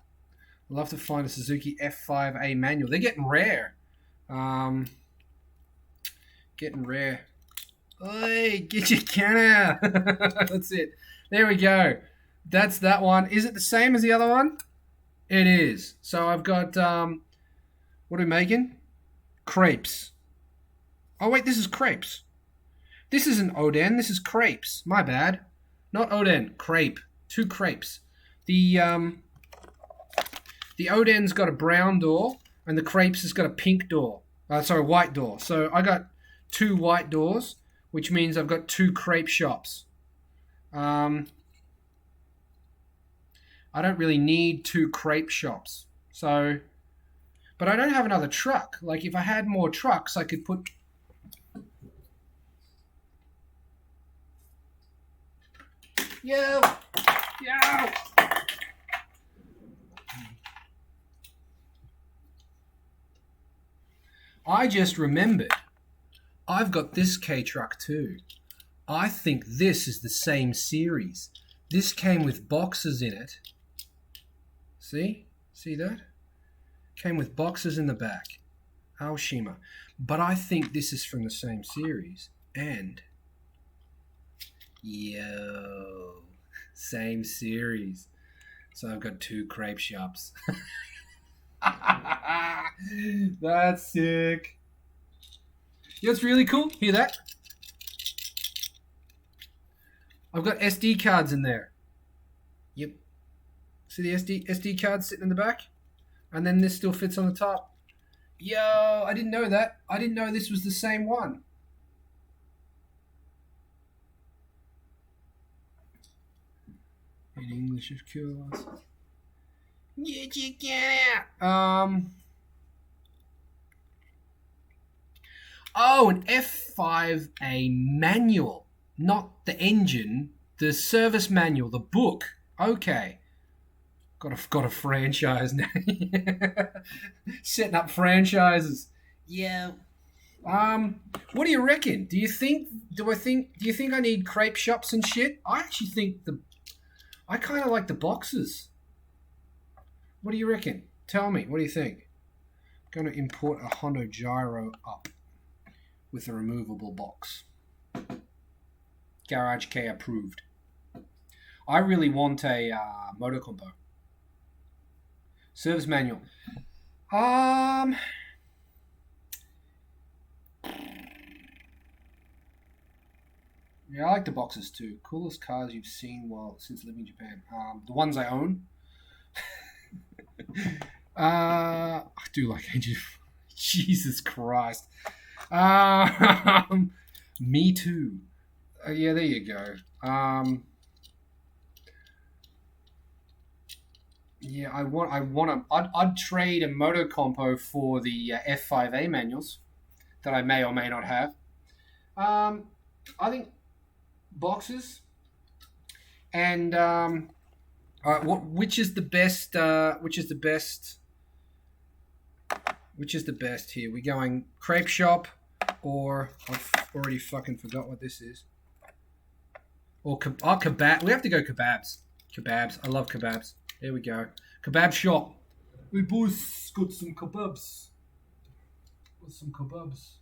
love to find a Suzuki F5A manual. They're getting rare. Getting rare. Oi, get your can out. That's it. There we go. That's that one. Is it the same as the other one? It is. So I've got, what are we making? Crepes. Oh, wait, this is crepes. This isn't Oden. This is crepes. My bad. Not Oden. Crepe. 2 crepes. The The Oden's got a brown door, and the Crepes has got a pink door. White door. So I got 2 white doors, which means I've got 2 crepe shops. I don't really need 2 crepe shops. So, but I don't have another truck. Like if I had more trucks, I could put. Yo. I just remembered. I've got this K truck too. I think this is the same series. This came with boxes in it. See? See that? Came with boxes in the back. Aoshima. But I think this is from the same series. And yo, same series. So I've got 2 crepe shops. That's sick. You know what's really cool? Hear that? I've got SD cards in there. Yep. See the SD cards sitting in the back? And then this still fits on the top. Yo, I didn't know that. I didn't know this was the same one. In English, of course. Get you get out. Oh, an F5A manual. Not the engine, the service manual, the book. Okay. Got a franchise now. Setting up franchises. Yeah. What do you reckon? Do you think I need crepe shops and shit? I actually think I kind of like the boxes. What do you reckon? Tell me. What do you think? I'm going to import a Hondo Gyro up with a removable box. Garage K approved. I really want a motor compo. Service manual. Yeah, I like the boxes too. Coolest cars you've seen since living in Japan. The ones I own. I do like engine. Jesus Christ. Me too. Yeah, there you go. Yeah, I'd trade a motor compo for the F5A manuals that I may or may not have. I think boxes and all right. Which is the best? Which is the best? Which is the best here? We going crepe shop, or I've already fucking forgot what this is. Or kebab. We have to go kebabs. Kebabs. I love kebabs. There we go. Kebab shop. We both got some kebabs. Got some kebabs.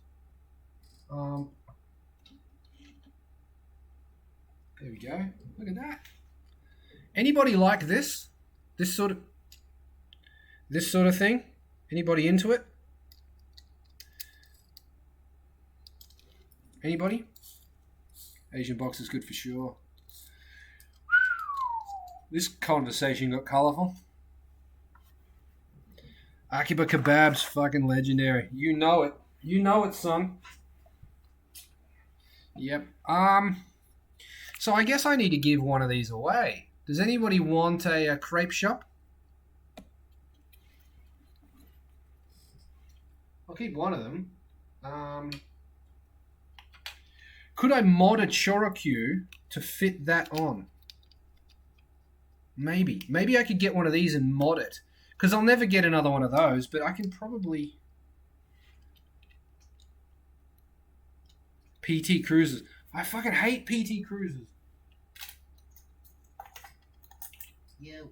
There we go. Look at that. Anybody like this? This sort of thing? Anybody into it? Anybody? Asian box is good for sure. This conversation got colourful. Akiba Kebab's fucking legendary. You know it. You know it, son. Yep. So I guess I need to give one of these away. Does anybody want a crepe shop? I'll keep one of them. Could I mod a Chorokyu to fit that on? Maybe. Maybe I could get one of these and mod it. Because I'll never get another one of those, but I can probably... PT Cruisers. I fucking hate PT Cruisers. Yo.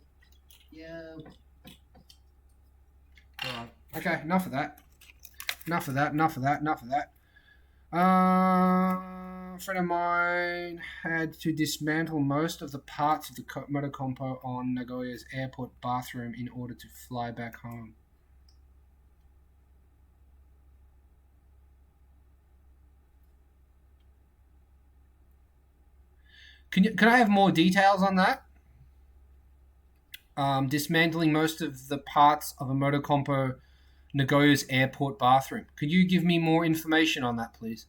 Alright. Okay, enough of that. Enough of that. A friend of mine had to dismantle most of the parts of the motor compo on Nagoya's airport bathroom in order to fly back home. Can I have more details on that? dismantling most of the parts of a Motocompo Nagoya's airport bathroom. Could you give me more information on that, please?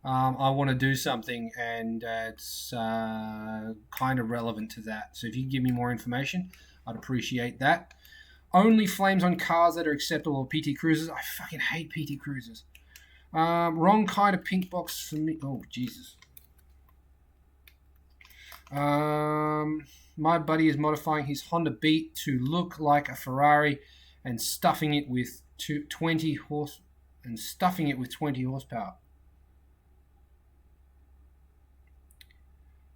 I want to do something, and it's kind of relevant to that. So if you can give me more information, I'd appreciate that. Only flames on cars that are acceptable PT Cruisers. I fucking hate PT Cruisers. Wrong kind of pink box for me. Oh, Jesus. My buddy is modifying his Honda Beat to look like a Ferrari and stuffing it with 20 horsepower.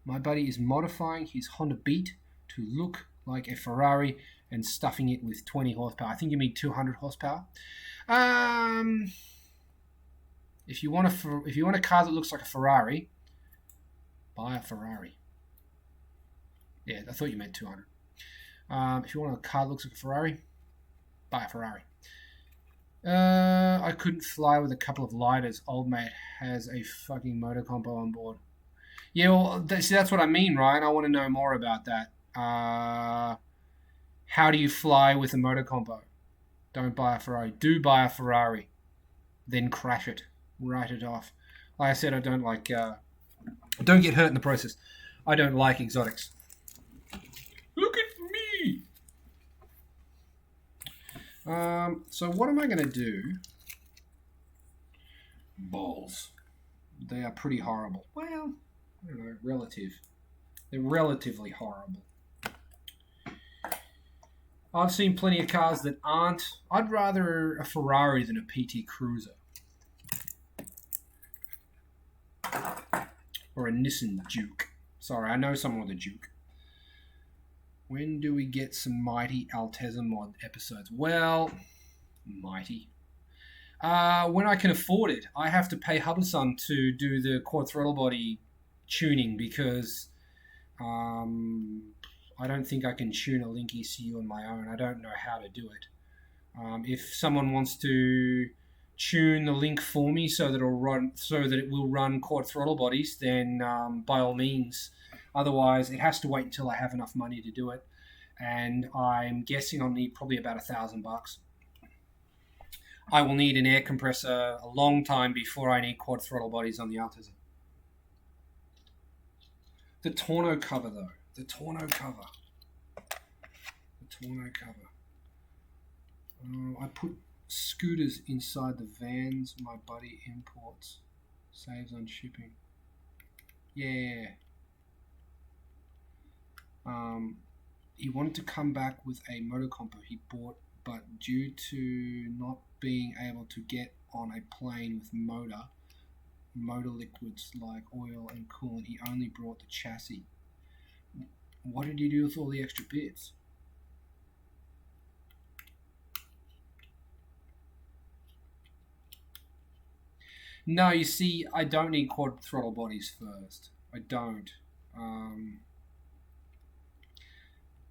My buddy is modifying his Honda Beat to look like a Ferrari and stuffing it with 20 horsepower. I think you mean 200 horsepower. If you want a car that looks like a Ferrari, buy a Ferrari. Yeah, I thought you meant 200. If you want a car that looks like a Ferrari, buy a Ferrari. I couldn't fly with a couple of lighters. Old mate has a fucking motor compo on board. Yeah, well, see, that's what I mean, Ryan. I want to know more about that. How do you fly with a motor compo? Don't buy a Ferrari. Do buy a Ferrari. Then crash it. Write it off. Like I said, I don't like... don't get hurt in the process. I don't like exotics. Look at me! So what am I going to do? Balls. They are pretty horrible. Well, I don't know, relative. They're relatively horrible. I've seen plenty of cars that aren't. I'd rather a Ferrari than a PT Cruiser. Or a Nissan Juke. Sorry, I know someone with a Juke. When do we get some Mighty Altezza mod episodes? Well, Mighty. When I can afford it. I have to pay Hubberson to do the quad throttle body tuning because I don't think I can tune a Link ECU on my own. I don't know how to do it. If someone wants to tune the Link for me so that it will run quad throttle bodies, then by all means. Otherwise, it has to wait until I have enough money to do it, and I'm guessing I'll need probably about $1,000. I will need an air compressor a long time before I need quad throttle bodies on the Altezza. The tonneau cover, though. The tonneau cover. I put scooters inside the vans my buddy imports. Saves on shipping. Yeah. He wanted to come back with a motocompo he bought, but due to not being able to get on a plane with motor liquids like oil and coolant, he only brought the chassis. What did you do with all the extra bits? No, you see, I don't need quad throttle bodies first. I don't.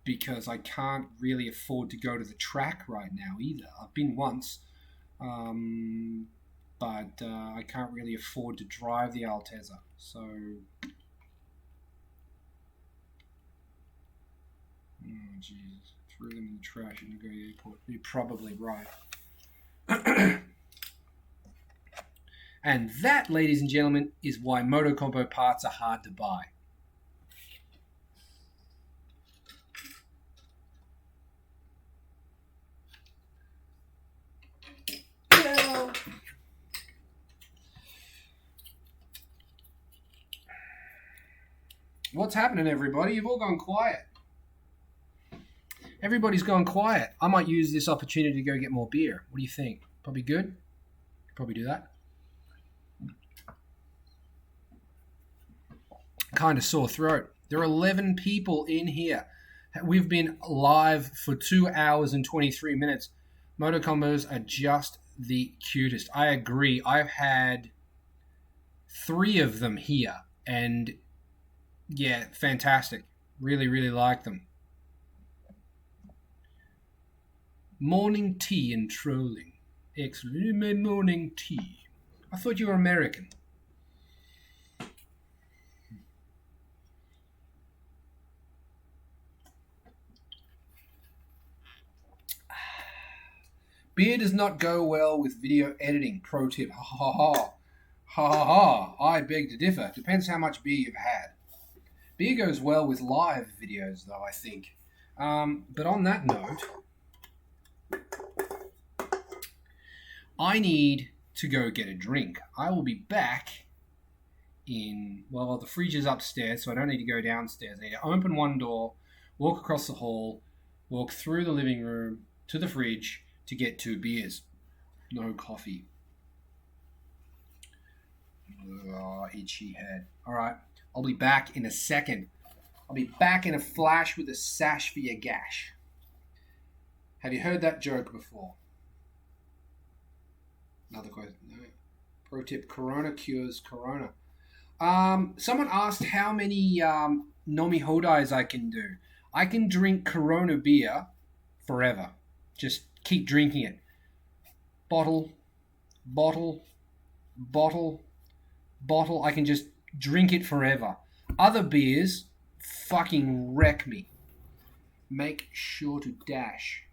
Because I can't really afford to go to the track right now either. I've been once, but I can't really afford to drive the Altezza. So, oh Jesus, threw them in the trash in the Nagoya airport. You're probably right. And that, ladies and gentlemen, is why Motocompo parts are hard to buy. What's happening, everybody? You've all gone quiet. Everybody's gone quiet. I might use this opportunity to go get more beer. What do you think? Probably good? Probably do that. Kind of sore throat. There are 11 people in here. We've been live for 2 hours and 23 minutes. Motocombos are just the cutest. I agree. I've had 3 of them here, and yeah, fantastic. Really, really like them. Morning tea and trolling. Excellent. You made morning tea. I thought you were American. Beer does not go well with video editing. Pro tip. Ha ha ha. Ha ha ha. I beg to differ. Depends how much beer you've had. Beer goes well with live videos, though, I think. But on that note, I need to go get a drink. I will be back in, well, the fridge is upstairs, so I don't need to go downstairs. I need to open one door, walk across the hall, walk through the living room to the fridge to get 2 beers. No coffee. Oh, itchy head. All right, I'll be back in a second. I'll be back in a flash with a sash for your gash. Have you heard that joke before? Another question. No. Pro tip, Corona cures Corona. Someone asked how many Nomi Hodais I can do. I can drink Corona beer forever. Just keep drinking it. Bottle, bottle, bottle, bottle. I can just drink it forever. Other beers fucking wreck me. Make sure to dash.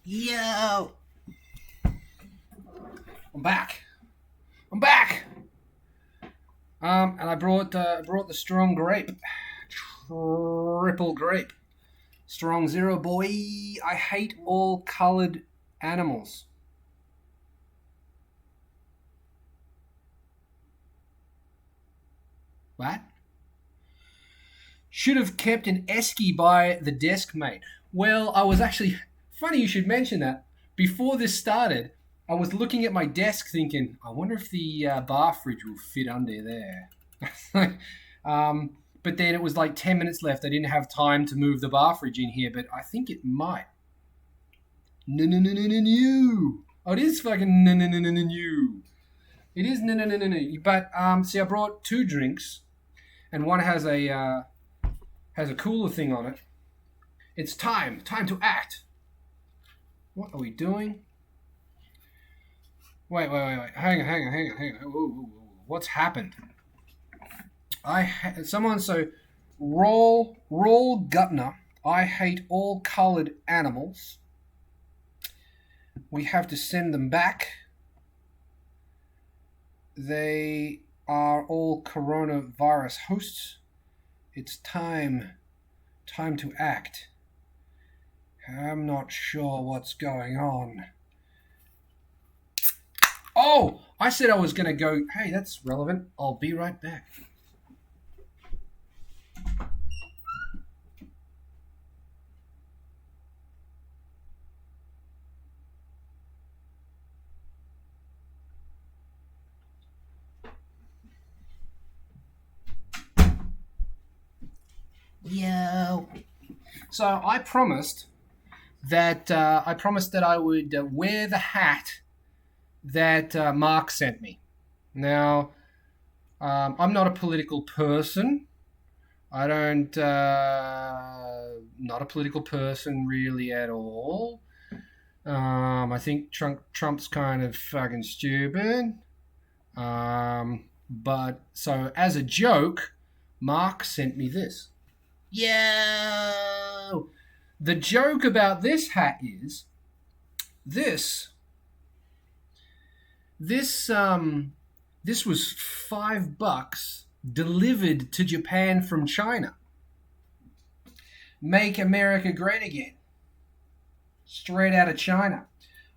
Yo! I'm back. And I brought the strong grape, triple grape, strong zero boy. I hate all colored animals. What? Should have kept an esky by the desk, mate. Well, I was actually funny you should mention that. Before this started, I was looking at my desk thinking, I wonder if the bar fridge will fit under there. But then it was like 10 minutes left. I didn't have time to move the bar fridge in here, but I think it might. No. Oh, it is fucking no. It is no. But see, I brought 2 drinks, and one has a cooler thing on it. It's time to act. What are we doing? Wait. Hang on. Whoa. What's happened? Roll Gutner. I hate all colored animals. We have to send them back. They are all coronavirus hosts. It's time to act. I'm not sure what's going on. Oh, I said I was going to go. Hey, that's relevant. I'll be right back. Yo. So I promised that I would wear the hat that Mark sent me. Now, I'm not a political person. I don't, not a political person really at all. I think Trump's kind of fucking stupid. But so as a joke, Mark sent me this. Yo! The joke about this hat is this was $5 delivered to Japan from China. Make America great again. Straight out of China.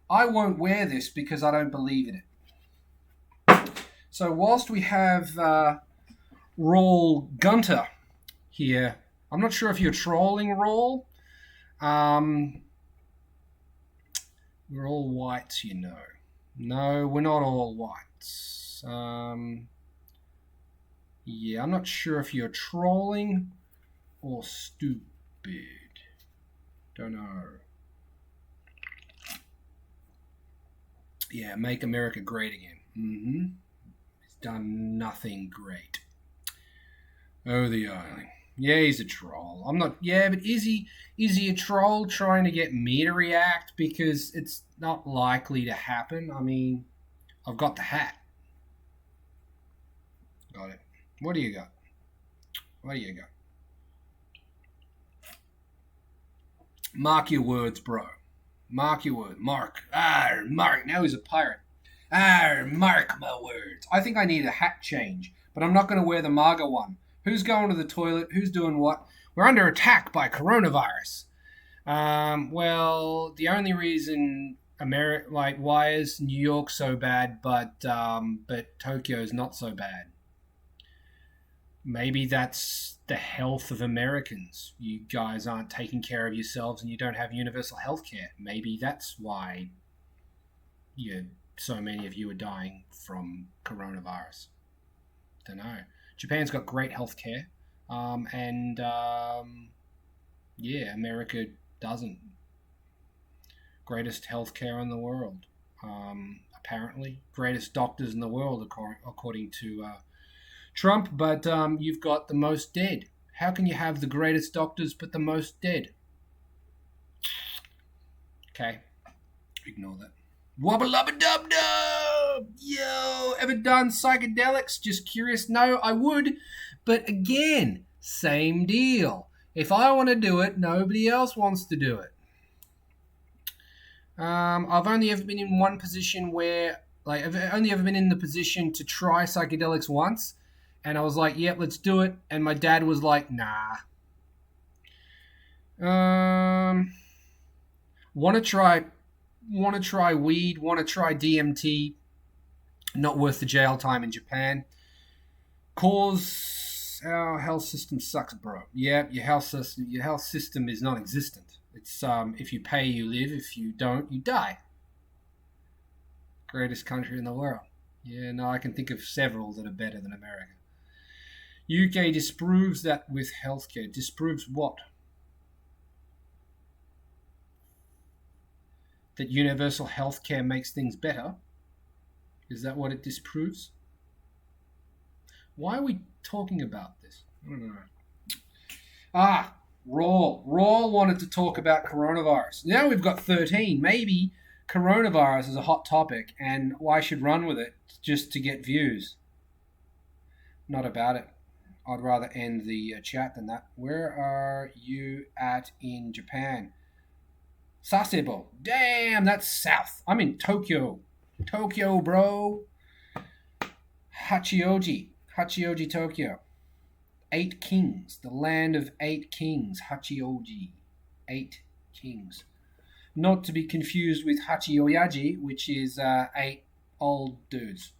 I won't wear this because I don't believe in it. So whilst we have Raul Gunter here, I'm not sure if you're trolling Raul. We're all whites, you know. No, we're not all whites. Yeah, I'm not sure if you're trolling or stupid. Don't know. Yeah, make America great again. Mm-hmm. He's done nothing great. Oh, the island. Yeah, he's a troll. I'm not. Yeah, but is he a troll trying to get me to react? Because it's not likely to happen. I mean, I've got the hat. Got it. What do you got? What do you got? Mark your words, bro. Mark your word. Mark. Mark. Now he's a pirate. Mark my words. I think I need a hat change, but I'm not going to wear the MAGA one. Who's going to the toilet? Who's doing what? We're under attack by coronavirus. Well, the only reason America, like, why is New York so bad, but Tokyo's not so bad? Maybe that's the health of Americans. You guys aren't taking care of yourselves, and you don't have universal health care. Maybe that's why so many of you are dying from coronavirus. Don't know. Japan's got great health care, and yeah, America doesn't. Greatest healthcare in the world, apparently. Greatest doctors in the world, according to Trump, but you've got the most dead. How can you have the greatest doctors but the most dead? Okay, ignore that. Wubba lubba dub dub! Yo, ever done psychedelics? Just curious? No, I would, but again, same deal. If I want to do it, nobody else wants to do it. I've only ever been in one position where, like, I've only ever been in the position to try psychedelics once, and I was like, "Yep, let's do it." And my dad was like, "Nah." Want to try weed? Want to try DMT? Not worth the jail time in Japan. Cause our health system sucks, bro. Yeah, your health system is non-existent. It's if you pay, you live. If you don't, you die. Greatest country in the world. Yeah, no, I can think of several that are better than America. UK disproves that with healthcare. Disproves what? That universal healthcare makes things better? Is that what it disproves? Why are we talking about this? I don't know. Rawl wanted to talk about coronavirus. Now we've got 13. Maybe coronavirus is a hot topic and I should run with it just to get views. Not about it. I'd rather end the chat than that. Where are you at in Japan? Sasebo. Damn, that's south. I'm in Tokyo. Tokyo, bro. Hachioji, Tokyo. 8 kings. The land of 8 kings. Hachioji. 8 kings. Not to be confused with Hachioyaji, which is 8 old dudes.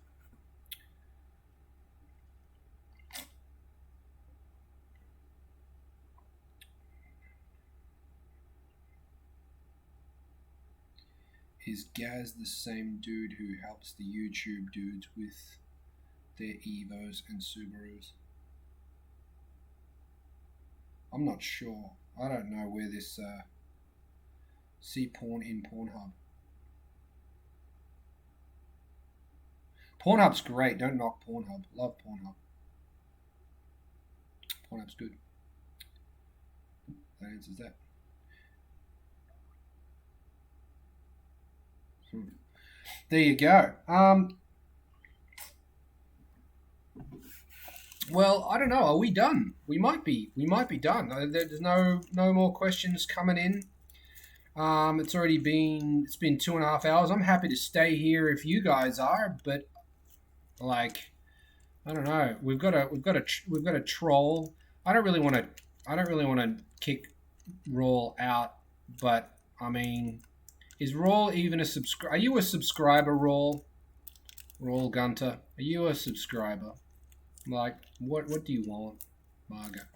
Is Gaz the same dude who helps the YouTube dudes with their Evos and Subarus? I'm not sure. I don't know where this see porn in Pornhub. Pornhub's great. Don't knock Pornhub. Love Pornhub. Pornhub's good. That answers that. There you go. Well, I don't know. Are we done? We might be. We might be done. There's no more questions coming in. It's been 2.5 hours. I'm happy to stay here if you guys are, but like, I don't know. We've got a troll. I don't really want to kick Rawl out, but I mean, is Rawl even a subscriber? Are you a subscriber, Rawl? Rawl Gunter, are you a subscriber? Like, what do you want, Marga?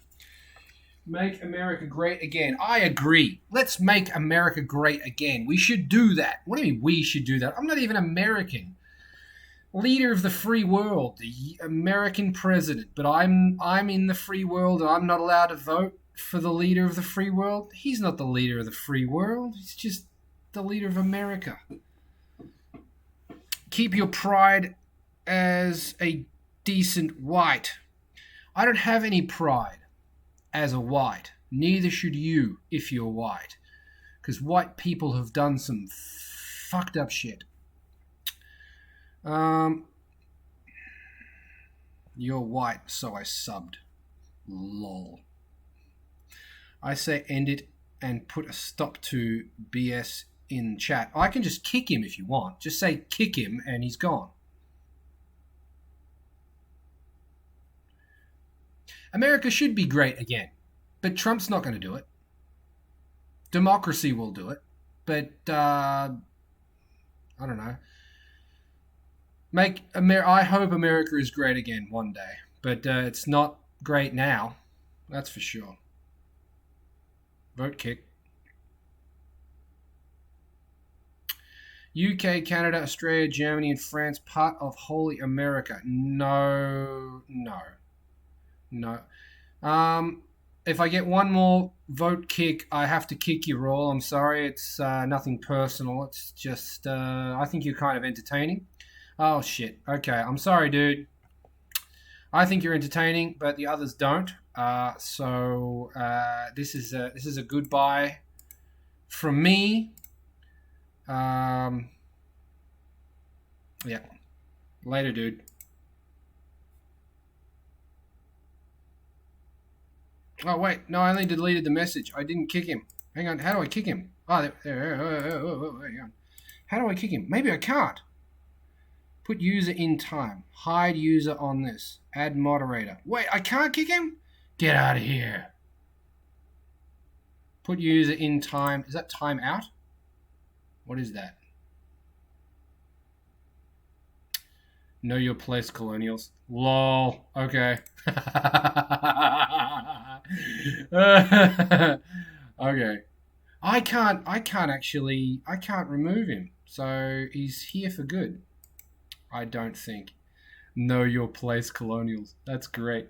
Make America great again. I agree. Let's make America great again. We should do that. What do you mean we should do that? I'm not even American. Leader of the free world, the American president, but I'm in the free world and I'm not allowed to vote for the leader of the free world. He's not the leader of the free world. He's just the leader of America. Keep your pride as a decent white. I don't have any pride as a white. Neither should you if you're white. Because white people have done some fucked up shit. You're white, so I subbed. Lol. I say end it and put a stop to BS in chat. I can just kick him if you want. Just say kick him and he's gone. America should be great again, but Trump's not going to do it. Democracy will do it, but I don't know. I hope America is great again one day, but it's not great now. That's for sure. Vote kick. UK, Canada, Australia, Germany, and France part of Holy America. No. If I get one more vote kick, I have to kick you all. I'm sorry. It's nothing personal. It's just I think you're kind of entertaining. Oh shit. Okay. I'm sorry, dude. I think you're entertaining, but the others don't. So this is a goodbye from me. Yeah. Later, dude. Oh wait, no, I only deleted the message. I didn't kick him. Hang on, how do I kick him? Oh, there. Hang on. How do I kick him? Maybe I can't. Put user in time. Hide user on this. Add moderator. Wait, I can't kick him? Get out of here. Put user in time. Is that time out? What is that? Know your place, colonials. Lol. Okay. Okay. I can't remove him. So he's here for good. I don't think. Know your place, colonials. That's great.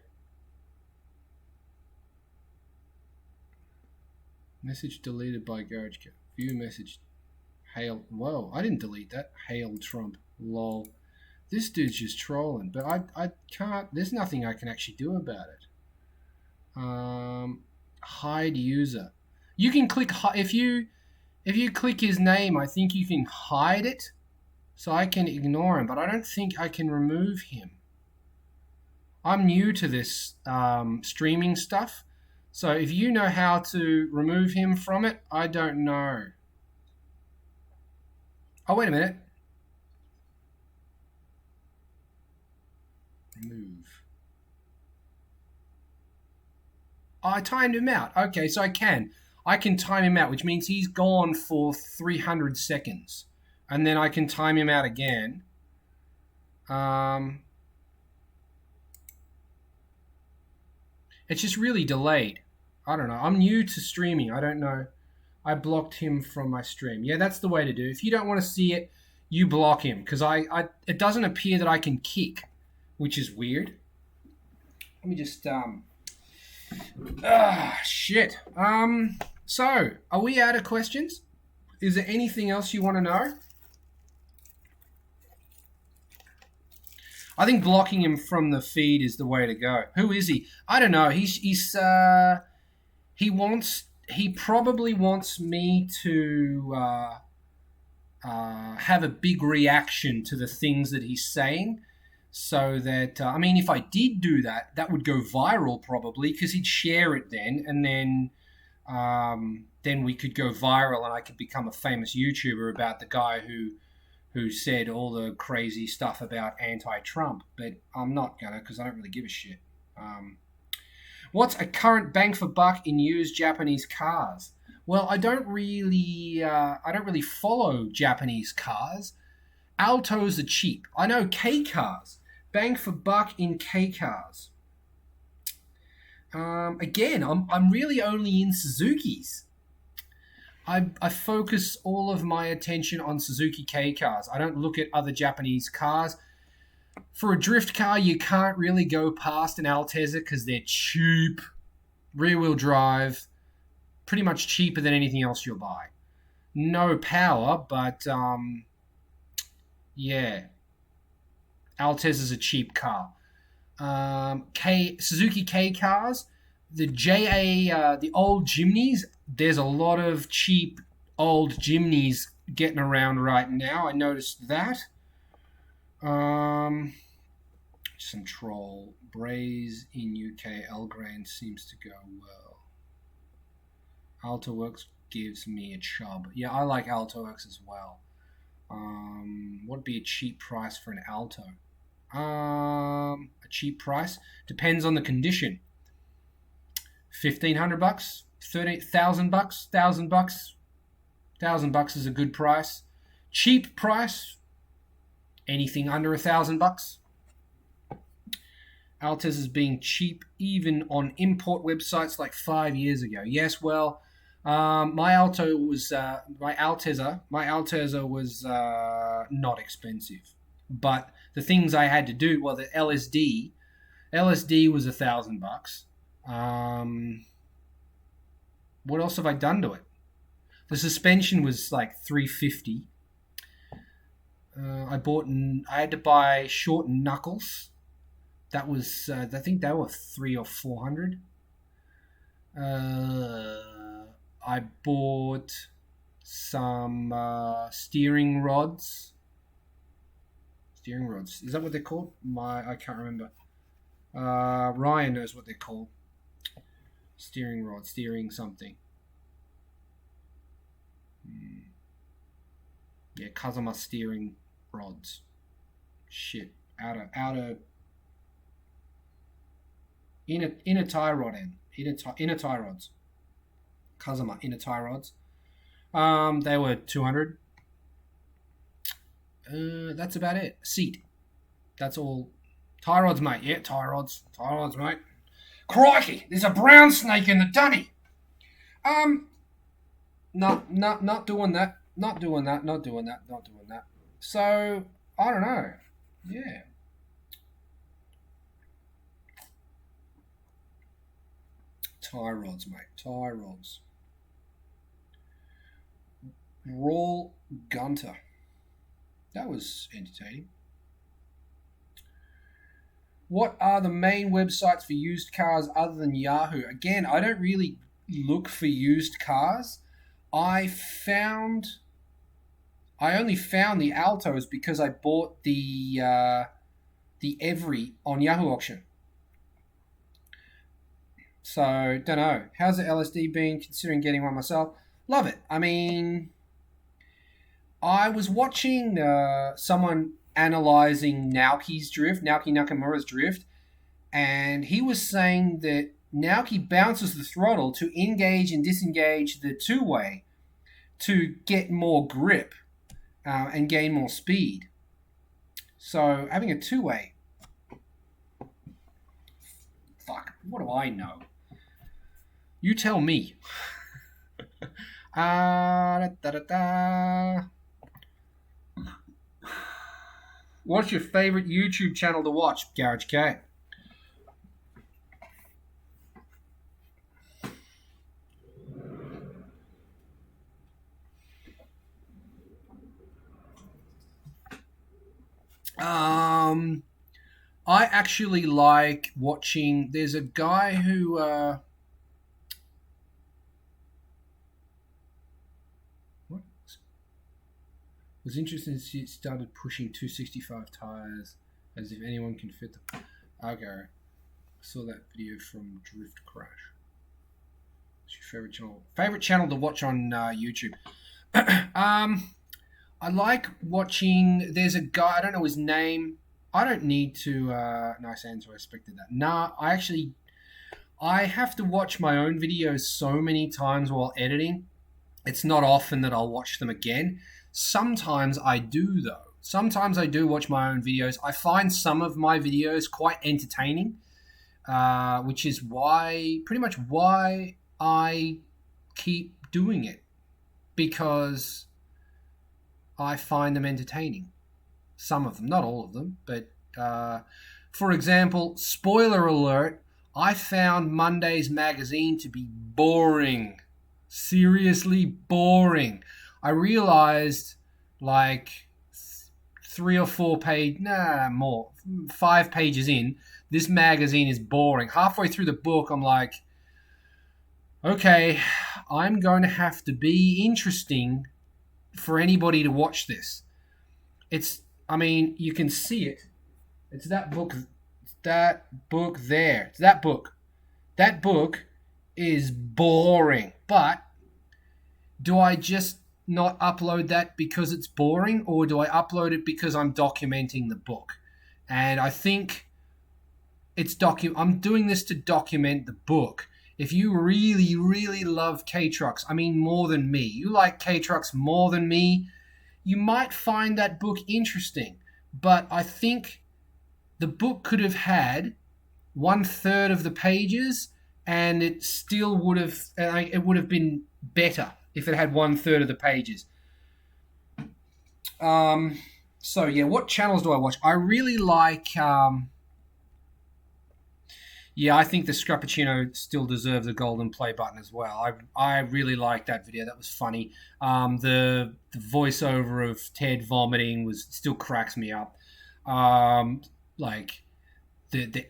Message deleted by GarageCat. View message. Hail. Whoa, I didn't delete that. Hail Trump. Lol. This dude's just trolling, but I can't. There's nothing I can actually do about it. Hide user. You can click if you click his name. I think you can hide it, so I can ignore him. But I don't think I can remove him. I'm new to this streaming stuff, so if you know how to remove him from it, I don't know. Oh, wait a minute. Remove. Oh, I timed him out. Okay, so I can time him out, which means he's gone for 300 seconds. And then I can time him out again. It's just really delayed. I don't know. I'm new to streaming. I don't know. I blocked him from my stream. Yeah, that's the way to do it. If you don't want to see it, you block him. Because it doesn't appear that I can kick, which is weird. Let me just... shit. So, are we out of questions? Is there anything else you want to know? I think blocking him from the feed is the way to go. Who is he? I don't know. He probably wants me to have a big reaction to the things that he's saying, so that I mean, if I did do that, that would go viral probably, because he'd share it then, and then we could go viral, and I could become a famous YouTuber about the guy who said all the crazy stuff about anti-Trump. But I'm not gonna, because I don't really give a shit. What's a current bang for buck in used Japanese cars? Well, I don't really follow Japanese cars. Altos are cheap. I know K cars. Bang for buck in K cars. Again, I'm really only in Suzukis. I focus all of my attention on Suzuki K cars. I don't look at other Japanese cars. For a drift car, you can't really go past an Altezza because they're cheap, rear-wheel drive, pretty much cheaper than anything else you'll buy. No power, but yeah, Altezza's a cheap car. Suzuki K cars, the the old Jimneys. There's a lot of cheap old Jimneys getting around right now. I noticed that. Um, some troll Braze in UK. Elgrain seems to go well. AltoWorks gives me a chub. Yeah, I like AltoWorks as well. What would be a cheap price for an Alto? A cheap price depends on the condition. $1,500, $30,000, $1,000, $1,000 is a good price. Cheap price, anything under $1,000. Altez is being cheap even on import websites like 5 years ago. Yes, well, my Altezza was not expensive, but the things I had to do, well, the LSD was $1,000. What else have I done to it? The suspension was like $350. I had to buy short knuckles. That was, I think they were $300 or $400. I bought some steering rods. Steering rods. Is that what they're called? I can't remember. Ryan knows what they're called. Steering rod, steering something. Yeah, Kazama steering rods. Shit, outer inner tie rod end. Inner tie rods. Kazama inner tie rods. They were 200. That's about it. Seat. That's all. Tie rods, mate. Yeah, tie rods. Tie rods, mate. Crikey, there's a brown snake in the dunny. Not doing that. Not doing that. Not doing that. Not doing that. So, I don't know. Yeah. Tie rods, mate. Tie rods. Raw Gunter. That was entertaining. What are the main websites for used cars other than Yahoo? Again, I don't really look for used cars. I only found the Altos because I bought the Every on Yahoo auction. So, don't know. How's the LSD been, considering getting one myself? Love it. I mean, I was watching someone analyzing Naoki Nakamura's drift, and he was saying that Naoki bounces the throttle to engage and disengage the two-way to get more grip and gain more speed. So, having a two-way... Fuck, what do I know? You tell me. What's your favorite YouTube channel to watch? Garage K. I actually like watching. There's a guy who what was interesting. He started pushing 265 tires as if anyone can fit them. Okay, I saw that video from Drift Crash. What's your favorite channel? Favorite channel to watch on YouTube? I like watching. There's a guy. I don't know his name. I don't need to. Nice answer. I expected that. Nah, I have to watch my own videos so many times while editing. It's not often that I'll watch them again. Sometimes I do, though. Sometimes I do watch my own videos. I find some of my videos quite entertaining, which is pretty much why I keep doing it, because I find them entertaining. Some of them, not all of them, but For example, spoiler alert, I found Monday's magazine to be boring. Seriously boring. I realized like 3 or 4 page, nah, more, 5 pages in, this magazine is boring. Halfway through the book, I'm like, okay, I'm going to have to be interesting for anybody to watch this. It's, I mean, you can see it. It's that book. It's that book there. It's that book. That book is boring. But do I just not upload that because it's boring, or do I upload it because I'm documenting the book? And I think I'm doing this to document the book. If you really, really love K-Trucks, I mean more than me, you like K-Trucks more than me, you might find that book interesting. But I think the book could have had 1/3 of the pages, and it would have been better if it had 1/3 of the pages. So yeah, what channels do I watch? I really like. Yeah, I think the Scrappuccino still deserves a golden play button as well. I really liked that video. That was funny. The voiceover of Ted vomiting was still cracks me up. Like the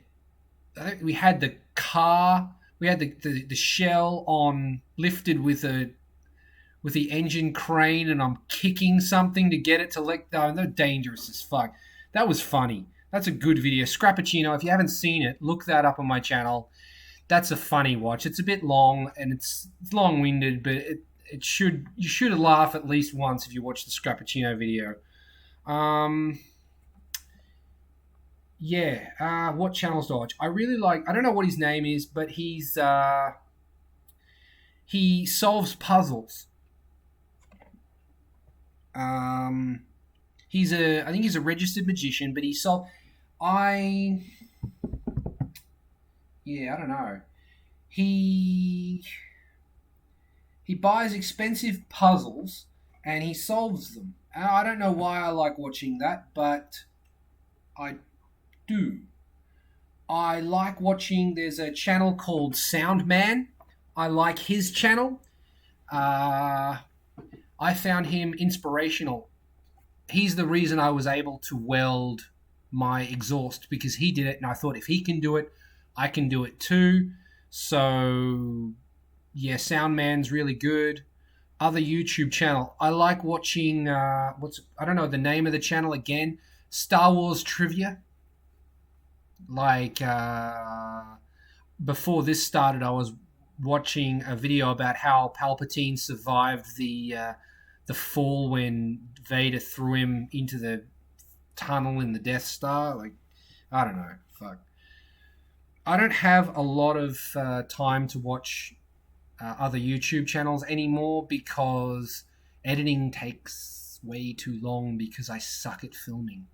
I think we had the car, we had the shell on lifted with the engine crane, and I'm kicking something to get it to let go. They're dangerous as fuck. That was funny. That's a good video. Scrappuccino, if you haven't seen it, look that up on my channel. That's a funny watch. It's a bit long and it's long-winded, but you should laugh at least once if you watch the Scrappuccino video. What channels do I watch? I really like. I don't know what his name is, but he solves puzzles. Um, I think he's a registered magician, but I I don't know. He he buys expensive puzzles and he solves them. And I don't know why I like watching that, but I do. I like watching. There's a channel called Soundman. I like his channel. Uh, I found him inspirational. He's the reason I was able to weld my exhaust, because he did it, and I thought if he can do it, I can do it too. So yeah, Soundman's really good. Other YouTube channel, I like watching. I don't know the name of the channel again. Star Wars trivia. Like before this started, I was watching a video about how Palpatine survived the fall when Vader threw him into the tunnel in the Death Star. Like, I don't know. Fuck. I don't have a lot of time to watch other YouTube channels anymore because editing takes way too long because I suck at filming.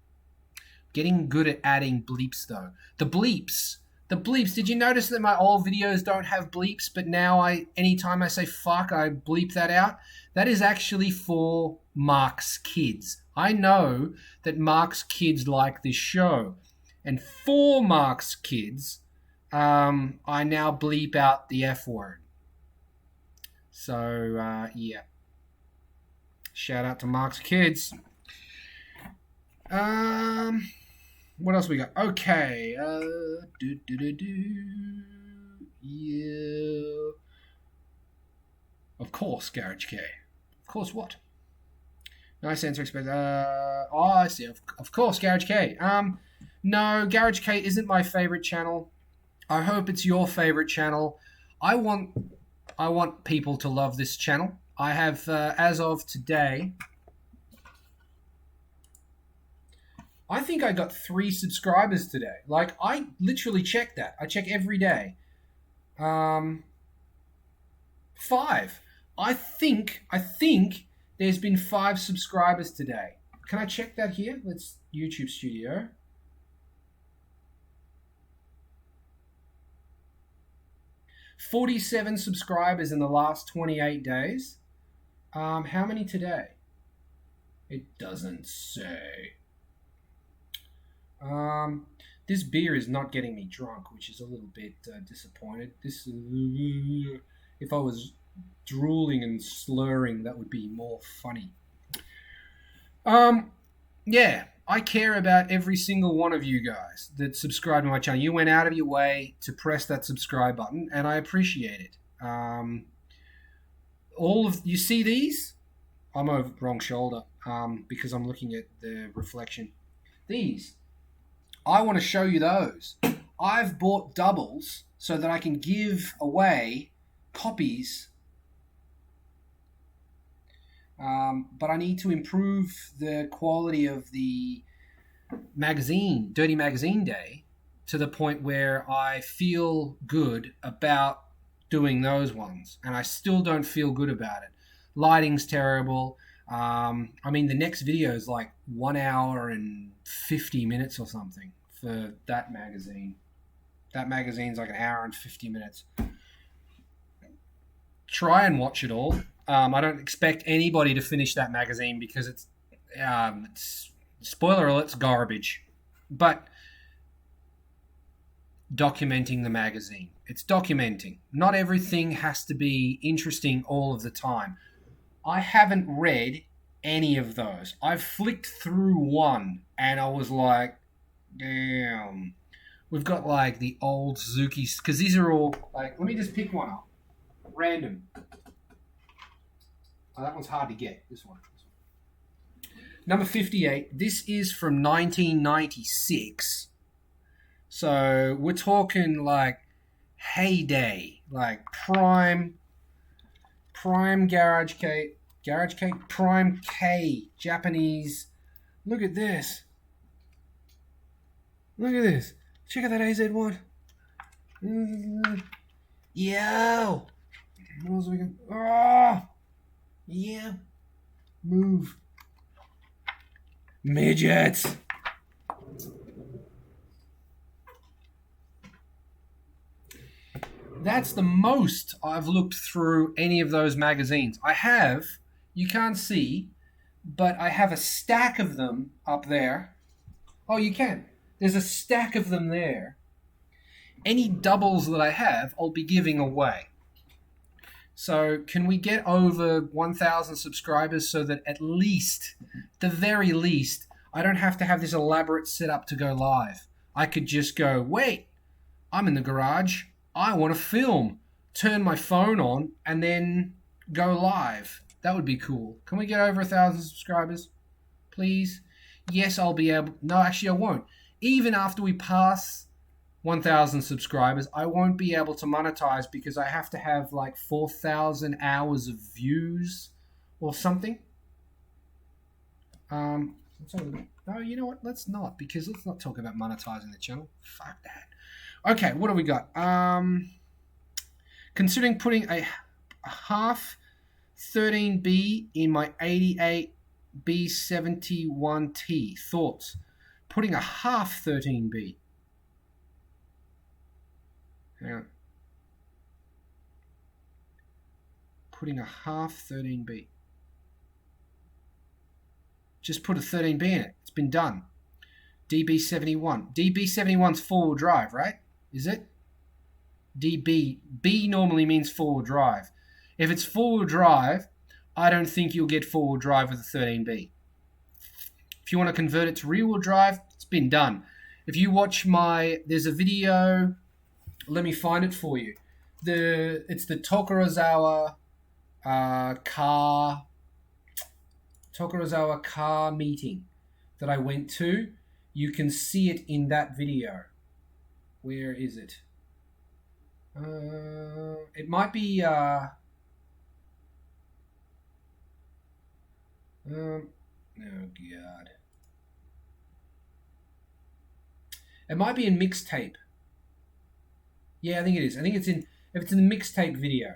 Getting good at adding bleeps though. The bleeps. Did you notice that my old videos don't have bleeps, but now anytime I say fuck, I bleep that out? That is actually for Mark's kids. I know that Mark's kids like this show. And for Mark's kids, I now bleep out the F word. So, yeah. Shout out to Mark's kids. What else we got? Okay. Yeah. Of course, Garage K. Of course, what? Nice answer. Expect. I see. Of course, Garage K. No, Garage K isn't my favorite channel. I hope it's your favorite channel. I want people to love this channel. I have, as of today, I think I got 3 subscribers today. Like, I literally check that. I check every day. 5. I think there's been 5 subscribers today. Can I check that here? Let's YouTube Studio. $47 subscribers in the last 28 days. How many today? It doesn't say. This beer is not getting me drunk, which is a little bit disappointed. If I was drooling and slurring, that would be more funny. Um, yeah, I care about every single one of you guys that subscribe to my channel. You went out of your way to press that subscribe button, and I appreciate it. All of you see these? I'm over wrong shoulder because I'm looking at the reflection. These, I want to show you those. I've bought doubles so that I can give away copies, but I need to improve the quality of the magazine, Dirty Magazine Day, to the point where I feel good about doing those ones, and I still don't feel good about it. Lighting's terrible. I mean, the next video is like 1 hour and 50 minutes or something for that magazine. That magazine's like an hour and 50 minutes. Try and watch it all. I don't expect anybody to finish that magazine because it's spoiler alert, it's garbage. But documenting the magazine. It's documenting. Not everything has to be interesting all of the time. I haven't read any of those. I've flicked through one and I was like, damn. We've got like the old Zukis, because these are all like, let me just pick one up. Random. Oh, that one's hard to get. This one. Number 58. This is from 1996. So we're talking like heyday, like prime Garage K, prime K, Japanese. Look at this. Look at this. Check out that AZ1. Yo. What else are we going? Oh. Yeah. Move. Midgets. That's the most I've looked through any of those magazines. I have, you can't see, but I have a stack of them up there. Oh, you can. There's a stack of them there. Any doubles that I have, I'll be giving away. So can we get over 1,000 subscribers so that at least, the very least, I don't have to have this elaborate setup to go live. I could just go, wait, I'm in the garage. I want to film. Turn my phone on and then go live. That would be cool. Can we get over 1,000 subscribers? Please? Yes, I'll be able... No, actually I won't. Even after we pass 1,000 subscribers, I won't be able to monetize because I have to have like 4,000 hours of views or something. No, you know what? Let's not, because let's not talk about monetizing the channel. Fuck that. Okay, what do we got? Considering putting a half 13B in my 88B71T. Thoughts? Putting a half 13B. Hang on. Putting a half 13B. Just put a 13B in it. It's been done. DB71. DB71's four-wheel drive, right? Is it? DB. B normally means four-wheel drive. If it's four-wheel drive, I don't think you'll get four-wheel drive with a 13B. If you want to convert it to rear-wheel drive, it's been done. If you watch there's a video, let me find it for you. It's the Tokorozawa car meeting that I went to. You can see it in that video. Where is it? It might be... oh, God. It might be in mixtape. Yeah, I think it is. I think it's in... If it's in the mixtape video.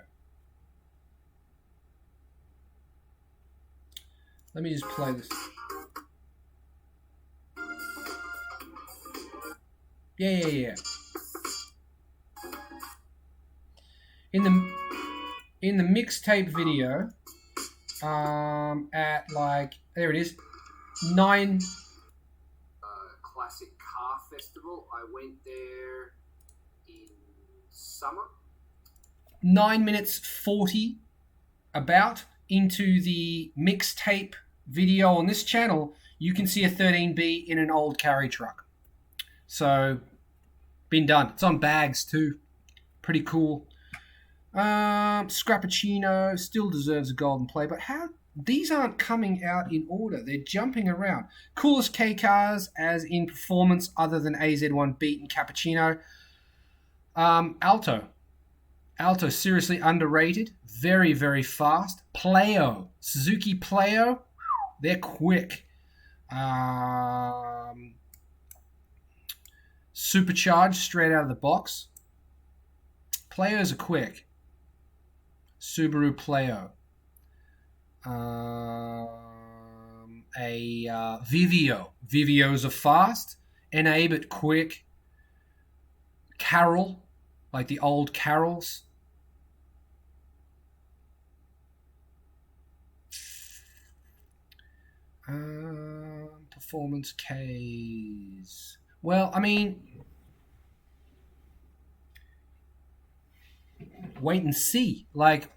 Let me just play this. Yeah. In the mixtape video, at like, there it is, 9. Classic Car Festival. I went there in summer. 9 minutes 40 about into the mixtape video on this channel, you can see a 13B in an old carry truck. So, been done. It's on bags too. Pretty cool. Scrappuccino still deserves a golden play, but how these aren't coming out in order. They're jumping around. Coolest K cars as in performance other than AZ1 Beat and Cappuccino. Alto. Alto, seriously underrated. Very, very fast. Pleo. Suzuki Pleo. They're quick. Supercharged straight out of the box. Pleos are quick. Subaru Pleo. Vivio. Vivios are fast. NA but quick. Carol. Like the old Carols. Performance Ks. Well, I mean, wait and see. Like,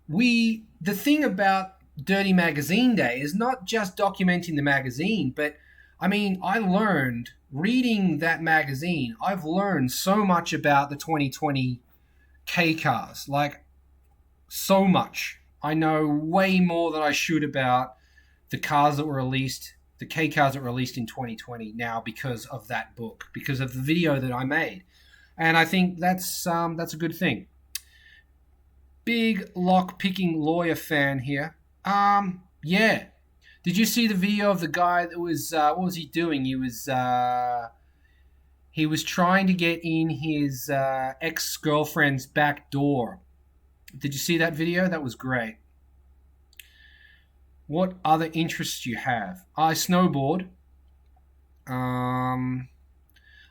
the thing about Dirty Magazine Day is not just documenting the magazine, but I mean, I learned reading that magazine, I've learned so much about the 2020 K cars. Like, so much. I know way more than I should about the cars that were released, the K cars that were released in 2020 now because of that book, because of the video that I made. And I think that's a good thing. Big lock-picking lawyer fan here. Yeah. Did you see the video of the guy that was, what was he doing? He was trying to get in his ex-girlfriend's back door. Did you see that video? That was great. What other interests do you have? I snowboard. I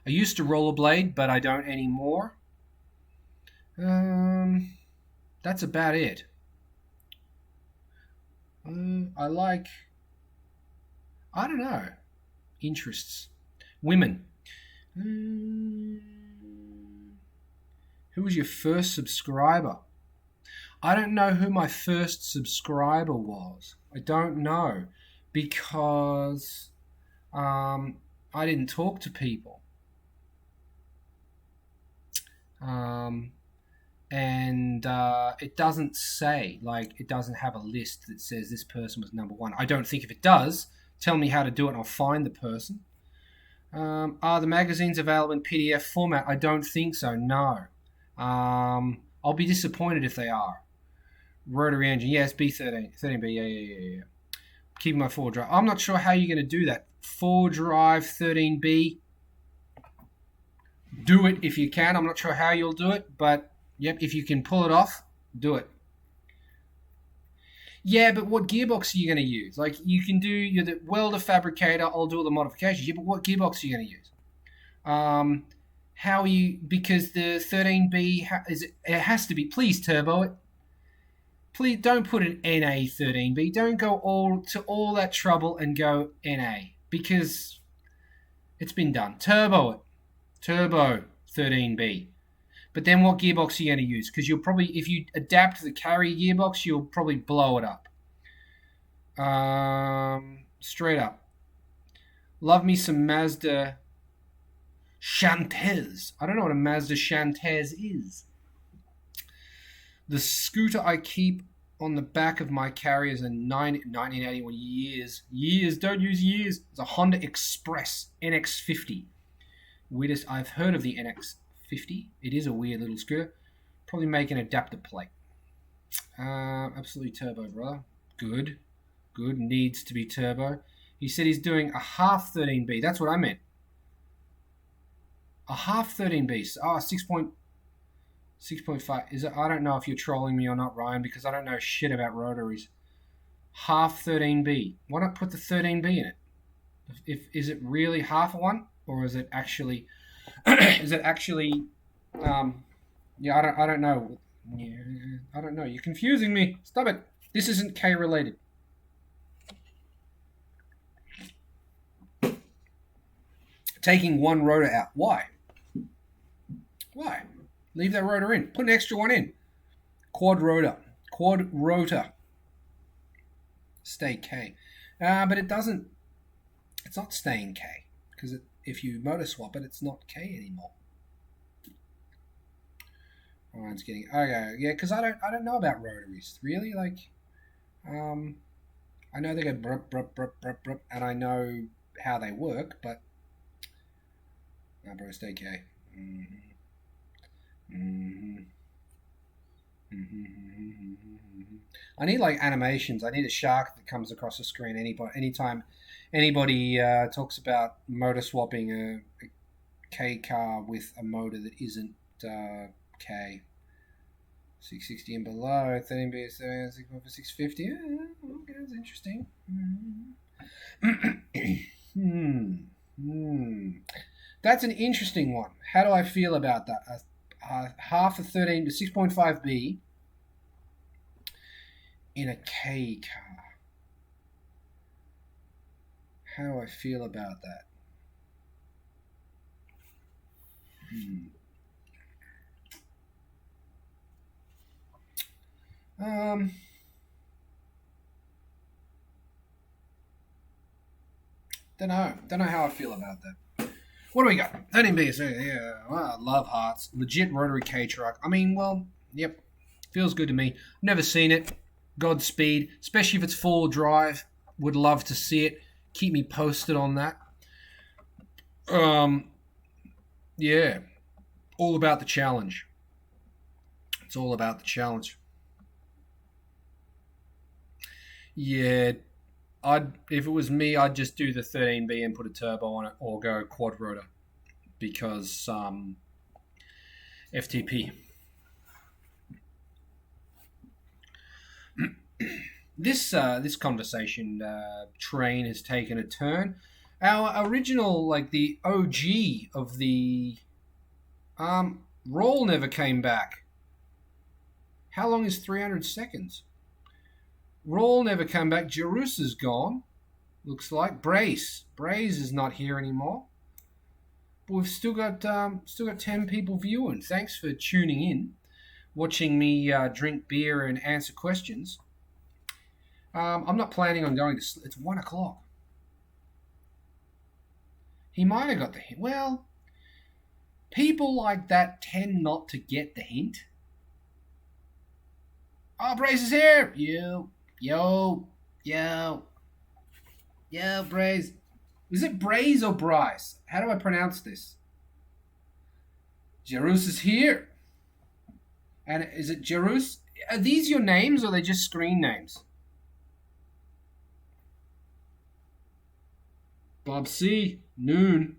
used to rollerblade, but I don't anymore. That's about it. I don't know. Interests. Women. Who was your first subscriber? I don't know who my first subscriber was. I don't know because I didn't talk to people. And it doesn't say, like, it doesn't have a list that says this person was number one. I don't think if it does, tell me how to do it and I'll find the person. Are the magazines available in PDF format? I don't think so, no. I'll be disappointed if they are. Rotary engine, yes, B13, 13B, yeah. Keeping my 4-drive. I'm not sure how you're going to do that. 4-drive, 13B. Do it if you can. I'm not sure how you'll do it, but yep, if you can pull it off, do it. Yeah, but what gearbox are you going to use? Like, you can do, you're the welder fabricator, I'll do all the modifications. Yeah, but what gearbox are you going to use? How are you, because the 13B, it has to be, please turbo it. Please don't put an NA 13B. Don't go all that trouble and go NA, because it's been done. Turbo it. Turbo 13B. But then what gearbox are you going to use? Because you'll probably, if you adapt the carry gearbox, you'll probably blow it up. Straight up. Love me some Mazda Shantez. I don't know what a Mazda Shantez is. The scooter I keep on the back of my carrier is a 1981 years. Years, don't use years. It's a Honda Express NX50. Weirdest, I've heard of the NX50. It is a weird little scooter. Probably make an adapter plate. Absolutely turbo, brother. Good. Needs to be turbo. He said he's doing a half 13B. That's what I meant. A half 13B. Oh, 6.5. Is it? I don't know if you're trolling me or not, Ryan, because I don't know shit about rotaries. Half 13B. Why not put the 13B in it? Is it really half a one, or is it actually? Is it actually? Yeah, I don't know. Yeah, I don't know. You're confusing me. Stop it. This isn't K related. Taking one rotor out. Why? Why? Leave that rotor in. Put an extra one in. Quad rotor. Quad rotor. Stay K. But it doesn't. It's not staying K because if you motor swap it, it's not K anymore. Oh, it's getting okay. Yeah, because I don't know about rotaries really. Like, I know they go brup brup brup brup brup, and I know how they work, but bro, stay K. Mm-hmm. I need like animations. I need a shark that comes across the screen anytime anybody talks about motor swapping a K car with a motor that isn't K. 660 and below, 13 B, 650. Yeah, okay, that's interesting. That's an interesting one. How do I feel about that? Half a 13 to 6.5B in a K car. How do I feel about that? Don't know how I feel about that. What do we got? 13B. Yeah, well, love hearts. Legit rotary K truck. I mean, well, yep. Feels good to me. Never seen it. Godspeed. Especially if it's full drive. Would love to see it. Keep me posted on that. Yeah. All about the challenge. It's all about the challenge. Yeah. If it was me, I'd just do the 13B and put a turbo on it or go quad rotor because FTP. This conversation train has taken a turn. Our original, like the OG of the roll never came back. How long is 300 seconds? Roll never came back. Jerus is gone. Looks like Brace is not here anymore. But we've still got 10 people viewing. Thanks for tuning in, watching me drink beer and answer questions. I'm not planning on going to sleep. It's 1 o'clock. He might have got the hint. Well, people like that tend not to get the hint. Oh, Brace is here. Yo, Brace. Is it Braze or Bryce? How do I pronounce this? Jerus is here. And is it Jerus? Are these your names or are they just screen names? Bob C. Noon.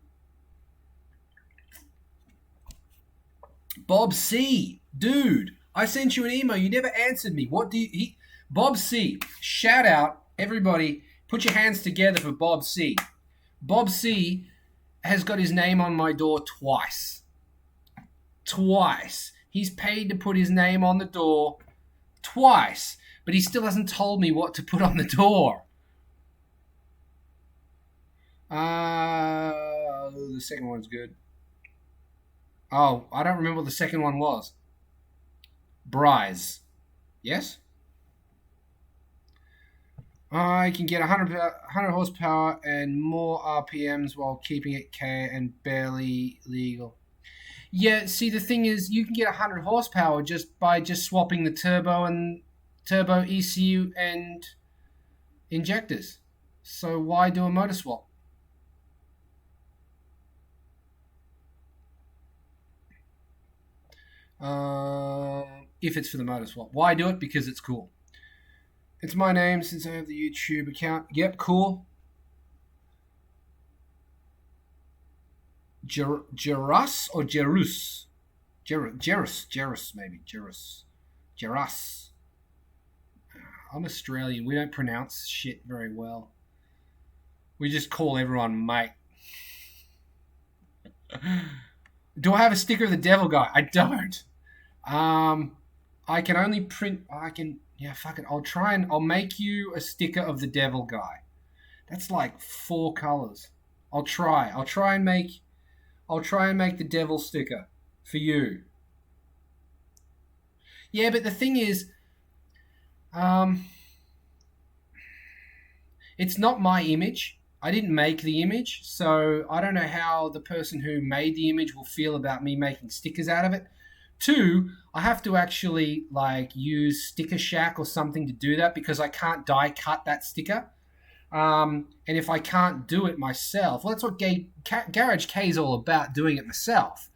Bob C. Dude, I sent you an email. You never answered me. What do you... Bob C. Shout out, everybody. Put your hands together for Bob C. Bob C. has got his name on my door twice. Twice. He's paid to put his name on the door twice. But he still hasn't told me what to put on the door. The second one's good. Oh, I don't remember what the second one was. Bryce. Yes? I can get 100 horsepower and more RPMs while keeping it K and barely legal. Yeah, see, the thing is, you can get 100 horsepower just by swapping the turbo ECU and injectors. So why do a motor swap? If it's for the motor swap. Why do it? Because it's cool. It's my name since I have the YouTube account. Yep, cool. Jerus or Jerus? Jerus maybe. Jerus. I'm Australian. We don't pronounce shit very well. We just call everyone mate. Do I have a sticker of the devil guy? I don't. I can only print. Yeah, fuck it. I'll make you a sticker of the devil guy. That's like 4 colors. I'll try. I'll try and make the devil sticker for you. Yeah, but the thing is, um, it's not my image. I didn't make the image, so I don't know how the person who made the image will feel about me making stickers out of it. Two, I have to actually like use Sticker Shack or something to do that because I can't die cut that sticker. And if I can't do it myself, well, that's what Garage K is all about, doing it myself.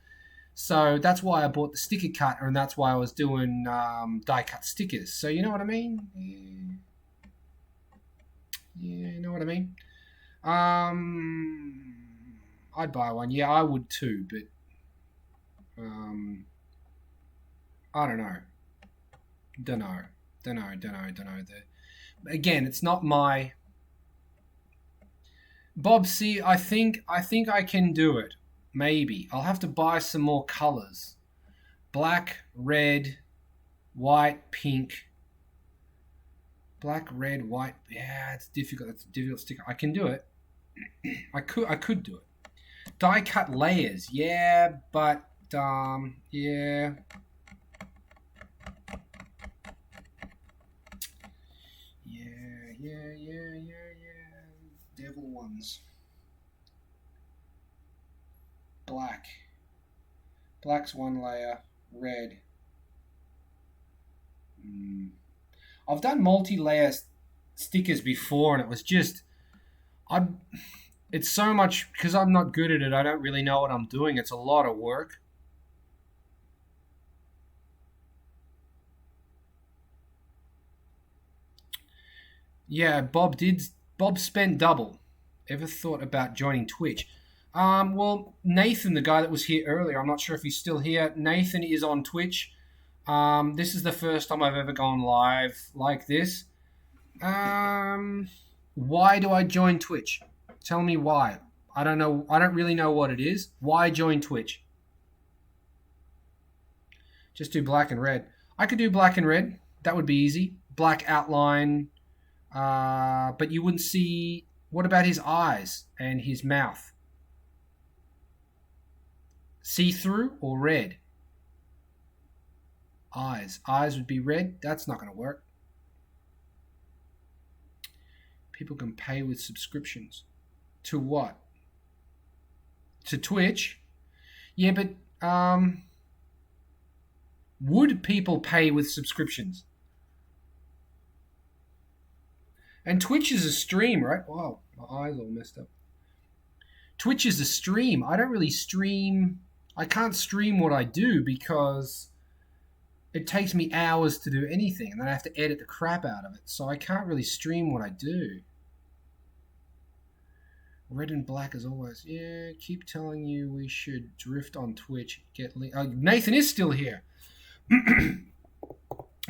So that's why I bought the sticker cutter, and that's why I was doing die cut stickers. So you know what I mean? Yeah, you know what I mean. I'd buy one. Yeah, I would too, but um, I don't know. Don't know. Don't know. Don't know. Don't know. Again, it's not my Bob C. I think I can do it. Maybe I'll have to buy some more colors: black, red, white, pink. Black, red, white. Yeah, it's difficult. It's a difficult sticker. I can do it. I could do it. Die cut layers. Yeah, but yeah. Yeah. Devil ones. Black. Black's one layer. Red. I've done multi-layer stickers before, and it was just I. It's so much because I'm not good at it. I don't really know what I'm doing. It's a lot of work. Yeah, Bob did. Bob spent double. Ever thought about joining Twitch? Well, Nathan, the guy that was here earlier, I'm not sure if he's still here. Nathan is on Twitch. This is the first time I've ever gone live like this. Why do I join Twitch? Tell me why. I don't know. I don't really know what it is. Why join Twitch? Just do black and red. I could do black and red. That would be easy. Black outline. But you wouldn't see. What about his eyes and his mouth? See through or red? Eyes. Eyes would be red. That's not going to work. People can pay with subscriptions. To what? To Twitch? Yeah, but would people pay with subscriptions? And Twitch is a stream, right? Wow, my eyes all messed up. Twitch is a stream. I don't really stream. I can't stream what I do because it takes me hours to do anything, and then I have to edit the crap out of it. So I can't really stream what I do. Red and black as always. Yeah, keep telling you we should drift on Twitch. Nathan is still here.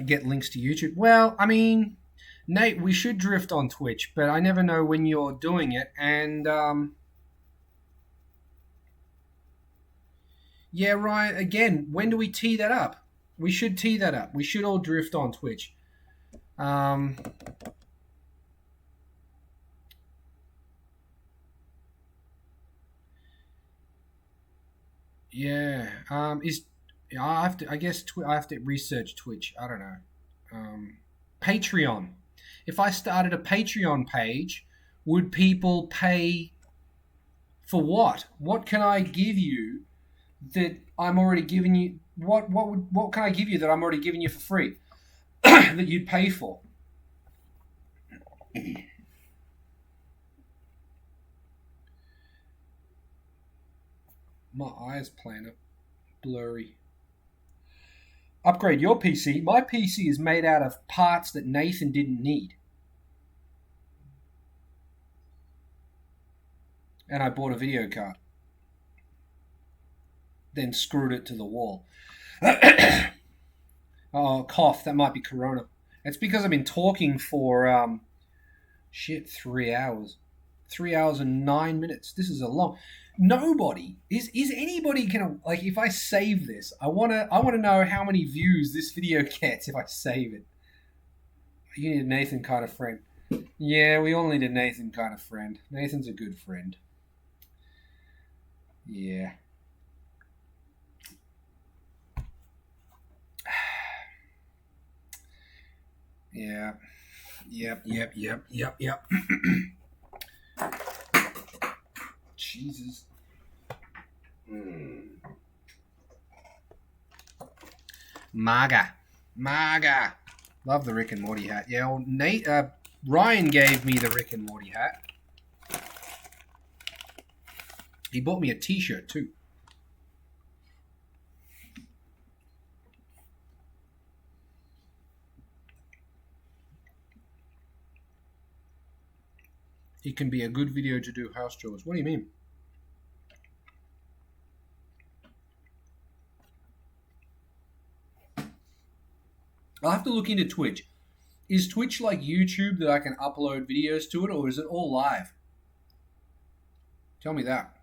Get links to YouTube. Well, I mean, Nate, we should drift on Twitch, but I never know when you're doing it. And yeah, Ryan. Again, when do we tee that up? We should tee that up. We should all drift on Twitch. Yeah. I have to. I guess I have to research Twitch. I don't know. Patreon. If I started a Patreon page, would people pay for what? What can I give you that I'm already giving you? What can I give you that I'm already giving you for free that you'd pay for? My eyes playing up blurry. Upgrade your PC. My PC is made out of parts that Nathan didn't need. And I bought a video card. Then screwed it to the wall. Oh, cough. That might be Corona. It's because I've been talking for, 3 hours. 3 hours and 9 minutes. This is a long. Nobody is anybody gonna like if I save this. I wanna know how many views this video gets if I save it. You need a Nathan kind of friend. Yeah, we all need a Nathan kind of friend. Nathan's a good friend. Yeah. Yeah. Yep. Jesus. Mm. Maga. Love the Rick and Morty hat. Yeah, well, Ryan gave me the Rick and Morty hat. He bought me a T-shirt too. It can be a good video to do house chores. What do you mean? I'll have to look into Twitch. Is Twitch like YouTube that I can upload videos to it, or is it all live? Tell me that.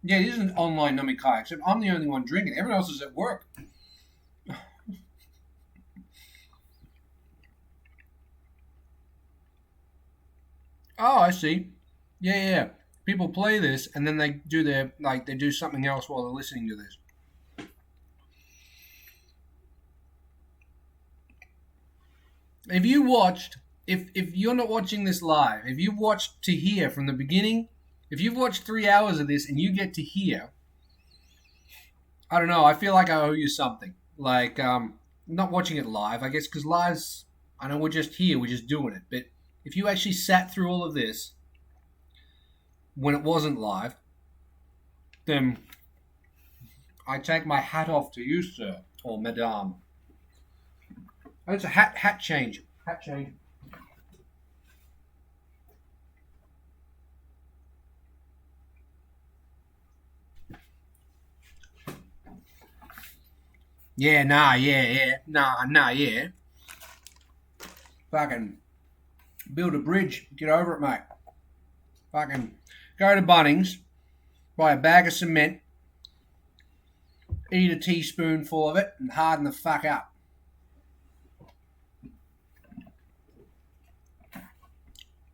Yeah, it is an online Nomikai, except I'm the only one drinking. Everyone else is at work. Oh, I see. Yeah. People play this and then they do something else while they're listening to this. If you watched, if you're not watching this live, if you've watched to here from the beginning, if you've watched 3 hours of this and you get to here, I don't know. I feel like I owe you something. Like, not watching it live, I guess, because live's, I know we're just here, we're just doing it. But if you actually sat through all of this when it wasn't live, then I take my hat off to you, sir, or madame. Oh, it's a hat change. Hat change. Yeah, yeah. Fucking build a bridge. Get over it, mate. Fucking go to Bunnings, buy a bag of cement, eat a teaspoonful of it, and harden the fuck up.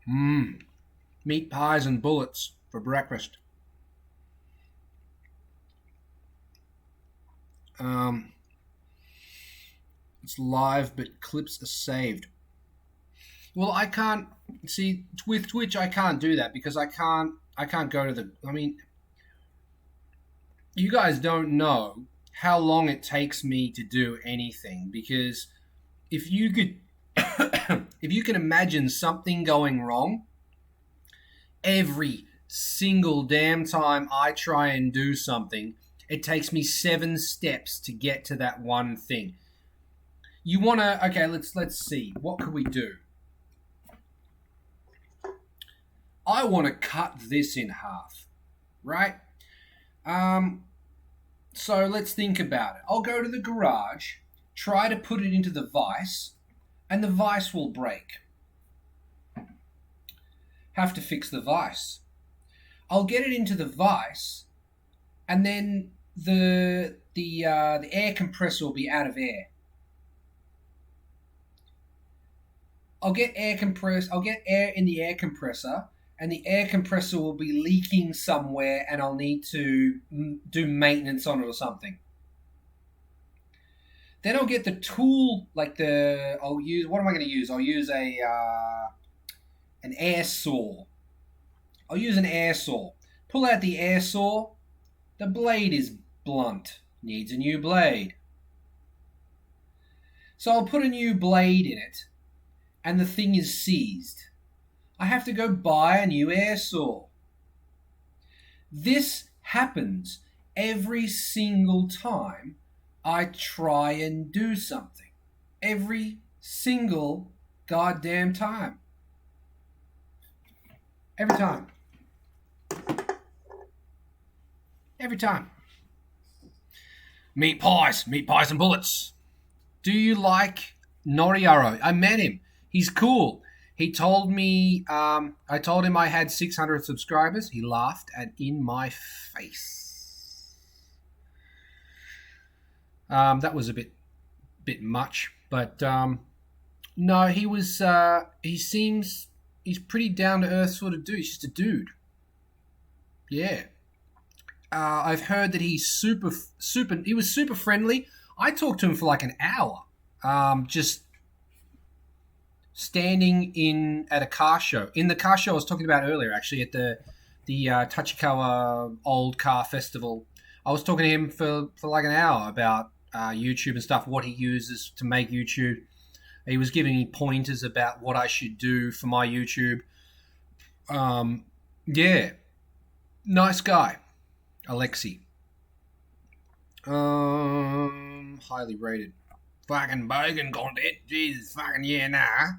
Meat pies and bullets for breakfast. It's live, but clips are saved. Well, I can't see with Twitch. I can't do that because I can't go to the. I mean, you guys don't know how long it takes me to do anything because if you could, if you can imagine something going wrong, every single damn time I try and do something, it takes me 7 steps to get to that one thing. You want to okay, let's see. What could we do? I want to cut this in half, right? So let's think about it. I'll go to the garage, try to put it into the vise, and the vise will break. Have to fix the vise. I'll get it into the vise, and then the air compressor will be out of air. I'll get air in the air compressor, and the air compressor will be leaking somewhere, and I'll need to do maintenance on it or something. Then I'll get the tool, what am I going to use? I'll use an air saw. I'll use an air saw. Pull out the air saw. The blade is blunt. Needs a new blade. So I'll put a new blade in it, and the thing is seized. I have to go buy a new air saw. This happens every single time I try and do something. Every single goddamn time. Every time. Every time. Meat pies and bullets. Do you like Noriaro? I met him. He's cool. He told me, I told him I had 600 subscribers. He laughed in my face. That was a bit much, but No, he was. He seems he's pretty down to earth sort of dude. He's just a dude. Yeah. I've heard that he's super. He was super friendly. I talked to him for like an hour. Just standing in at a car show. In the car show I was talking about earlier, actually, at the Tachikawa Old Car Festival. I was talking to him for like an hour about YouTube and stuff, what he uses to make YouTube. He was giving me pointers about what I should do for my YouTube. Yeah, nice guy, Alexi. Highly rated. Fucking bogan content. Jesus, fucking yeah, nah.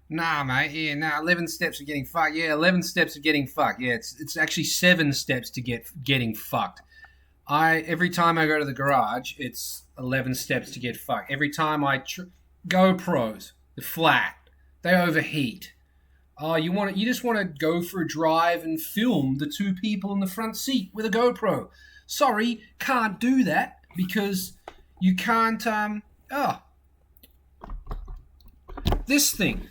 Nah, mate. Yeah, nah. 11 steps of getting fucked. Yeah, 11 steps of getting fucked. Yeah, it's actually 7 steps to getting fucked. Every time I go to the garage, it's 11 steps to get fucked. Every time GoPros, they're flat. They overheat. Oh, you just want to go for a drive and film the two people in the front seat with a GoPro. Sorry, can't do that because you can't this thing.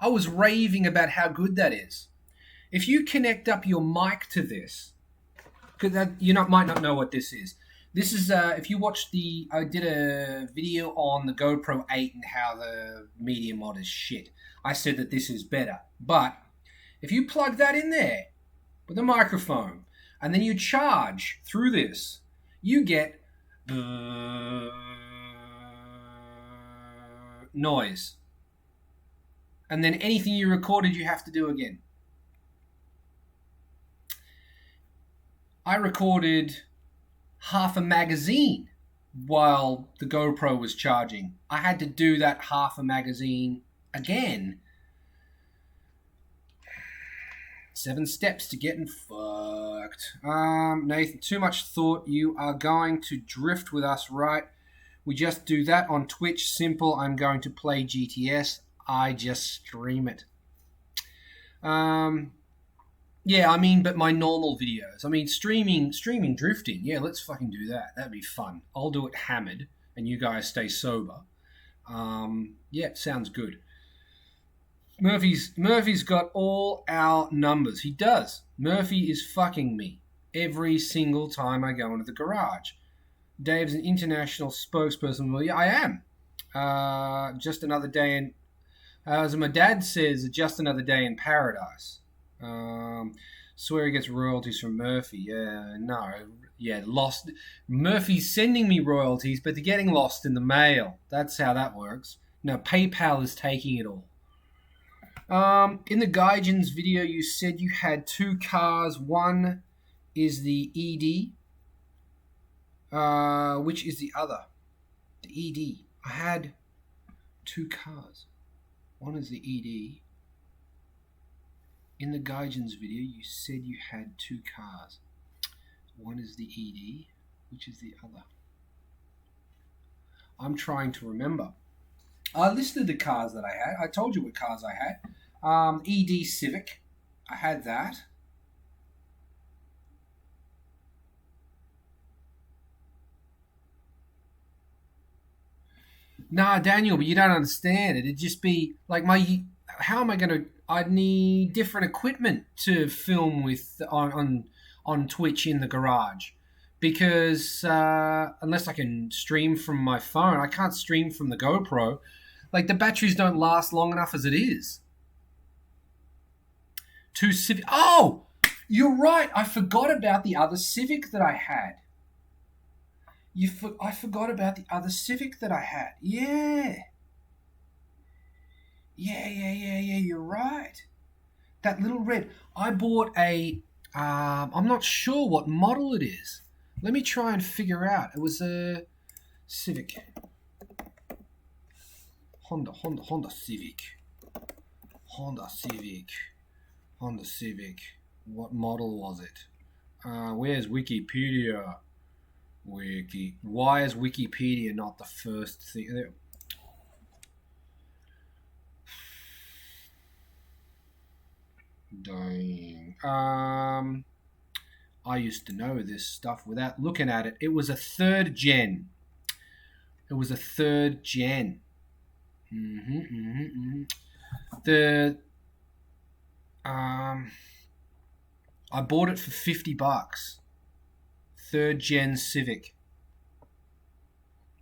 I was raving about how good that is. If you connect up your mic to this, because might not know what this is. This is if you watch I did a video on the GoPro 8 and how the media mod is shit. I said that this is better, but if you plug that in there with a microphone and then you charge through this, you get noise, and then anything you recorded you have to do again. I recorded half a magazine while the GoPro was charging. I had to do that half a magazine again. 7 steps to getting fucked. Nathan, too much thought. You are going to drift with us, right? We just do that on Twitch. Simple. I'm going to play GTS. I just stream it. Yeah, I mean, but my normal videos. I mean, streaming drifting. Yeah, let's fucking do that. That'd be fun. I'll do it hammered, and you guys stay sober. Yeah, sounds good. Murphy's got all our numbers. He does. Murphy is fucking me every single time I go into the garage. Dave's an international spokesperson. Well, yeah, I am. Just another day in, as my dad says, just another day in paradise. Swear he gets royalties from Murphy. Yeah, no. Yeah, lost. Murphy's sending me royalties, but they're getting lost in the mail. That's how that works. No, PayPal is taking it all. In the Gaijin's video, you said you had 2 cars. One is the ED. Which is the other? The ED. I had 2 cars. One is the ED. In the Gaijin's video, you said you had 2 cars. One is the ED. Which is the other? I'm trying to remember. I listed the cars that I had. I told you what cars I had. ED Civic. I had that. Nah, Daniel, but you don't understand it. It'd just be like how am I going to... I'd need different equipment to film with on Twitch in the garage. Because unless I can stream from my phone, I can't stream from the GoPro. Like, the batteries don't last long enough as it is. 2 Civic. Oh, you're right. I forgot about the other Civic that I had. I forgot about the other Civic that I had. Yeah. Yeah. You're right. That little red. I bought a. I'm not sure what model it is. Let me try and figure out. It was a Civic. Honda Civic. Honda Civic. What model was it? Where's Wikipedia? Why is Wikipedia not the first thing? Dang. I used to know this stuff without looking at it. It was a 3rd gen It was a third gen. The um, I bought it for $50. Third gen Civic.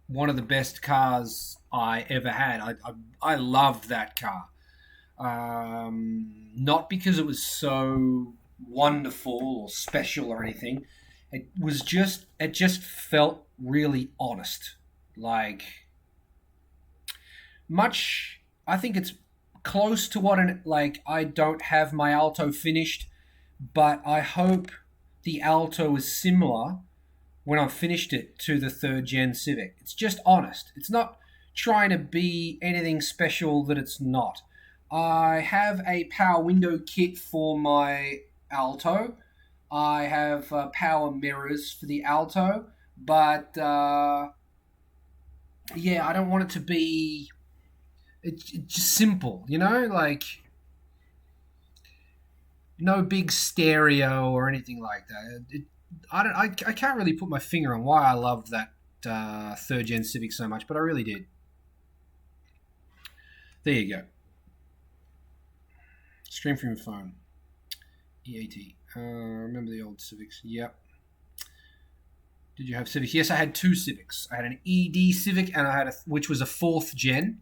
One of the best cars I ever had. I loved that car. Not because it was so wonderful or special or anything. It just felt really honest. Like much I think it's close to what an like I don't have my Alto finished, but I hope the Alto is similar when I've finished it to the third gen Civic. It's just honest. It's not trying to be anything special that it's not. I have a power window kit for my Alto. I have power mirrors for the Alto, but yeah, I don't want it to be. It's just simple, like no big stereo or anything like that. I can't really put my finger on why I loved that third gen Civic so much, but I really did. There you go. Stream from your phone. EAT. Remember the old Civics? Yep. Did you have Civics? Yes, I had two Civics. I had an ED Civic and I had which was a fourth generation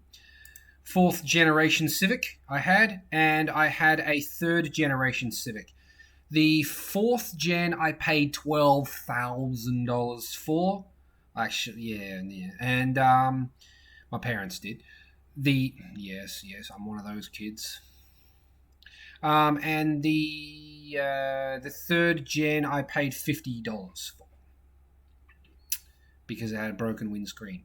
Civic I had, and I had a third generation Civic. The fourth gen I paid $12,000 for. Actually, yeah, and my parents did. Yes, I'm one of those kids. And the third gen I paid $50 for because it had a broken windscreen.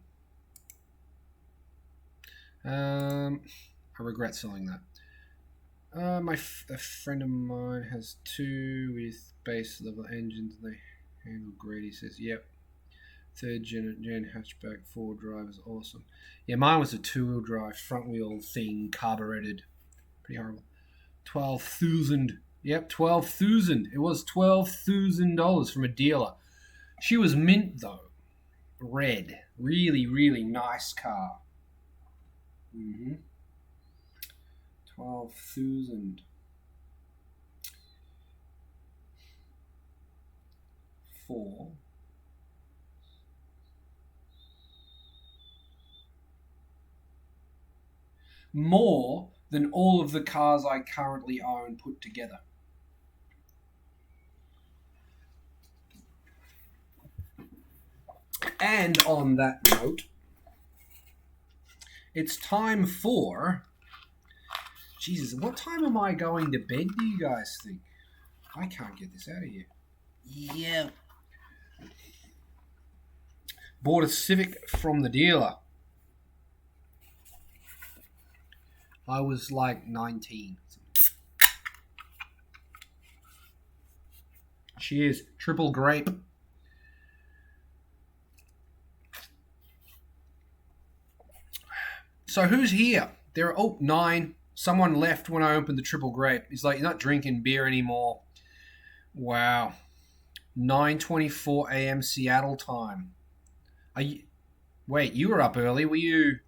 I regret selling that. A friend of mine has two with base level engines. They handle great. He says, "Yep, third gen hatchback, 4-drive is awesome." Yeah, mine was a 2-wheel drive, front wheel thing, carbureted. Pretty horrible. 12,000. Yep, 12,000. It was $12,000 from a dealer. She was mint though, red, really, really nice car. 12,000 for more than all of the cars I currently own put together. And on that note, it's time for... Jesus, what time am I going to bed, do you guys think? I can't get this out of here. Yeah. Bought a Civic from the dealer. I was like 19. Cheers. Triple grape. So who's here? There are 9. Someone left when I opened the triple grape. He's like, "You're not drinking beer anymore." Wow. 9:24 a.m. Seattle time. Wait, you were up early. Were you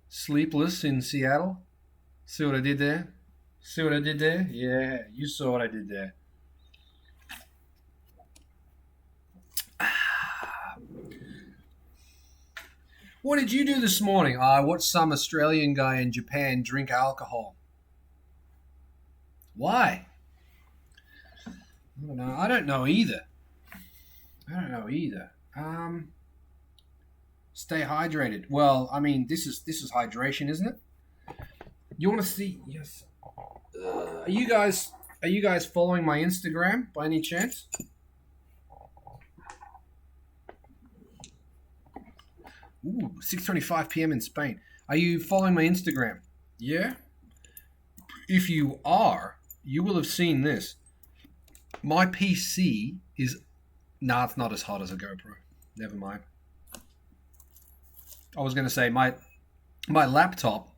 sleepless in Seattle? See what I did there? See what I did there? Yeah, you saw what I did there. What did you do this morning? I watched some Australian guy in Japan drink alcohol. Why? I don't know. I don't know either. Stay hydrated. Well, I mean, this is hydration, isn't it? You want to see? Yes. Are you guys following my Instagram by any chance? Ooh, 6:25 p.m. in Spain. Are you following my Instagram? Yeah? If you are, you will have seen this. My PC is... Nah, it's not as hot as a GoPro. Never mind. I was going to say, my laptop...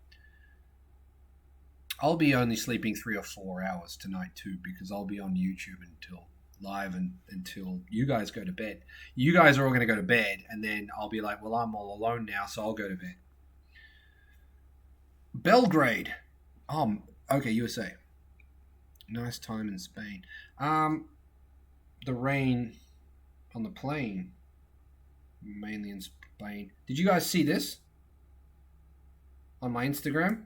I'll be only sleeping 3 or 4 hours tonight too, because I'll be on YouTube until live until you guys go to bed. You guys are all going to go to bed, and then I'll be like, well, I'm all alone now, so I'll go to bed. Belgrade. Okay, USA. Nice time in Spain. The rain on the plane, mainly in Spain. Did you guys see this on my Instagram?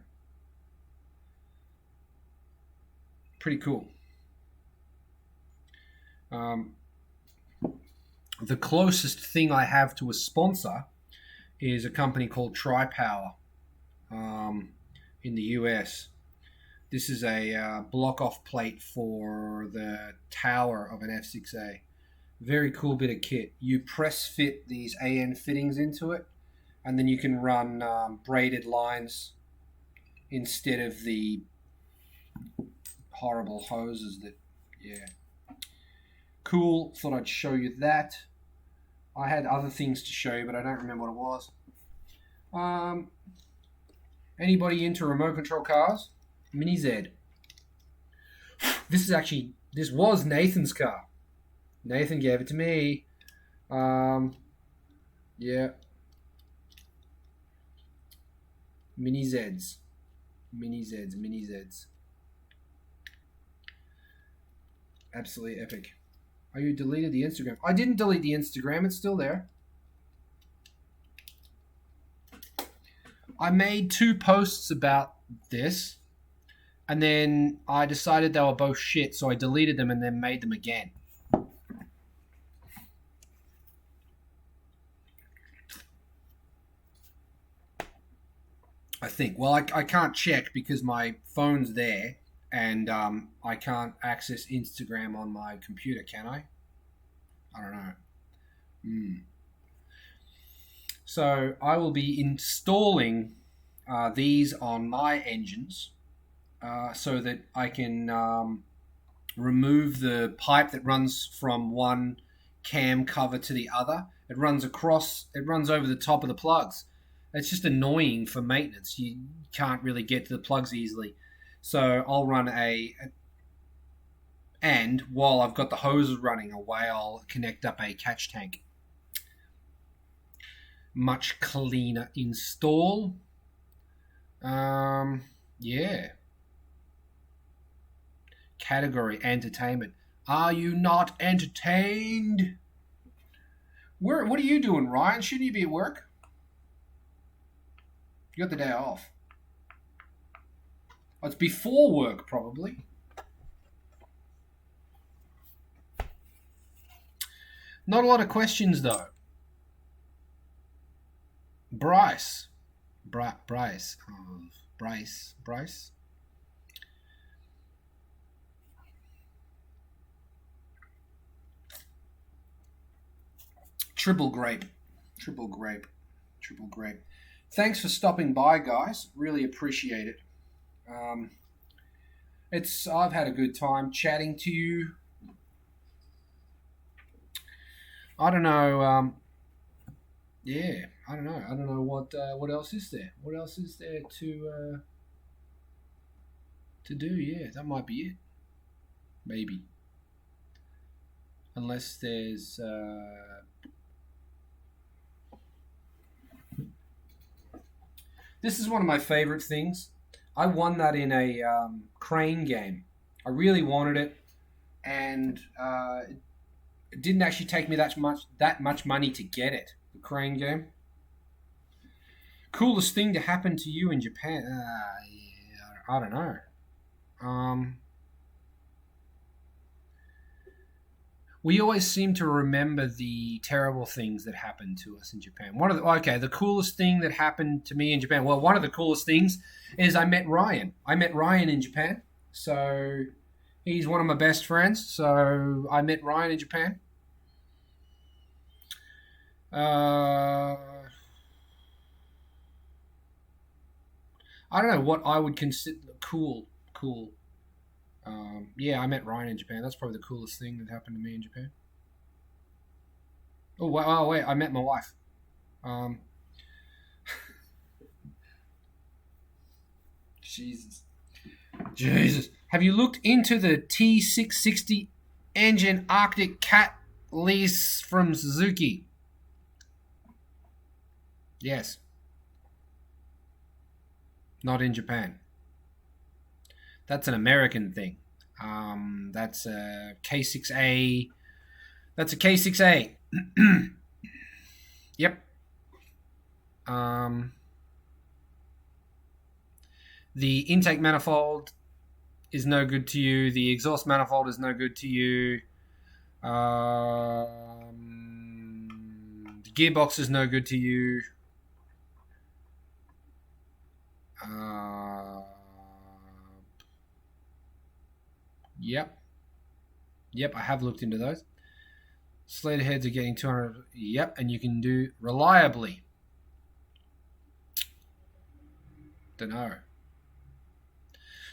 Pretty cool. Um, the closest thing I have to a sponsor is a company called Tripower in the US. This is a block-off plate for the tower of an F6A. Very cool bit of kit. You press fit these AN fittings into it, and then you can run braided lines instead of the horrible hoses that, yeah. Cool. Thought I'd show you that. I had other things to show you, but I don't remember what it was. Anybody into remote control cars? Mini Z. This was Nathan's car. Nathan gave it to me. Yeah. Mini Zs. Mini Zs. Absolutely epic. Oh, you deleted the Instagram. I didn't delete the Instagram. It's still there. I made 2 posts about this, and then I decided they were both shit, so I deleted them and then made them again. I think. Well, I can't check because my phone's there, and I can't access Instagram on my computer, can I? I don't know. So I will be installing these on my engines so that I can remove the pipe that runs from one cam cover to the other. It runs over the top of the plugs. It's just annoying for maintenance. You can't really get to the plugs easily. So I'll run and while I've got the hoses running away, I'll connect up a catch tank. Much cleaner install. Yeah. Category entertainment. Are you not entertained? What are you doing, Ryan? Shouldn't you be at work? You got the day off. Oh, it's before work, probably. Not a lot of questions, though. Bryce. Bryce. Bryce. Triple grape. Thanks for stopping by, guys. Really appreciate it. I've had a good time chatting to you. I don't know. Yeah, I don't know. I don't know what else is there. What else is there to do? Yeah, that might be it. Maybe, unless there's. This is one of my favorite things. I won that in a crane game. I really wanted it, and it didn't actually take me that much money to get it. The crane game. Coolest thing to happen to you in Japan? Yeah, I don't know. We always seem to remember the terrible things that happened to us in Japan. The coolest thing that happened to me in Japan. Well, one of the coolest things is I met Ryan. I met Ryan in Japan. So he's one of my best friends. So I met Ryan in Japan. I don't know what I would consider cool. Yeah, I met Ryan in Japan. That's probably the coolest thing that happened to me in Japan. Oh, wait, I met my wife. Jesus. Have you looked into the T660 Engine Arctic Cat lease from Suzuki. Yes. Not in Japan. That's an American thing. That's a K6A. That's a K6A. Yep. Um, the intake manifold is no good to you. The exhaust manifold is no good to you. The gearbox is no good to you. Yep. Yep, I have looked into those. Sled heads are getting 200. Yep, and you can do reliably. Dunno.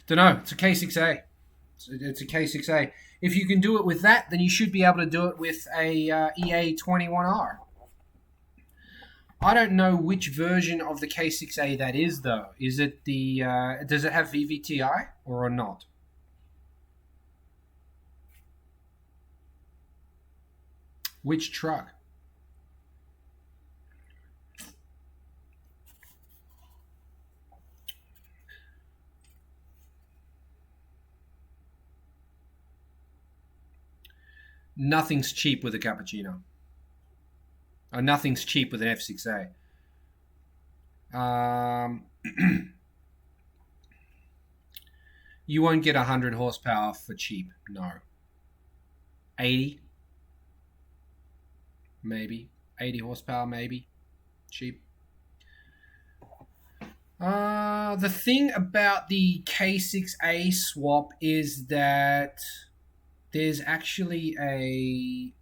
It's a K6A. It's a K6A. If you can do it with that, then you should be able to do it with a EA21R. I don't know which version of the K6A that is, though. Is it the... does it have VVTi or not? Which truck? Nothing's cheap with a cappuccino. Or nothing's cheap with an F6A. You won't get 100 horsepower for cheap. No. 80? Maybe. 80 horsepower, maybe. Cheap. The thing about the K6A swap is that there's actually the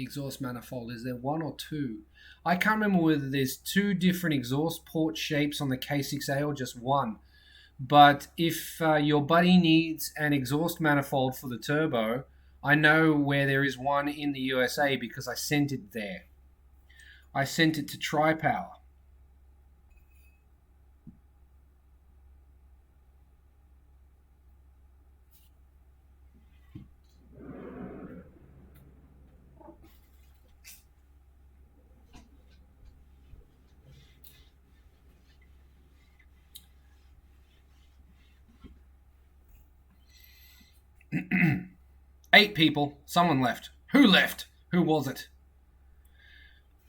exhaust manifold. Is there one or two? I can't remember whether there's two different exhaust port shapes on the K6A or just one. But if your buddy needs an exhaust manifold for the turbo, I know where there is one in the USA because I sent it there. I sent it to TriPower. 8 people. Someone left. Who left? Who was it?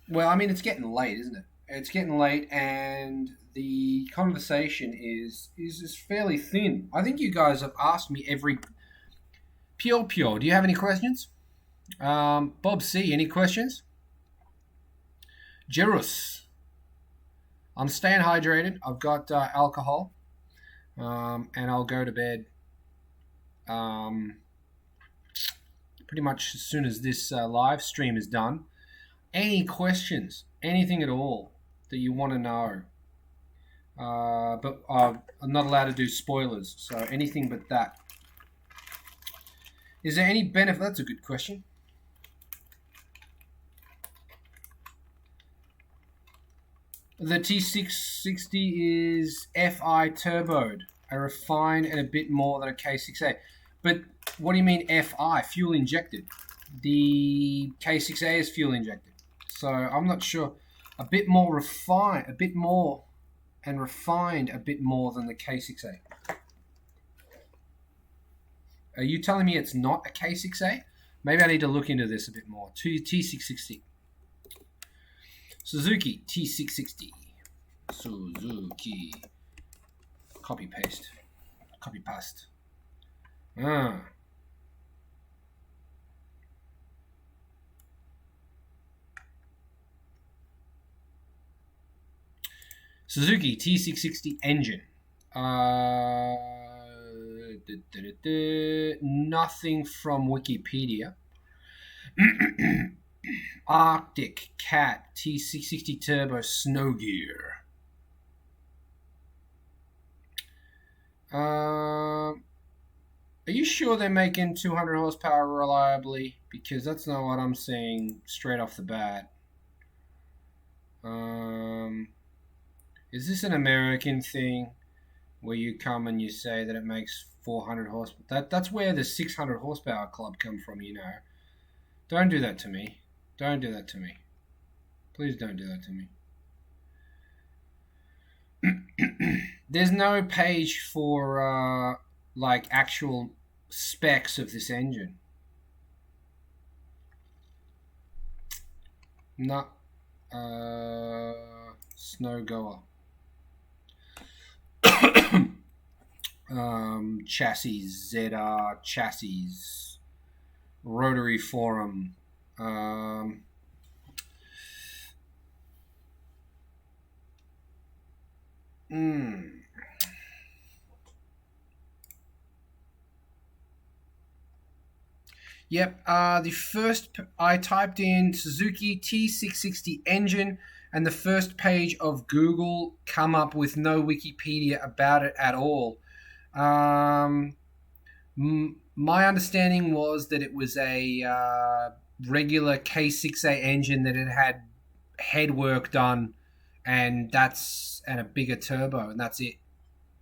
Well, I mean, it's getting late, isn't it? It's getting late, and the conversation is fairly thin. I think you guys have asked me every... Pure, do you have any questions? Bob C, any questions? Jerus, I'm staying hydrated. I've got alcohol, and I'll go to bed pretty much as soon as this live stream is done. Any questions? Anything at all that you want to know? But I'm not allowed to do spoilers, so anything but that. Is there any benefit? That's a good question. The T660 is FI turboed, a refined and a bit more than a K6A. But what do you mean FI? Fuel injected. The K6A is fuel injected. So I'm not sure. A bit more refined, a bit more, and refined a bit more than the K6A. Are you telling me it's not a K6A? Maybe I need to look into this a bit more. T660. Suzuki T660. Suzuki. Copy paste. Copy paste. Suzuki T660 engine. Nothing from Wikipedia. Arctic Cat T660 Turbo Snow Gear. Are you sure they're making 200 horsepower reliably? Because that's not what I'm seeing straight off the bat. Is this an American thing? where you come and you say that it makes 400 horse. That's where the 600 horsepower club come from. Don't do that to me. Don't do that to me. Please don't do that to me. There's no page for like actual specs of this engine. No. Snow goer. Chassis, ZR chassis, rotary forum. Um, mm. Yep. The first I typed in Suzuki T660 engine, and the first page of Google come up with no Wikipedia about it at all. Um, my understanding was that it was a regular K6A engine that it had head work done, and a bigger turbo, and that's it.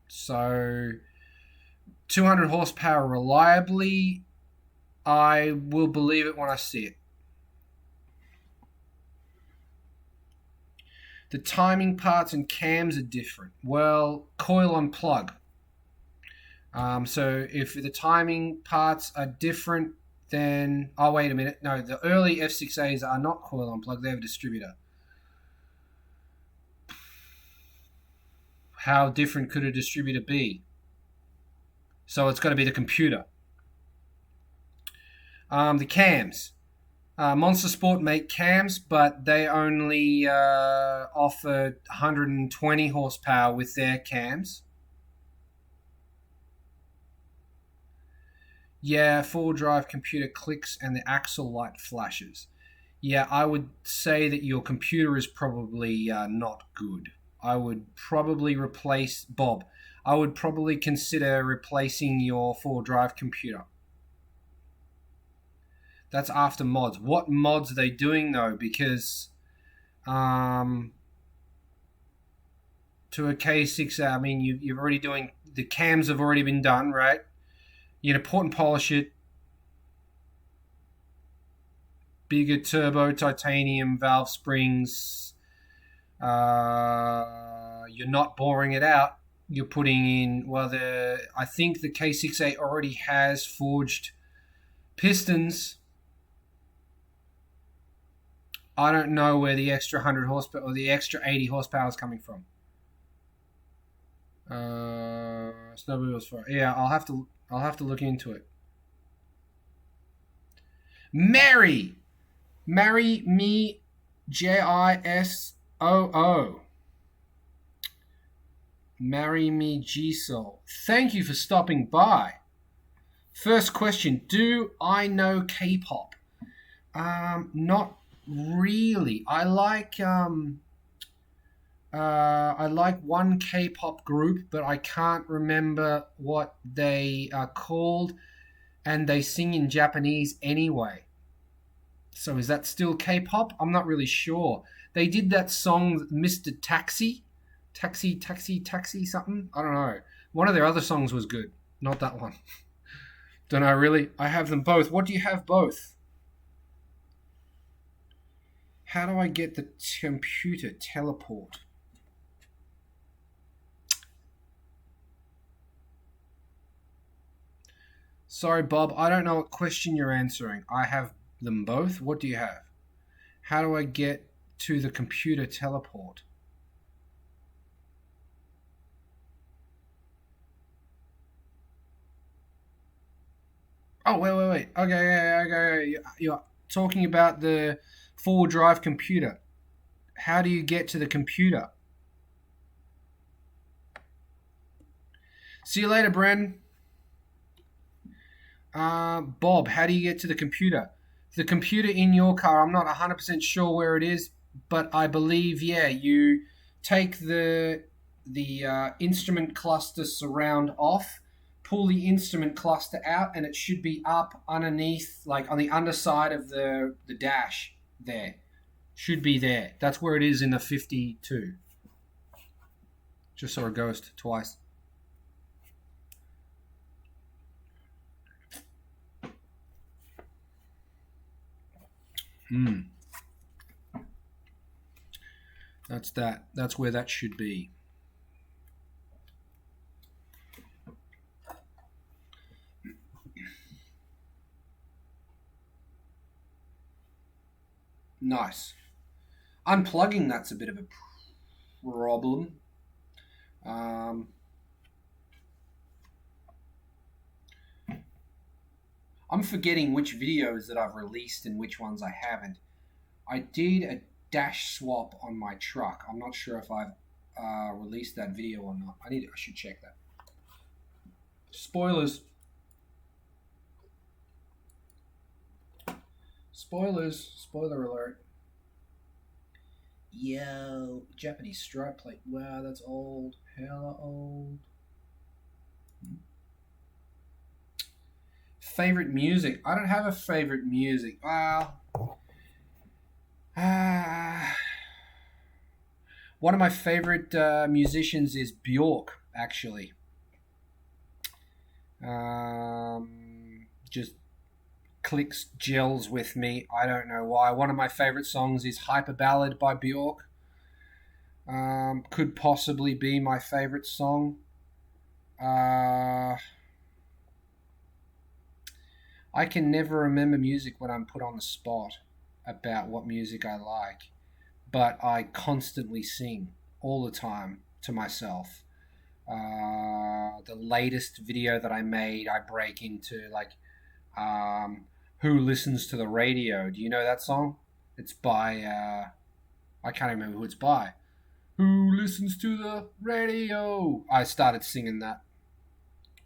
So 200 horsepower reliably. I will believe it when I see it. The timing parts and cams are different. Well, coil on plug. So if the timing parts are different, then oh wait a minute, no, the early F6As are not coil on plug; they have a distributor. How different could a distributor be? So it's got to be the computer. The cams. Monster Sport make cams, but they only offer 120 horsepower with their cams. Yeah, four-wheel drive computer clicks and the axle light flashes. Yeah, I would say that your computer is probably not good. I would probably replace Bob. I would probably consider replacing your four-wheel drive computer. That's after mods. What mods are they doing though? Because um, to a K6, I mean, you're already doing the cams have already been done, right? You're gonna port and polish it. Bigger turbo, titanium valve springs. You're not boring it out. You're putting in I think the K6A already has forged pistons. I don't know where the extra 100 horsepower or the extra 80 horsepower is coming from. Snowmobiles for yeah. I'll have to look into it. Marry me, JISOO. Marry me, Gisol. Thank you for stopping by. First question: do I know K-pop? Not really. I like one K-pop group, but I can't remember what they are called, and they sing in Japanese anyway. So is that still K-pop? I'm not really sure. They did that song, Mr. Taxi, Taxi, something. I don't know. One of their other songs was good, not that one. Don't know really. I have them both. What do you have both? How do I get the computer teleport? Sorry, Bob, I don't know what question you're answering. I have them both. What do you have? How do I get to the computer teleport? Oh, wait. Okay. You're talking about the four-wheel drive computer. How do you get to the computer? See you later, Bren. Bob, how do you get to the computer? The computer in your car, I'm not 100% sure where it is, but I believe, yeah, you take the instrument cluster surround off, pull the instrument cluster out, and it should be up underneath, like on the underside of the dash there. Should be there. That's where it is in the 52. Just saw a ghost twice. Mm, that's that. That's where that should be. Nice. Unplugging, that's a bit of a problem. Um, I'm forgetting which videos that I've released and which ones I haven't. I did a dash swap on my truck. I'm not sure if I've released that video or not. I should check that. Spoilers. Spoilers. Spoiler alert. Yo, Japanese stripe plate. Wow, that's old. Hella old. Favorite music? I don't have a favorite music. Well, ah, one of my favorite musicians is Bjork, actually. Just clicks, gels with me. I don't know why. One of my favorite songs is Hyper Ballad by Bjork. Could possibly be my favorite song. Uh, I can never remember music when I'm put on the spot about what music I like, but I constantly sing all the time to myself. The latest video that I made, I break into like, "Who Listens to the Radio?" Do you know that song? It's by I can't remember who it's by. Who listens to the radio? I started singing that.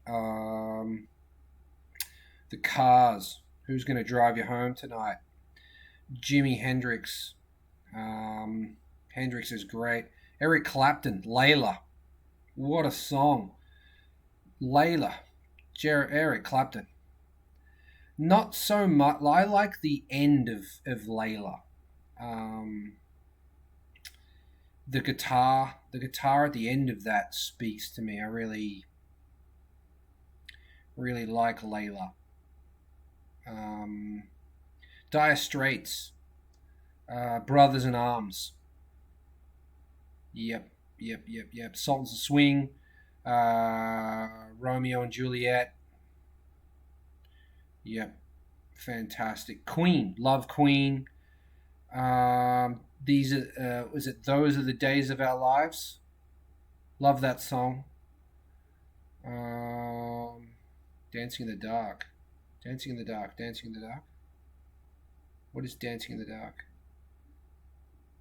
Um, the Cars. Who's gonna drive you home tonight? Jimi Hendrix. Hendrix is great. Eric Clapton. Layla. What a song. Layla. Eric Clapton. Not so much. I like the end of Layla. Um, the guitar at the end of that speaks to me. I really, really like Layla. Um, Dire Straits, Brothers in Arms. Yep, yep. Sultans of Swing, Romeo and Juliet. Yep, fantastic. Queen, love Queen. These are, was it Those Are the Days of Our Lives? Love that song. Um, Dancing in the Dark. Dancing in the Dark. Dancing in the Dark. What is Dancing in the Dark?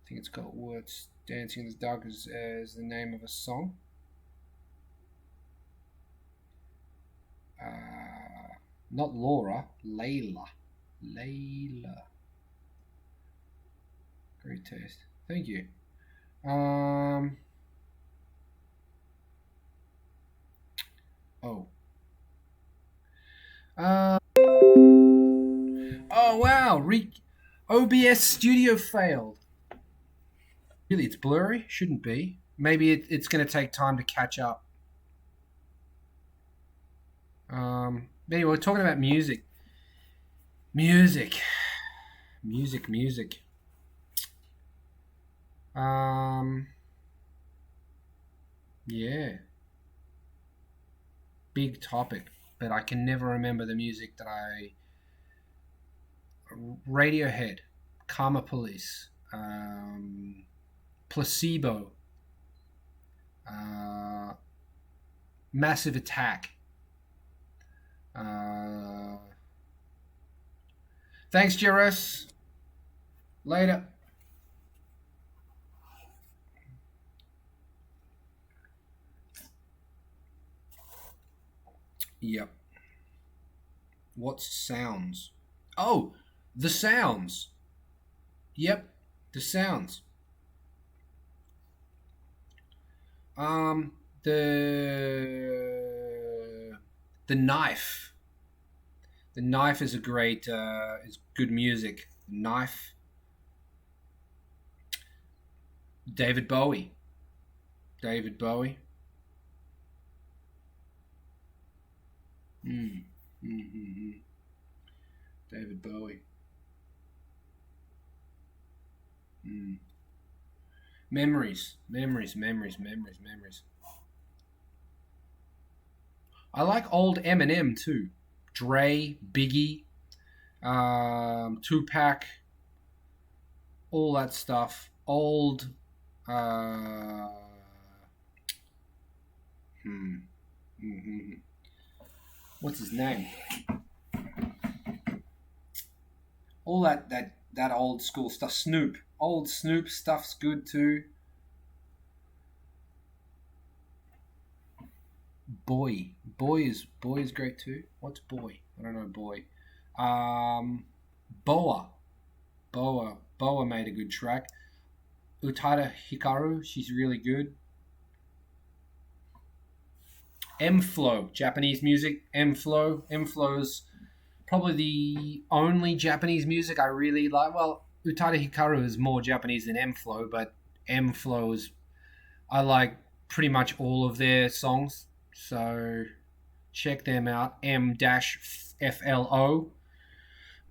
I think it's called What's Dancing in the Dark is the name of a song. Not Laura. Layla. Layla. Great taste. Thank you. Um. Oh. Uh. Oh wow. OBS Studio failed. Really, it's blurry. Shouldn't be. Maybe it's going to take time to catch up. Anyway, we're talking about music. Music. Music. Um. Yeah. Big topic, but I can never remember the music that I. Radiohead, Karma Police, Placebo, uh, Massive Attack. Uh, Thanks, Jairus. Later. Yep. What sounds? Oh, the sounds. Yep, the sounds. Um, the the knife. The knife is a great is good music. Knife. David Bowie. David Bowie. Mm. Mm-hmm. David Bowie. Mm. Memories, memories, memories, memories, memories. I like old Eminem too. Dre, Biggie, Tupac, all that stuff. Old. Uh, hmm. hmm What's his name? All that old school stuff. Snoop. Old Snoop stuff's good too. Boy is great too. What's Boy? I don't know Boy. Um, Boa. Boa made a good track. Utada Hikaru, she's really good. M Flow, Japanese music. M Flow. M Flow's probably the only Japanese music I really like. Well, Utada Hikaru is more Japanese than M Flow, but M Flow is I like pretty much all of their songs. So check them out. M-FLO.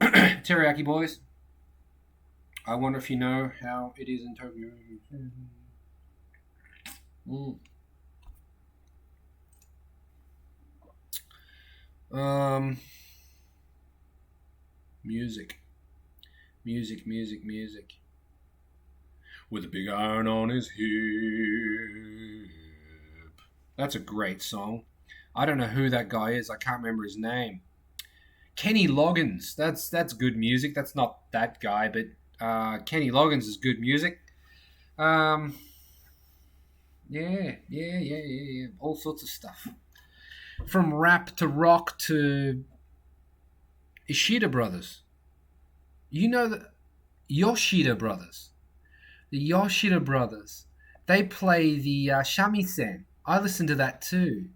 Teriyaki Boys. I wonder if you know how it is in Tokyo. Mm. Um, music, music. With a big iron on his hip. That's a great song. I don't know who that guy is. I can't remember his name. Kenny Loggins. That's good music. That's not that guy, but Kenny Loggins is good music. Um, yeah. All sorts of stuff. From rap to rock to Ishida Brothers. You know the Yoshida Brothers. The Yoshida Brothers. They play the shamisen. I listen to that too.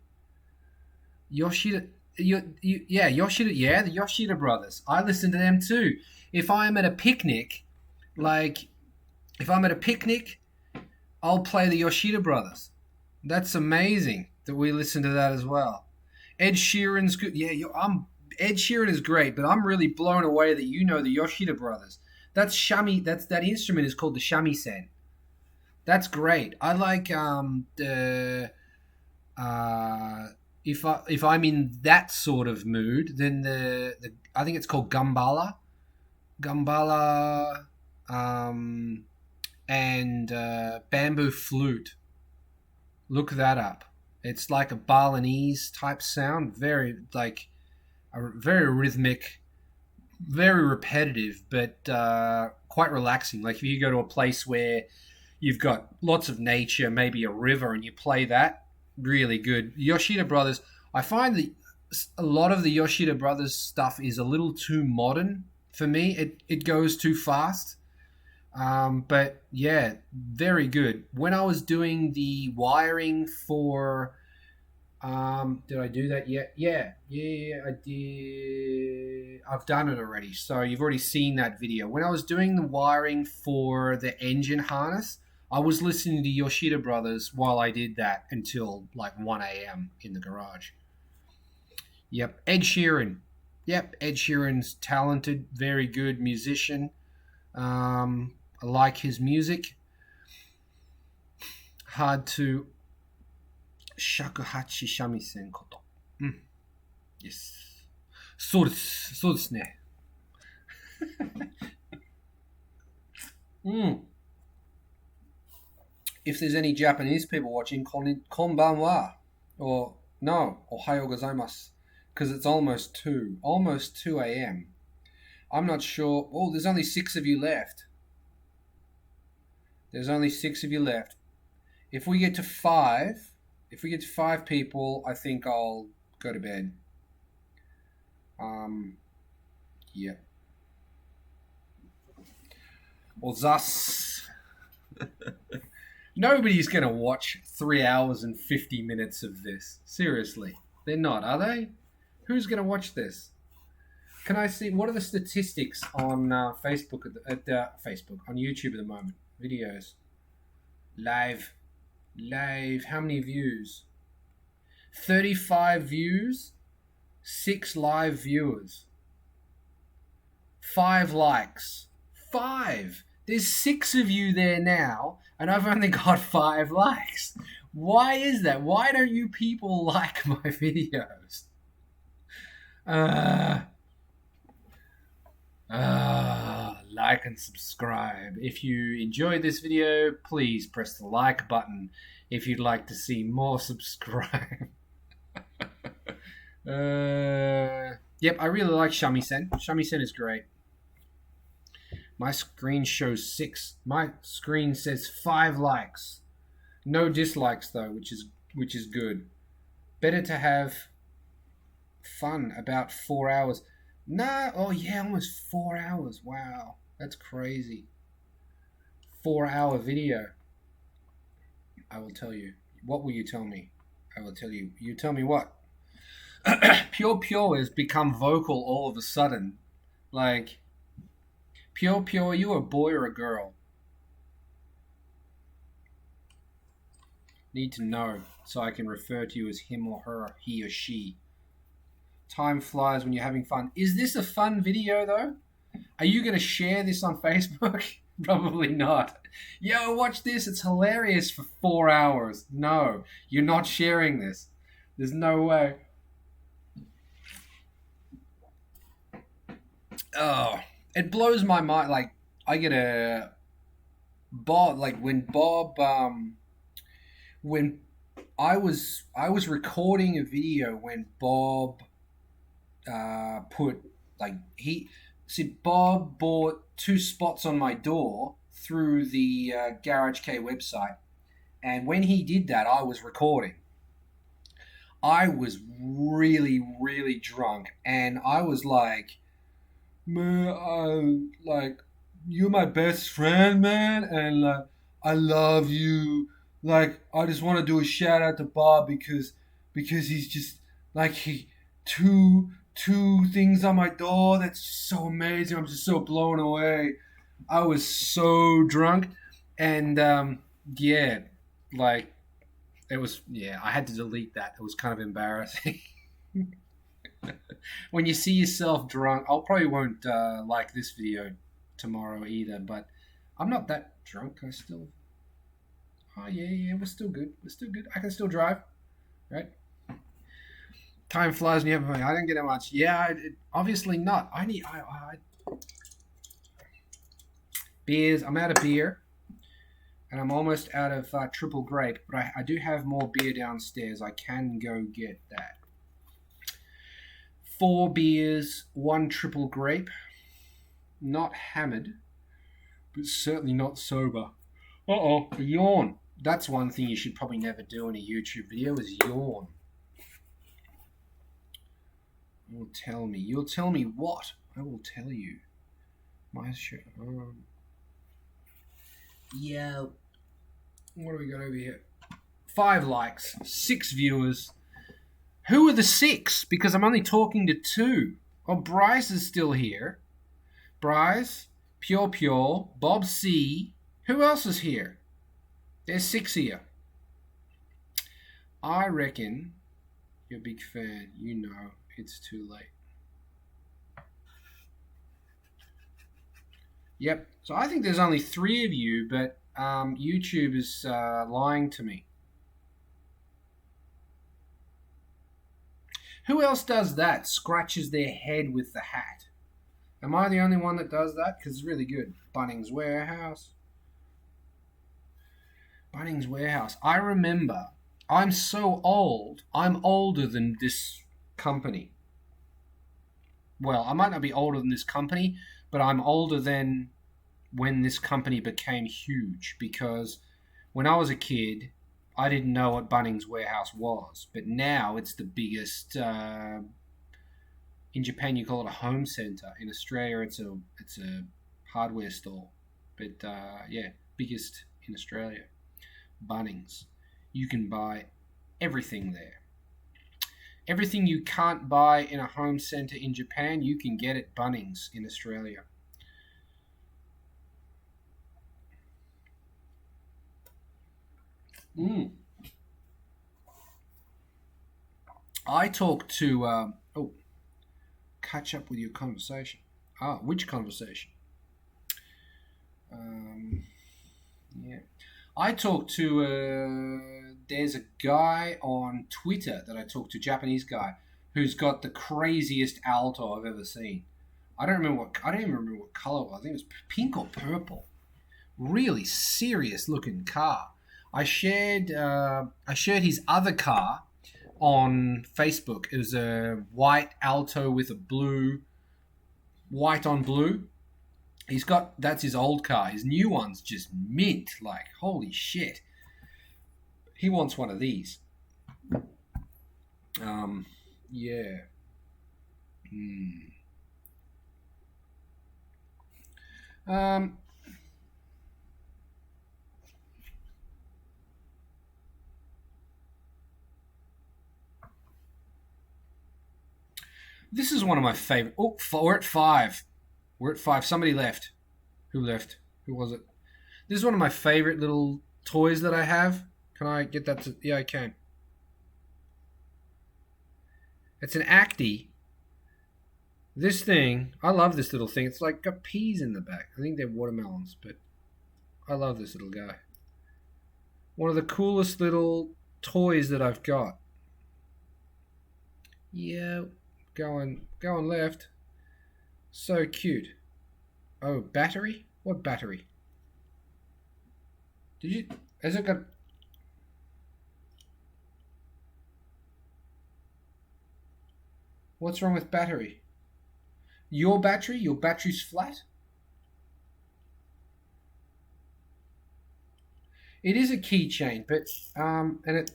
Yoshida, Yoshida, yeah, the Yoshida Brothers. I listen to them too. If I'm at a picnic, like if I'm at a picnic, I'll play the Yoshida Brothers. That's amazing that we listen to that as well. Ed Sheeran's good. Yeah, I'm Ed Sheeran is great, but I'm really blown away that you know the Yoshida Brothers. That's shami. That instrument is called the shamisen. That's great. I like the uh, if I'm in that sort of mood, then the I think it's called gambala, um, and bamboo flute. Look that up. It's like a Balinese type sound, very like a very rhythmic, very repetitive, but quite relaxing. Like if you go to a place where you've got lots of nature, maybe a river, and you play that, really good. Yoshida Brothers, I find that a lot of the Yoshida Brothers stuff is a little too modern for me. It goes too fast. But yeah, very good. When I was doing the wiring for did I do that yet? Yeah, I did. I've done it already. So you've already seen that video. When I was doing the wiring for the engine harness, I was listening to Yoshida Brothers while I did that until like 1 a.m. in the garage. Yep, Ed Sheeran. Yep, Ed Sheeran's talented, very good musician. I like his music. Hard to shakuhachi shamisen koto. Yes. そうです。そうですね。Mm. If there's any Japanese people watching, konbanwa. Or, no, ohayo gozaimasu. Because it's almost 2 a.m. I'm not sure. Oh, there's only 6 of you left. There's only 6 of you left. If we get to 5, if we get to 5 people, I think I'll go to bed. Yeah. Well, thus, nobody's going to watch 3 hours and 50 minutes of this. Seriously. They're not, are they? Who's going to watch this? Can I see, what are the statistics on Facebook, Facebook, on YouTube at the moment? Videos. Live. How many views? 35 views, 6 live viewers, 5 likes. 5! There's 6 of you there now, and I've only got 5 likes. Why is that? Why don't you people like my videos? Uh, like and subscribe. If you enjoyed this video, please press the like button. If you'd like to see more, subscribe. Yep, I really like Shamisen. Shamisen is great. My screen shows 6. My screen says 5 likes. No dislikes though, which is good. Better to have fun about 4 hours. Nah, oh yeah, almost 4 hours. Wow, that's crazy. 4-hour video. I will tell you. What will you tell me? I will tell you. You tell me what? Pure has become vocal all of a sudden. Like, Pure, are you a boy or a girl? Need to know so I can refer to you as him or her, he or she. Time flies when you're having fun. Is this a fun video though? Are you going to share this on Facebook? Probably not. Yo, watch this. It's hilarious for 4 hours. No, you're not sharing this. There's no way. Oh, it blows my mind. Like, I get a Bob, like when I was recording a video when Bob put like he see Bob bought 2 spots on my door through the Garage K website, and when he did that, I was recording. I was really drunk, and I was like, man, like you're my best friend, man, and I love you. Like I just want to do a shout out to Bob because he's just like he two things on my door. That's just so amazing. I'm just so blown away. I was so drunk, and yeah, like it was. Yeah, I had to delete that. It was kind of embarrassing. When you see yourself drunk, I'll probably won't like this video tomorrow either. But I'm not that drunk. I still. Oh yeah, we're still good. We're still good. I can still drive, right? Time flies when you have fun. I didn't get that much. Yeah, obviously not. Beers. I'm out of beer, and I'm almost out of triple grape. But I do have more beer downstairs. I can go get that. 4 beers, 1 triple grape. Not hammered, but certainly not sober. Uh-oh, a yawn. That's one thing you should probably never do in a YouTube video is yawn. You'll tell me. You'll tell me what? I will tell you. My shirt. Yeah. What do we got over here? 5 likes, 6 viewers. Who are the 6? Because I'm only talking to 2. Oh, Bryce is still here. Bryce, Pure, Bob C. Who else is here? There's 6 here. I reckon you're a big fan. You know it's too late. Yep. So I think there's only 3 of you, but YouTube is lying to me. Who else does that? Scratches their head with the hat. Am I the only one that does that? Because it's really good. Bunnings Warehouse. Bunnings Warehouse. I remember. I'm so old. I'm older than this company. Well, I might not be older than this company, but I'm older than when this company became huge. Because when I was a kid, I didn't know what Bunnings Warehouse was. But now it's the biggest... in Japan, you call it a home center. In Australia, it's a hardware store. But yeah, biggest in Australia. Bunnings. You can buy everything there. Everything you can't buy in a home center in Japan, you can get at Bunnings in Australia. I talked to... catch up with your conversation. Which conversation? Um, yeah. I talked to there's a guy on Twitter that I talked to, Japanese guy, who's got the craziest alto I've ever seen. I don't even remember what color it was. I think it was pink or purple. Really serious looking car. I shared his other car on Facebook. It was a white alto with a blue, white on blue. That's his old car. His new one's just mint. Like, holy shit. He wants one of these. Um, yeah. Hmm. Um, this is one of my favorite. Oh, we're at five. We're at five. Somebody left. Who left? Who was it? This is one of my favorite little toys that I have. Can I get that to? Yeah, I can. It's an Acti. This thing, I love this little thing. It's like got peas in the back. I think they're watermelons, but I love this little guy. One of the coolest little toys that I've got. Yeah, going left. So cute. Oh, battery? What battery? Did you? Has it got? What's wrong with battery? Your battery? Your battery's flat? It is a keychain, but and it.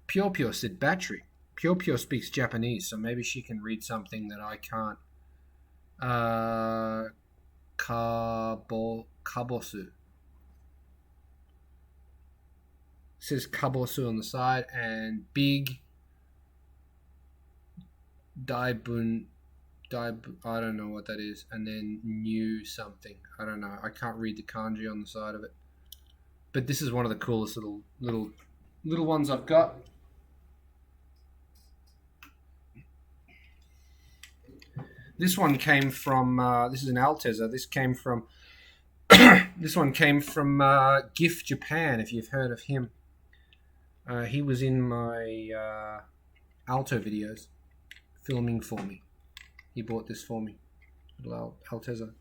Pure Pure said battery. Pure Pure speaks Japanese, so maybe she can read something that I can't. Kabosu. It says Kabosu on the side, and big Daibun. I don't know what that is, and then new something. I don't know. I can't read the kanji on the side of it. But this is one of the coolest little ones I've got. This one came from. This is an Altezza. This one came from GIF Japan. If you've heard of him, he was in my Alto videos, filming for me. He bought this for me, little Altezza.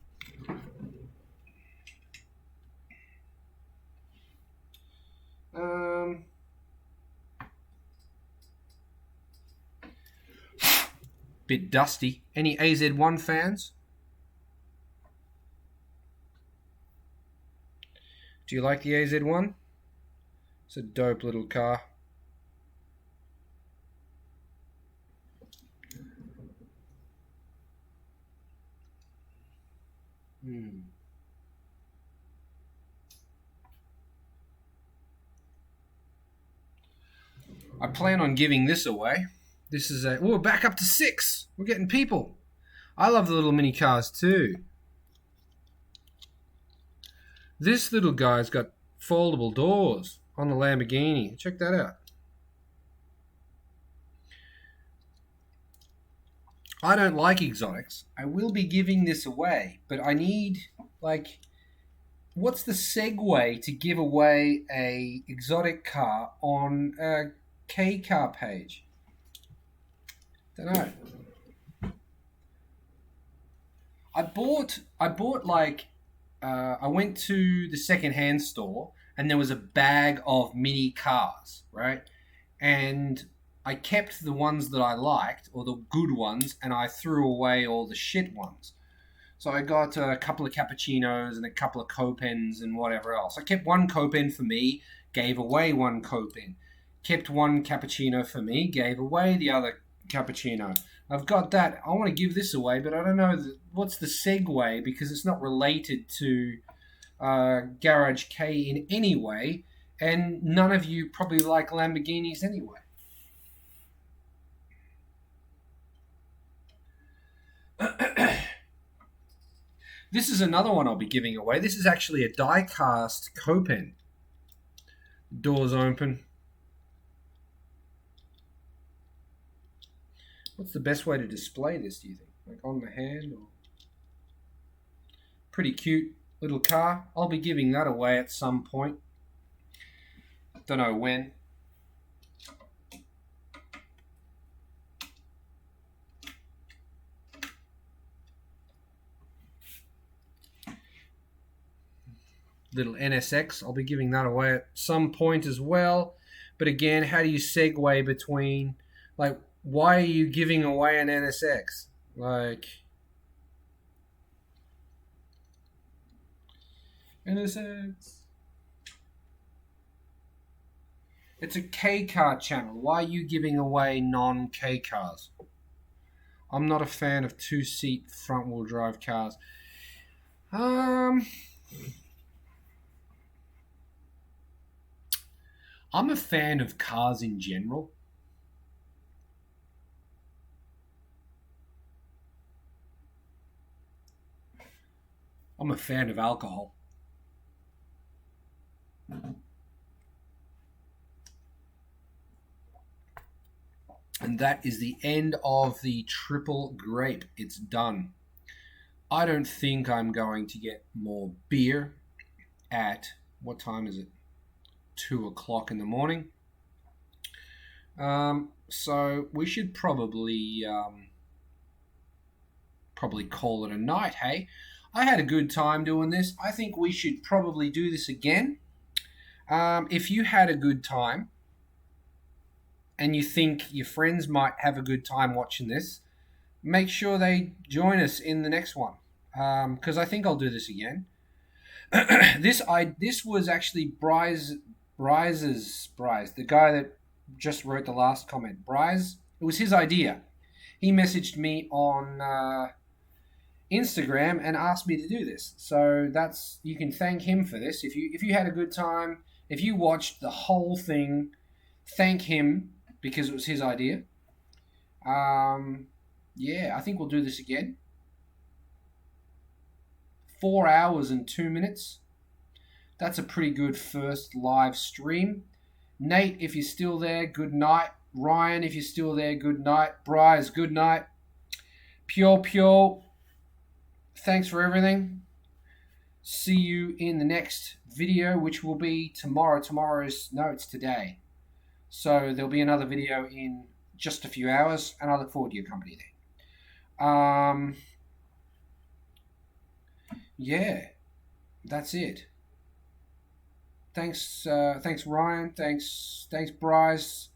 Bit dusty. Any AZ1 fans? Do you like the AZ1? It's a dope little car. I plan on giving this away. This is a. Oh, we're back up to 6. We're getting people. I love the little mini cars too. This little guy's got foldable doors on the Lamborghini. Check that out. I don't like exotics. I will be giving this away, but I need, like, what's the segue to give away a exotic car on a K car page? Don't know. I bought like I went to the secondhand store and there was a bag of mini cars, right? And I kept the ones that I liked, or the good ones, and I threw away all the shit ones. So I got a couple of cappuccinos and a couple of Copens and whatever else. I kept one Copen for me, gave away one Copen. Kept one cappuccino for me, gave away the other cappuccino. I've got that. I want to give this away, but I don't know what's the segue because it's not related to Garage K in any way, and none of you probably like Lamborghinis anyway. This is another one I'll be giving away. This is actually a die-cast Copen. Doors open. What's the best way to display this, do you think? Like on my hand or... Pretty cute little car. I'll be giving that away at some point. Don't know when. Little NSX. I'll be giving that away at some point as well. But again, how do you segue between, like, why are you giving away an NSX? Like, NSX. It's a K car channel. Why are you giving away non-K cars? I'm not a fan of two-seat front-wheel drive cars. I'm a fan of cars in general. I'm a fan of alcohol. And that is the end of the triple grape. It's done. I don't think I'm going to get more beer at, what time is it? 2 o'clock in the morning. So we should probably call it a night, hey? I had a good time doing this. I think we should probably do this again. If you had a good time and you think your friends might have a good time watching this, make sure they join us in the next one. Because I think I'll do this again. This was actually Bryce's, the guy that just wrote the last comment. Bryce, it was his idea. He messaged me on Instagram and asked me to do this. So that's, you can thank him for this. If you had a good time, if you watched the whole thing, thank him because it was his idea. Yeah, I think we'll do this again. 4 hours and 2 minutes. That's a pretty good first live stream. Nate, if you're still there, good night. Ryan, if you're still there, good night. Bryce, good night. Pure, thanks for everything. See you in the next video, which will be tomorrow. It's today. So there'll be another video in just a few hours, and I look forward to your company there. Yeah, that's it. Thanks, Ryan. Thanks, Bryce.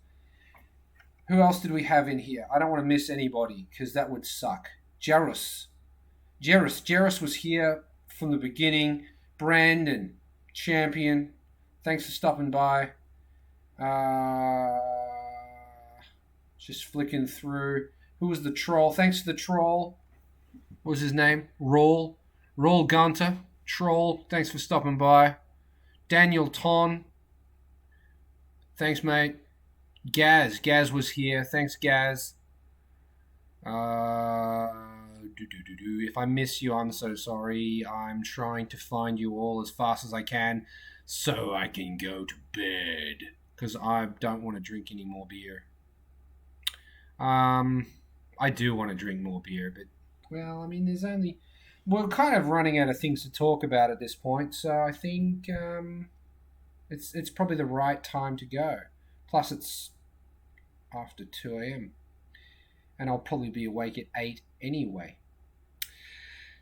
Who else did we have in here? I don't want to miss anybody because that would suck. Jairus was here from the beginning. Brandon, champion. Thanks for stopping by. Just flicking through. Who was the troll? Thanks to the troll. What was his name? Roll Gunter. Troll. Thanks for stopping by. Daniel Ton. Thanks, mate. Gaz was here. Thanks, Gaz. If I miss you, I'm so sorry. I'm trying to find you all as fast as I can so I can go to bed because I don't want to drink any more beer. I do want to drink more beer, but, well, I mean, we're kind of running out of things to talk about at this point, so I think it's probably the right time to go. Plus, it's after 2 a.m. and I'll probably be awake at 8 anyway.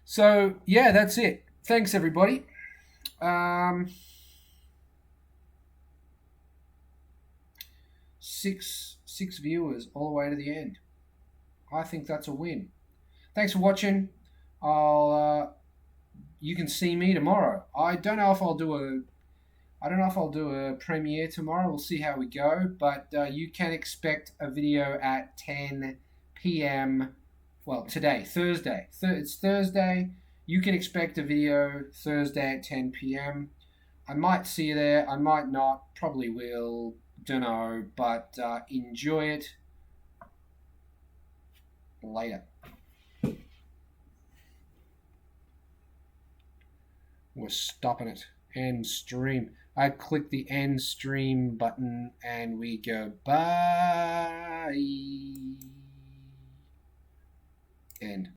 So, yeah, that's it. Thanks, everybody. Six viewers all the way to the end. I think that's a win. Thanks for watching. You can see me tomorrow. I don't know if I'll do a premiere tomorrow. We'll see how we go. But you can expect a video at 10 p.m. Well, today, Thursday. It's Thursday. You can expect a video Thursday at 10 p.m. I might see you there. I might not. Probably will. Don't know. But enjoy it. Later. We're stopping it. End stream. I click the end stream button and we go bye. End.